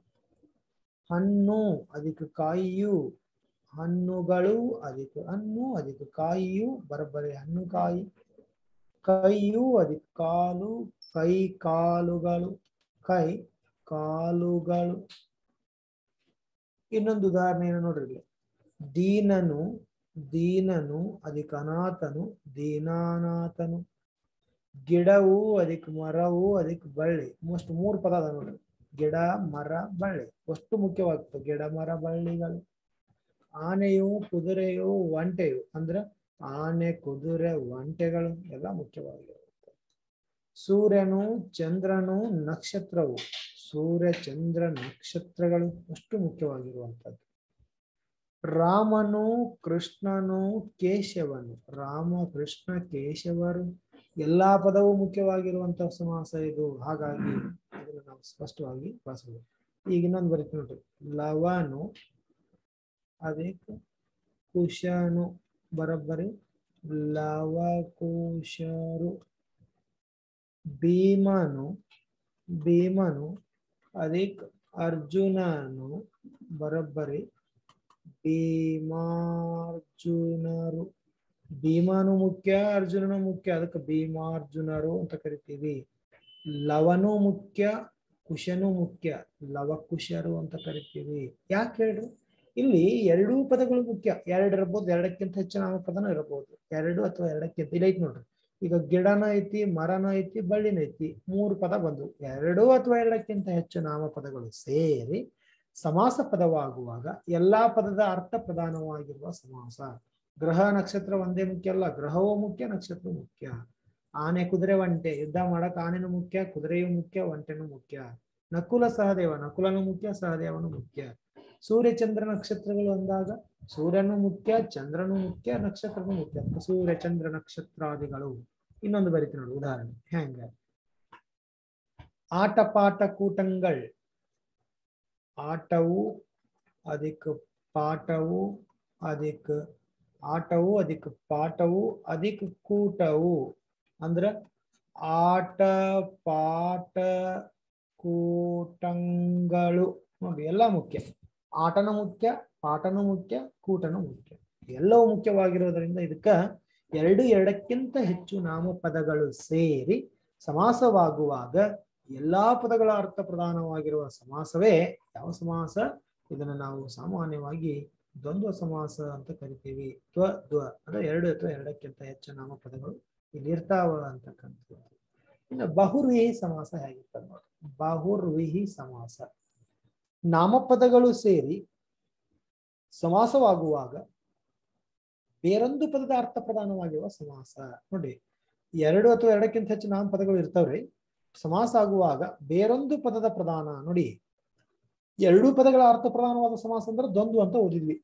A: ಹಣ್ಣು ಅದಕ್ಕೆ ಕಾಯಿಯು ಹಣ್ಣುಗಳು. ಅದಕ್ಕೆ ಹಣ್ಣು ಅದಕ್ಕೆ ಕಾಯಿಯು ಬರೋಬ್ಬರಿ ಹಣ್ಣು ಕಾಯಿ. ಕೈಯು ಅದಕ್ಕೆ ಕಾಲು ಕೈ ಕಾಲುಗಳು, ಕೈ ಕಾಲುಗಳು. ಇನ್ನೊಂದು ಉದಾಹರಣೆ ಏನು ನೋಡ್ರಿ, ದೀನನು ಅದಕ್ಕೆ ಅನಾಥನು ದೀನಾನಾಥನು. ಗಿಡವು ಅದಕ್ಕೆ ಮರವು ಅದಕ್ಕೆ ಬಳ್ಳಿ. ಮೋಸ್ಟ್ 3 ಪದ ಅದ ನೋಡ್ರಿ, ಗಿಡ ಮರ ಬಳ್ಳಿ. ಅಷ್ಟು ಮುಖ್ಯವಾಗ್ತದೆ ಗಿಡ ಮರ ಬಳ್ಳಿಗಳು. ಆನೆಯು ಕುದುರೆಯು ಒಂಟೆಯು ಅಂದ್ರೆ ಆನೆ ಕುದುರೆ ಒಂಟೆಗಳು ಎಲ್ಲ ಮುಖ್ಯವಾಗಿರುತ್ತೆ. ಸೂರ್ಯನು ಚಂದ್ರನು ನಕ್ಷತ್ರವು, ಸೂರ್ಯ ಚಂದ್ರ ನಕ್ಷತ್ರಗಳು ಅಷ್ಟು ಮುಖ್ಯವಾಗಿರುವಂಥದ್ದು. ರಾಮನು ಕೃಷ್ಣನು ಕೇಶವನು, ರಾಮ ಕೃಷ್ಣ ಕೇಶವರು. ಎಲ್ಲಾ ಪದವು ಮುಖ್ಯವಾಗಿರುವಂತಹ ಸಮಾಸ ಇದು. ಹಾಗಾಗಿ ಇದನ್ನು ನಾವು ಸ್ಪಷ್ಟವಾಗಿ ಬಳಸಬಹುದು. ಈಗ ಇನ್ನೊಂದು ಬರೀತಿ ನೋಡ್ರಿ, ಲವನು ಅದಕ್ಕೆ ಕುಶನು ಬರೋಬ್ಬರಿ ಲವಕುಶರು. ಭೀಮನು ಅದಕ್ಕೆ ಅರ್ಜುನನು ಬರೋಬ್ಬರಿ ಭೀಮಾರ್ಜುನರು. ಭೀಮನು ಮುಖ್ಯ, ಅರ್ಜುನನು ಮುಖ್ಯ, ಅದಕ್ಕೆ ಭೀಮಾರ್ಜುನರು ಅಂತ ಕರಿತೀವಿ. ಲವನು ಮುಖ್ಯ, ಕುಶನು ಮುಖ್ಯ, ಲವಕುಶರು ಅಂತ ಕರಿತೀವಿ. ಯಾಕೆ ಹೇಳ್ರಿ, ಇಲ್ಲಿ ಎರಡೂ ಪದಗಳು ಮುಖ್ಯ. ಎರಡು ಇರಬಹುದು, ಎರಡಕ್ಕಿಂತ ಹೆಚ್ಚು ನಾಮಪದನೂ ಇರಬಹುದು. ಎರಡು ಅಥವಾ ಎರಡಕ್ಕಿಂತ ಇಲ್ಲ ಐತಿ ನೋಡ್ರಿ. ಈಗ ಗಿಡನ ಐತಿ, ಮರನ ಐತಿ, ಬಳ್ಳಿನ ಐತಿ, 3 ಪದ ಬಂದು ಎರಡು ಅಥವಾ ಎರಡಕ್ಕಿಂತ ಹೆಚ್ಚು ನಾಮಪದಗಳು ಸೇರಿ ಸಮಾಸ ಪದವಾಗುವಾಗ ಎಲ್ಲಾ ಪದದ ಅರ್ಥ ಪ್ರಧಾನವಾಗಿರುವ ಸಮಾಸ. ಗ್ರಹ ನಕ್ಷತ್ರ ಒಂದೇ ಮುಖ್ಯ ಅಲ್ಲ, ಗ್ರಹವೂ ಮುಖ್ಯ, ನಕ್ಷತ್ರ ಮುಖ್ಯ. ಆನೆ ಕುದುರೆ ಒಂಟೆ, ಯುದ್ಧ ಮಾಡಕ್ ಆನೆನೂ ಮುಖ್ಯ, ಕುದುರೆಯೂ ಮುಖ್ಯ, ಒಂಟೆನೂ ಮುಖ್ಯ. ನಕುಲ ಸಹದೇವ, ನಕುಲನು ಮುಖ್ಯ, ಸಹದೇವನು ಮುಖ್ಯ. ಸೂರ್ಯ ಚಂದ್ರ ನಕ್ಷತ್ರಗಳು ಅಂದಾಗ ಸೂರ್ಯನು ಮುಖ್ಯ, ಚಂದ್ರನು ಮುಖ್ಯ, ನಕ್ಷತ್ರನು ಮುಖ್ಯ. ಸೂರ್ಯ ಚಂದ್ರ ನಕ್ಷತ್ರಾದಿಗಳು. ಇನ್ನೊಂದು ಬರೀತೀನಿ ನೋಡಿ ಉದಾಹರಣೆ ಹೆಂಗ. ಆಟ ಪಾಠ ಕೂಟಂಗಳ್. ಆಟವು ಅಧಿಕ ಪಾಠವು ಅಧಿಕ ಆಟವು ಅಧಿಕ ಪಾಠವು ಅಧಿಕ ಕೂಟವು. ಅಂದ್ರ ಆಟ ಪಾಠ ಕೂಟಂಗಳು ನೋಡಿ ಎಲ್ಲ ಮುಖ್ಯ. ಆಟನೂ ಮುಖ್ಯ, ಪಾಠನೂ ಮುಖ್ಯ, ಕೂಟನೂ ಮುಖ್ಯ. ಎಲ್ಲವೂ ಮುಖ್ಯವಾಗಿರೋದ್ರಿಂದ ಇದಕ್ಕ ಎರಡಕ್ಕಿಂತ ಹೆಚ್ಚು ನಾಮಪದಗಳು ಸೇರಿ ಸಮಾಸವಾಗುವಾಗ ಎಲ್ಲಾ ಪದಗಳ ಅರ್ಥ ಪ್ರಧಾನವಾಗಿರುವ ಸಮಾಸವೇ ಯಾವ ಸಮಾಸ? ಇದನ್ನು ನಾವು ಸಾಮಾನ್ಯವಾಗಿ ದ್ವಂದ್ವ ಸಮಾಸ ಅಂತ ಕರಿತೀವಿ. ದ್ವ ಅಂದ್ರೆ ಎರಡು ಅಥವಾ ಎರಡಕ್ಕಿಂತ ಹೆಚ್ಚು ನಾಮಪದಗಳು ಇಲ್ಲಿ ಇರ್ತಾವ ಅಂತಕ್ಕಂಥದ್ದು. ಇನ್ನು ಬಹುರ್ವಿಹಿ ಸಮಾಸ ಹೇಗಿರ್ತದೆ ನೋಡಿ. ಬಹುರ್ವಿಹಿ ಸಮಾಸ ನಾಮಪದಗಳು ಸೇರಿ ಸಮಾಸವಾಗುವಾಗ ಬೇರೊಂದು ಪದದ ಅರ್ಥ ಪ್ರಧಾನವಾಗಿರುವ ಸಮಾಸ. ನೋಡಿ, ಎರಡು ಅಥವಾ ಎರಡಕ್ಕಿಂತ ಹೆಚ್ಚು ನಾಮಪದಗಳು ಇರ್ತಾವ್ರಿ. ಸಮಾಸ ಆಗುವಾಗ ಬೇರೊಂದು ಪದದ ಪ್ರಧಾನ. ನೋಡಿ, ಎರಡೂ ಪದಗಳ ಅರ್ಥ ಪ್ರಧಾನವಾದ ಸಮಾಸ ಅಂದ್ರೆ ದ್ವಂದ್ವ ಅಂತ ಓದಿದ್ವಿ.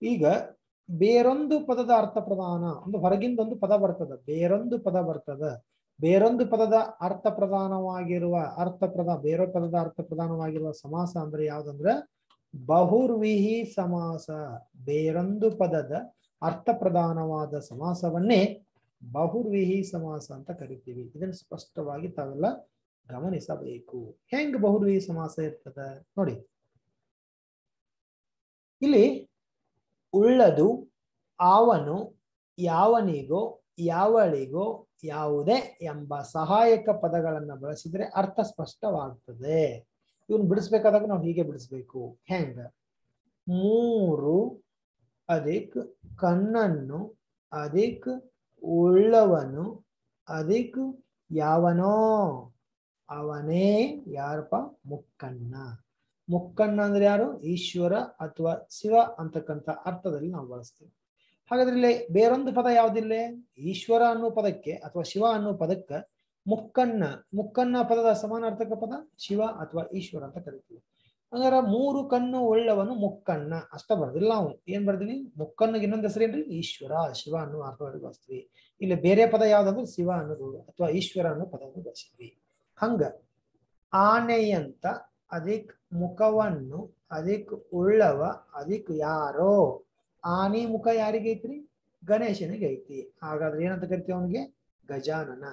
A: ಈಗ ಬೇರೊಂದು ಪದದ ಅರ್ಥ ಪ್ರಧಾನ ಒಂದು ಹೊರಗಿಂದೊಂದು ಪದ ಬರ್ತದ, ಬೇರೊಂದು ಪದ ಬರ್ತದ. ಬೇರೊಂದು ಪದದ ಅರ್ಥ ಪ್ರಧಾನವಾಗಿರುವ ಬೇರೆ ಪದದ ಅರ್ಥ ಪ್ರಧಾನವಾಗಿರುವ ಸಮಾಸ ಅಂದ್ರೆ ಯಾವ್ದಂದ್ರ ಬಹುರ್ವಿಹಿ ಸಮಾಸ. ಬೇರೊಂದು ಪದದ ಅರ್ಥ ಪ್ರಧಾನವಾದ ಸಮಾಸವನ್ನೇ ಬಹುರ್ವಿಹಿ ಸಮಾಸ ಅಂತ ಕರಿತೀವಿ. ಇದನ್ನು ಸ್ಪಷ್ಟವಾಗಿ ತಾವೆಲ್ಲ ಗಮನಿಸಬೇಕು. ಹೆಂಗ್ ಬಹುರ್ವಿಹಿ ಸಮಾಸ ಇರ್ತದ ನೋಡಿ. ಇಲ್ಲಿ ಉಳ್ಳದು, ಅವನು, ಯಾವನಿಗೋ, ಯಾವಳಿಗೋ, ಯಾವುದೇ ಎಂಬ ಸಹಾಯಕ ಪದಗಳನ್ನ ಬಳಸಿದ್ರೆ ಅರ್ಥ ಸ್ಪಷ್ಟವಾಗ್ತದೆ. ಇವನು ಬಿಡಿಸ್ಬೇಕಾದಾಗ ನಾವು ಹೀಗೆ ಬಿಡಿಸ್ಬೇಕು. ಹೆಂಗ? ಮೂರು ಅಧಿಕ್ ಕಣ್ಣನ್ನು ಅಧಿಕ್ ಉಳ್ಳವನು ಅಧಿಕ್ ಯಾವನೋ ಅವನೇ ಯಾರಪ್ಪ? ಮುಕ್ಕಣ್ಣ. ಮುಕ್ಕಣ್ಣ ಅಂದ್ರೆ ಯಾರು? ಈಶ್ವರ ಅಥವಾ ಶಿವ ಅಂತಕ್ಕಂಥ ಅರ್ಥದಲ್ಲಿ ನಾವು ಬಳಸ್ತೀವಿ. ಹಾಗಾದ್ರೆ ಇಲ್ಲಿ ಬೇರೊಂದು ಪದ ಯಾವ್ದಿಲ್ಲ? ಈಶ್ವರ ಅನ್ನೋ ಪದಕ್ಕೆ ಅಥವಾ ಶಿವ ಅನ್ನೋ ಪದಕ್ಕೆ ಮುಕ್ಕಣ್ಣ ಪದದ ಸಮಾನಾರ್ಥಕ ಪದ ಶಿವ ಅಥವಾ ಈಶ್ವರ ಅಂತ ಕರಿತೀವಿ. ಹಂಗಾರ ಮೂರು ಕಣ್ಣು ಉಳ್ಳವನು ಮುಕ್ಕಣ್ಣ ಅಷ್ಟ ಬರ್ದಿಲ್ಲ. ನಾವು ಏನ್ ಬರ್ದೀವಿ? ಮುಕ್ಕಣ್ಣಿಗೆ ಇನ್ನೊಂದು ಹೆಸರೇನ್ರಿ? ಈಶ್ವರ, ಶಿವ ಅನ್ನೋ ಅರ್ಥದಲ್ಲಿ ಬಳಸ್ತೀವಿ. ಇಲ್ಲಿ ಬೇರೆ ಪದ ಯಾವ್ದಂದ್ರೆ ಶಿವ ಅನ್ನೋದು ಅಥವಾ ಈಶ್ವರ ಅನ್ನೋ ಪದವನ್ನು ಬಳಸಿದ್ವಿ. ಹಂಗ ಆನೆಯಂತ ಅಧಿಕ್ ಮುಖವನ್ನು ಅಧಿಕ್ ಉಳ್ಳವ ಅಧಿಕ್ ಯಾರೋ. ಆನೆ ಮುಖ ಯಾರಿಗೆ ಐತ್ರಿ? ಗಣೇಶನಿಗೆ ಐತಿ. ಹಾಗಾದ್ರೆ ಏನಂತ ಕರಿತೀವಿ? ಅವನಿಗೆ ಗಜಾನನ.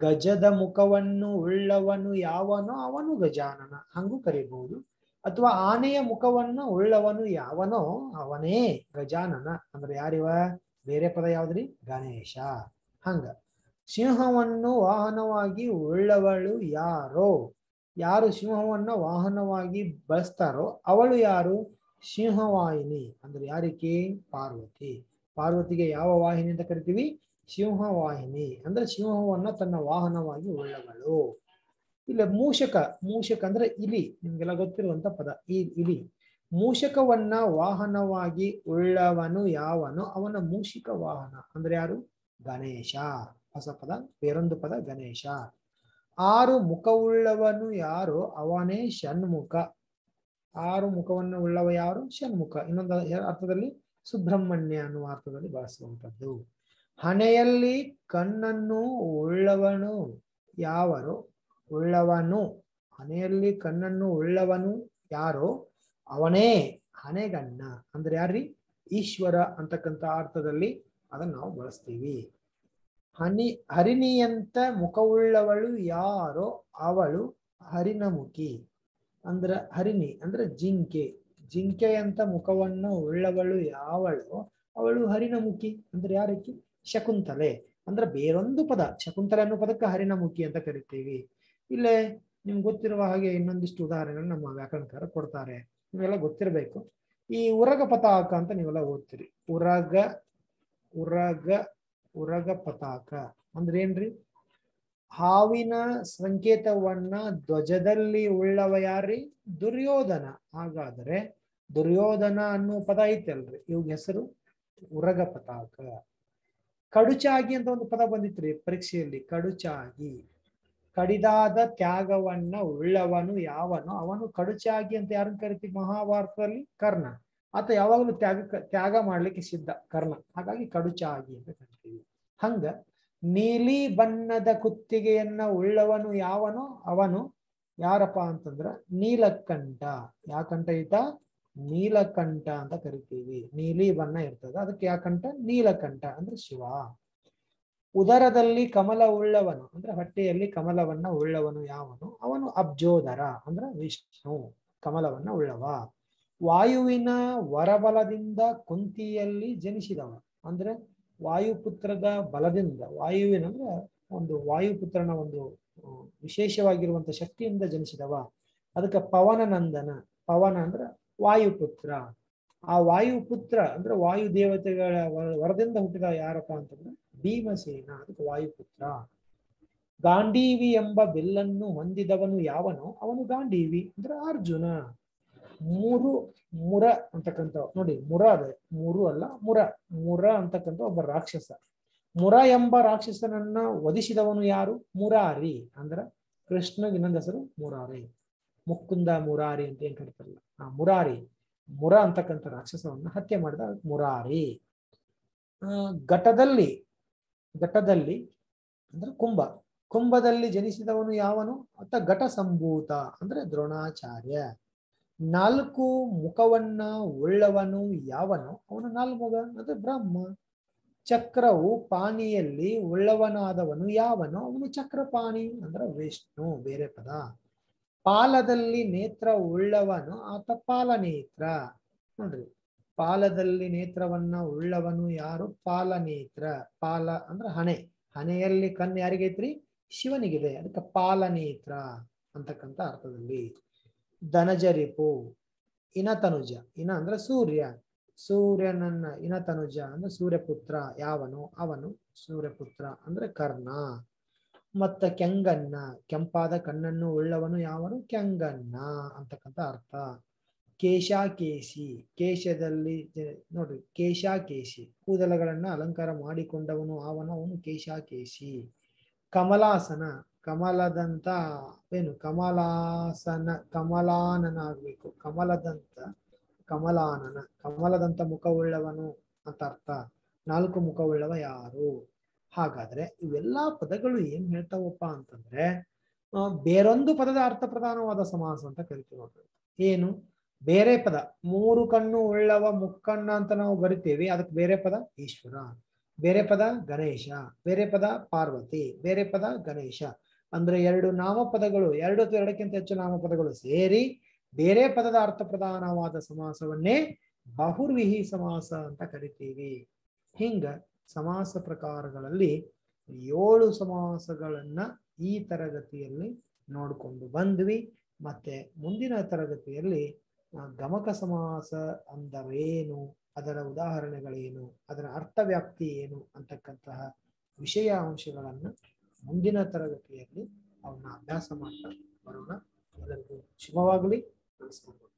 A: ಗಜದ ಮುಖವನ್ನು ಉಳ್ಳವನು ಯಾವನೋ ಅವನು ಗಜಾನನ ಹಂಗೂ ಕರಿಬಹುದು. ಅಥವಾ ಆನೆಯ ಮುಖವನ್ನು ಉಳ್ಳವನು ಯಾವನೋ ಅವನೇ ಗಜಾನನ. ಅಂದ್ರೆ ಯಾರಿವ? ಬೇರೆ ಪದ ಯಾವ್ದ್ರಿ? ಗಣೇಶ. ಹಂಗ ಸಿಂಹವನ್ನು ವಾಹನವಾಗಿ ಉಳ್ಳವಳು ಯಾರೋ. ಯಾರು ಸಿಂಹವನ್ನ ವಾಹನವಾಗಿ ಬಳಸ್ತಾರೋ ಅವಳು ಯಾರು? ಸಿಂಹವಾಹಿನಿ. ಅಂದ್ರೆ ಯಾರಿಕೆ? ಪಾರ್ವತಿ. ಪಾರ್ವತಿಗೆ ಯಾವ ವಾಹಿನಿ ಅಂತ ಕರಿತೀವಿ? ಸಿಂಹವಾಹಿನಿ. ಅಂದ್ರೆ ಸಿಂಹವನ್ನ ತನ್ನ ವಾಹನವಾಗಿ ಉಳ್ಳವಳು. ಇಲ್ಲ ಮೂಷಕ. ಮೂಷಕ ಅಂದ್ರೆ ಇಲಿ. ನಿಮ್ಗೆಲ್ಲ ಗೊತ್ತಿರುವಂತ ಪದ ಈ ಇಲಿ. ಮೂಷಕವನ್ನ ವಾಹನವಾಗಿ ಉಳ್ಳವನು ಯಾವನು ಅವನ ಮೂಷಿಕ ವಾಹನ. ಅಂದ್ರೆ ಯಾರು? ಗಣೇಶ. ಹೊಸ ಪದ, ಬೇರೊಂದು ಪದ ಗಣೇಶ. ಆರು ಮುಖವುಳ್ಳವನು ಯಾರು? ಅವನೇ ಷಣ್ಮುಖ. ಆರು ಮುಖವನ್ನು ಉಳ್ಳವ ಯಾರು? ಷಣ್ಮುಖ. ಇನ್ನೊಂದು ಅರ್ಥದಲ್ಲಿ ಸುಬ್ರಹ್ಮಣ್ಯ ಅನ್ನುವ ಅರ್ಥದಲ್ಲಿ ಬಳಸುವಂಥದ್ದು. ಹಣೆಯಲ್ಲಿ ಕಣ್ಣನ್ನು ಉಳ್ಳವನು ಯಾವರು? ಉಳ್ಳವನು. ಹಣೆಯಲ್ಲಿ ಕಣ್ಣನ್ನು ಉಳ್ಳವನು ಯಾರೋ ಅವನೇ ಹಣೆಗಣ್ಣ. ಅಂದ್ರೆ ಯಾರ್ರಿ? ಈಶ್ವರ ಅಂತಕ್ಕಂಥ ಅರ್ಥದಲ್ಲಿ ಅದನ್ನ ನಾವು ಬಳಸ್ತೀವಿ. ಹರಿಣಿಯಂತ ಮುಖವುಳ್ಳವಳು ಯಾರೋ ಅವಳು ಹರಿಣಮುಖಿ. ಅಂದ್ರ ಹರಿಣಿ ಅಂದ್ರೆ ಜಿಂಕೆ. ಜಿಂಕೆಯಂತ ಮುಖವನ್ನು ಉಳ್ಳವಳು ಯಾವಳು ಅವಳು ಹರಿಣಮುಖಿ. ಅಂದ್ರೆ ಯಾರಕ್ಕೆ? ಶಕುಂತಲೆ. ಅಂದ್ರೆ ಬೇರೊಂದು ಪದ. ಶಕುಂತಲೆ ಅನ್ನೋ ಪದಕ್ಕೆ ಹರಿಣಮುಖಿ ಅಂತ ಕರಿತೀವಿ. ಇಲ್ಲೇ ನಿಮ್ಗೆ ಗೊತ್ತಿರುವ ಹಾಗೆ ಇನ್ನೊಂದಿಷ್ಟು ಉದಾಹರಣೆಗಳು ನಮ್ಮ ವ್ಯಾಕರಣಕಾರ ಕೊಡ್ತಾರೆ. ನೀವೆಲ್ಲ ಗೊತ್ತಿರಬೇಕು. ಈ ಉರಗ ಪತಾಕ ಅಂತ ನೀವೆಲ್ಲ ಓದ್ತೀರಿ. ಉರಗ ಪತಾಕ ಅಂದ್ರೆ ಏನ್ರಿ? ಹಾವಿನ ಸಂಕೇತವನ್ನ ಧ್ವಜದಲ್ಲಿ ಉಳ್ಳವ ಯಾರ್ರಿ? ದುರ್ಯೋಧನ. ಹಾಗಾದ್ರೆ ದುರ್ಯೋಧನ ಅನ್ನೋ ಪದ ಐತಲ್ರಿ, ಇವಾಗ ಹೆಸರು ಉರಗ ಪತಾಕ. ಕಡುಚಾಗಿ ಅಂತ ಒಂದು ಪದ ಬಂದಿತ್ರಿ ಪರೀಕ್ಷೆಯಲ್ಲಿ. ಕಡುಚಾಗಿ ಕಡಿದಾದ ತ್ಯಾಗವನ್ನ ಉಳ್ಳವನು ಯಾವನು ಅವನು ಕಡುಚಾಗಿ ಅಂತ ಯಾರನ್ನ ಕರಿತೀವಿ ಮಹಾಭಾರತದಲ್ಲಿ? ಕರ್ಣ. ಆತ ಯಾವಾಗಲೂ ತ್ಯಾಗ ಮಾಡ್ಲಿಕ್ಕೆ ಸಿದ್ಧ ಕರ್ಣ, ಹಾಗಾಗಿ ಕಡುಚಾಗಿ ಅಂತ ಕರಿತೀವಿ. ಹಂಗ ನೀಲಿ ಬಣ್ಣದ ಕುತ್ತಿಗೆಯನ್ನ ಉಳ್ಳವನು ಯಾವನು ಅವನು ಯಾರಪ್ಪ ಅಂತಂದ್ರ ನೀಲಕಂಠ. ಯಾಕಂಠ ಈತ? ನೀಲಕಂಠ ಅಂತ ಕರಿತೀವಿ. ನೀಲಿ ಬಣ್ಣ ಇರ್ತದ, ಅದಕ್ಕೆ ಯಾಕಂಠ? ನೀಲಕಂಠ ಅಂದ್ರೆ ಶಿವ. ಉದರದಲ್ಲಿ ಕಮಲ ಉಳ್ಳವನು ಅಂದ್ರೆ ಹೊಟ್ಟೆಯಲ್ಲಿ ಕಮಲವನ್ನ ಉಳ್ಳವನು ಯಾವನು ಅವನು ಅಬ್ಜೋದರ ಅಂದ್ರೆ ವಿಷ್ಣು, ಕಮಲವನ್ನ ಉಳ್ಳವ. ವಾಯುವಿನ ವರಬಲದಿಂದ ಕುಂತಿಯಲ್ಲಿ ಜನಿಸಿದವ ಅಂದ್ರೆ ವಾಯುಪುತ್ರದ ಬಲದಿಂದ, ವಾಯುವಿನ ಅಂದ್ರೆ ಒಂದು ವಾಯುಪುತ್ರನ ಒಂದು ವಿಶೇಷವಾಗಿರುವಂತ ಶಕ್ತಿಯಿಂದ ಜನಿಸಿದವ. ಅದಕ್ಕೆ ಪವನ ನಂದನ. ಪವನ ಅಂದ್ರೆ ವಾಯುಪುತ್ರ. ಆ ವಾಯುಪುತ್ರ ಅಂದ್ರೆ ವಾಯು ದೇವತೆಗಳ ವರದಿಂದ ಹುಟ್ಟಿದ ಯಾರಪ್ಪ ಅಂತಂದ್ರೆ ಭೀಮಸೇನ, ಅದಕ್ಕೆ ವಾಯುಪುತ್ರ. ಗಾಂಡೀವಿ ಎಂಬ ಬಿಲ್ಲನ್ನು ಹೊಂದಿದವನು ಯಾವನು ಅವನು ಗಾಂಡೀವಿ ಅಂದ್ರೆ ಅರ್ಜುನ. ಮುರ ಅಂತಕ್ಕಂಥ ನೋಡಿ, ಮುರ ಅದೇ ಮೂರು ಅಲ್ಲ ಮುರ ಅಂತಕ್ಕಂಥ ಒಬ್ಬ ರಾಕ್ಷಸ. ಮುರ ಎಂಬ ರಾಕ್ಷಸನನ್ನ ವಧಿಸಿದವನು ಯಾರು? ಮುರಾರಿ ಅಂದ್ರ ಕೃಷ್ಣಗೆ ಇನ್ನೊಂದು ಹೆಸರು ಮುರಾರಿ, ಮುಕುಂದ ಮುರಾರಿ ಅಂತ ಏನ್ ಕರಿತಾರಲ್ಲ ಆ ಮುರಾರಿ. ಮುರ ಅಂತಕ್ಕಂಥ ರಾಕ್ಷಸವನ್ನ ಹತ್ಯೆ ಮಾಡಿದ ಮುರಾರಿ. ಘಟದಲ್ಲಿ ಅಂದ್ರೆ ಕುಂಭದಲ್ಲಿ ಜನಿಸಿದವನು ಯಾವನು ಅಂತ ಘಟ ಸಂಭೂತ ಅಂದ್ರೆ ದ್ರೋಣಾಚಾರ್ಯ. 4 ಮುಖವನ್ನ ಉಳ್ಳವನು ಯಾವನು ಅವನು ನಾಲ್ಮುಗ ಅಂದ್ರೆ ಬ್ರಹ್ಮ. ಚಕ್ರವು ಪಾಣಿಯಲ್ಲಿ ಉಳ್ಳವನಾದವನು ಯಾವನು ಅವನು ಚಕ್ರಪಾಣಿ ಅಂದ್ರೆ ವಿಷ್ಣು, ಬೇರೆ ಪದ. ಪಾಲದಲ್ಲಿ ನೇತ್ರ ಉಳ್ಳವನು ಆತ ಪಾಲನೇತ್ರ. ನೋಡ್ರಿ, ಪಾಲದಲ್ಲಿ ನೇತ್ರವನ್ನ ಉಳ್ಳವನು ಯಾರು? ಪಾಲನೇತ್ರ. ಪಾಲ ಅಂದ್ರೆ ಹಣೆಯಲ್ಲಿ ಕಣ್ಣು ಯಾರಿಗೈತ್ರಿ? ಶಿವನಿಗಿದೆ, ಅದಕ್ಕೆ ಪಾಲನೇತ್ರ ಅಂತಕ್ಕಂಥ ಅರ್ಥದಲ್ಲಿ. ಧನಜರಿಪು ಇನತನುಜ. ಇನ ಅಂದ್ರೆ ಸೂರ್ಯನನ್ನ ಇನತನುಜ ಅಂದ್ರೆ ಸೂರ್ಯಪುತ್ರ ಯಾವನು ಅವನು ಸೂರ್ಯಪುತ್ರ ಅಂದ್ರೆ ಕರ್ಣ. ಮತ್ತ ಕೆಂಗನ್ನ, ಕೆಂಪಾದ ಕಣ್ಣನ್ನು ಉಳ್ಳವನು ಯಾವನು? ಕೆಂಗನ್ನ ಅಂತಕ್ಕಂಥ ಅರ್ಥ. ಕೇಶಾಕೇಶಿ, ಕೇಶದಲ್ಲಿ ನೋಡ್ರಿ ಕೇಶಾಕೇಶಿ ಕೂದಲುಗಳನ್ನ ಅಲಂಕಾರ ಮಾಡಿಕೊಂಡವನು ಅವನು ಕೇಶಾಕೇಶಿ. ಕಮಲಾಸನ, ಕಮಲದಂತ ಏನು ಕಮಲಾನನ ಆಗ್ಬೇಕು, ಕಮಲದಂತ ಮುಖವುಳ್ಳವನು ಅಂತ ಅರ್ಥ. 4 ಮುಖವುಳ್ಳವ ಯಾರು? ಹಾಗಾದ್ರೆ ಇವೆಲ್ಲಾ ಪದಗಳು ಏನ್ ಹೇಳ್ತಾವಪ್ಪ ಅಂತಂದ್ರೆ ಬೇರೊಂದು ಪದದ ಅರ್ಥ ಪ್ರಧಾನವಾದ ಸಮಾಸ ಅಂತ ಕರಿತೀವಿ ನೋಡ್ರಿ. ಏನು? ಬೇರೆ ಪದ 3 ಕಣ್ಣು ಉಳ್ಳವ ಮುಕ್ಕಣ್ಣ ಅಂತ ನಾವು ಬರಿತೇವಿ, ಅದಕ್ಕೆ ಬೇರೆ ಪದ ಈಶ್ವರ, ಬೇರೆ ಪದ ಗಣೇಶ, ಬೇರೆ ಪದ ಪಾರ್ವತಿ, ಬೇರೆ ಪದ ಗಣೇಶ. ಅಂದ್ರೆ 2 ನಾಮಪದಗಳು, 2 ಅಥವಾ 2ಕ್ಕಿಂತ ಹೆಚ್ಚು ನಾಮಪದಗಳು ಸೇರಿ ಬೇರೆ ಪದದ ಅರ್ಥ ಪ್ರಧಾನವಾದ ಸಮಾಸವನ್ನೇ ಬಹುರ್ವಿಹಿ ಸಮಾಸ ಅಂತ ಕರಿತೀವಿ. ಹಿಂಗ ಸಮಾಸ ಪ್ರಕಾರಗಳಲ್ಲಿ 7 ಸಮಾಸಗಳನ್ನ ಈ ತರಗತಿಯಲ್ಲಿ ನೋಡ್ಕೊಂಡು ಬಂದ್ವಿ. ಮತ್ತೆ ಮುಂದಿನ ತರಗತಿಯಲ್ಲಿ ಗಮಕ ಸಮಾಸ ಅಂದರೇನು, ಅದರ ಉದಾಹರಣೆಗಳೇನು, ಅದರ ಅರ್ಥವ್ಯಾಪ್ತಿ ಏನು ಅಂತಕ್ಕಂತಹ ವಿಷಯ ಅಂಶಗಳನ್ನ ಮುಂದಿನ ತರಗತಿಯಲ್ಲಿ ಅವನ್ನ ಅಭ್ಯಾಸ ಮಾಡ್ತಾ ಬರೋಣ. ಎಲ್ಲರಿಗೂ ಶುಭವಾಗಲಿ. ನಮಸ್ಕಾರ.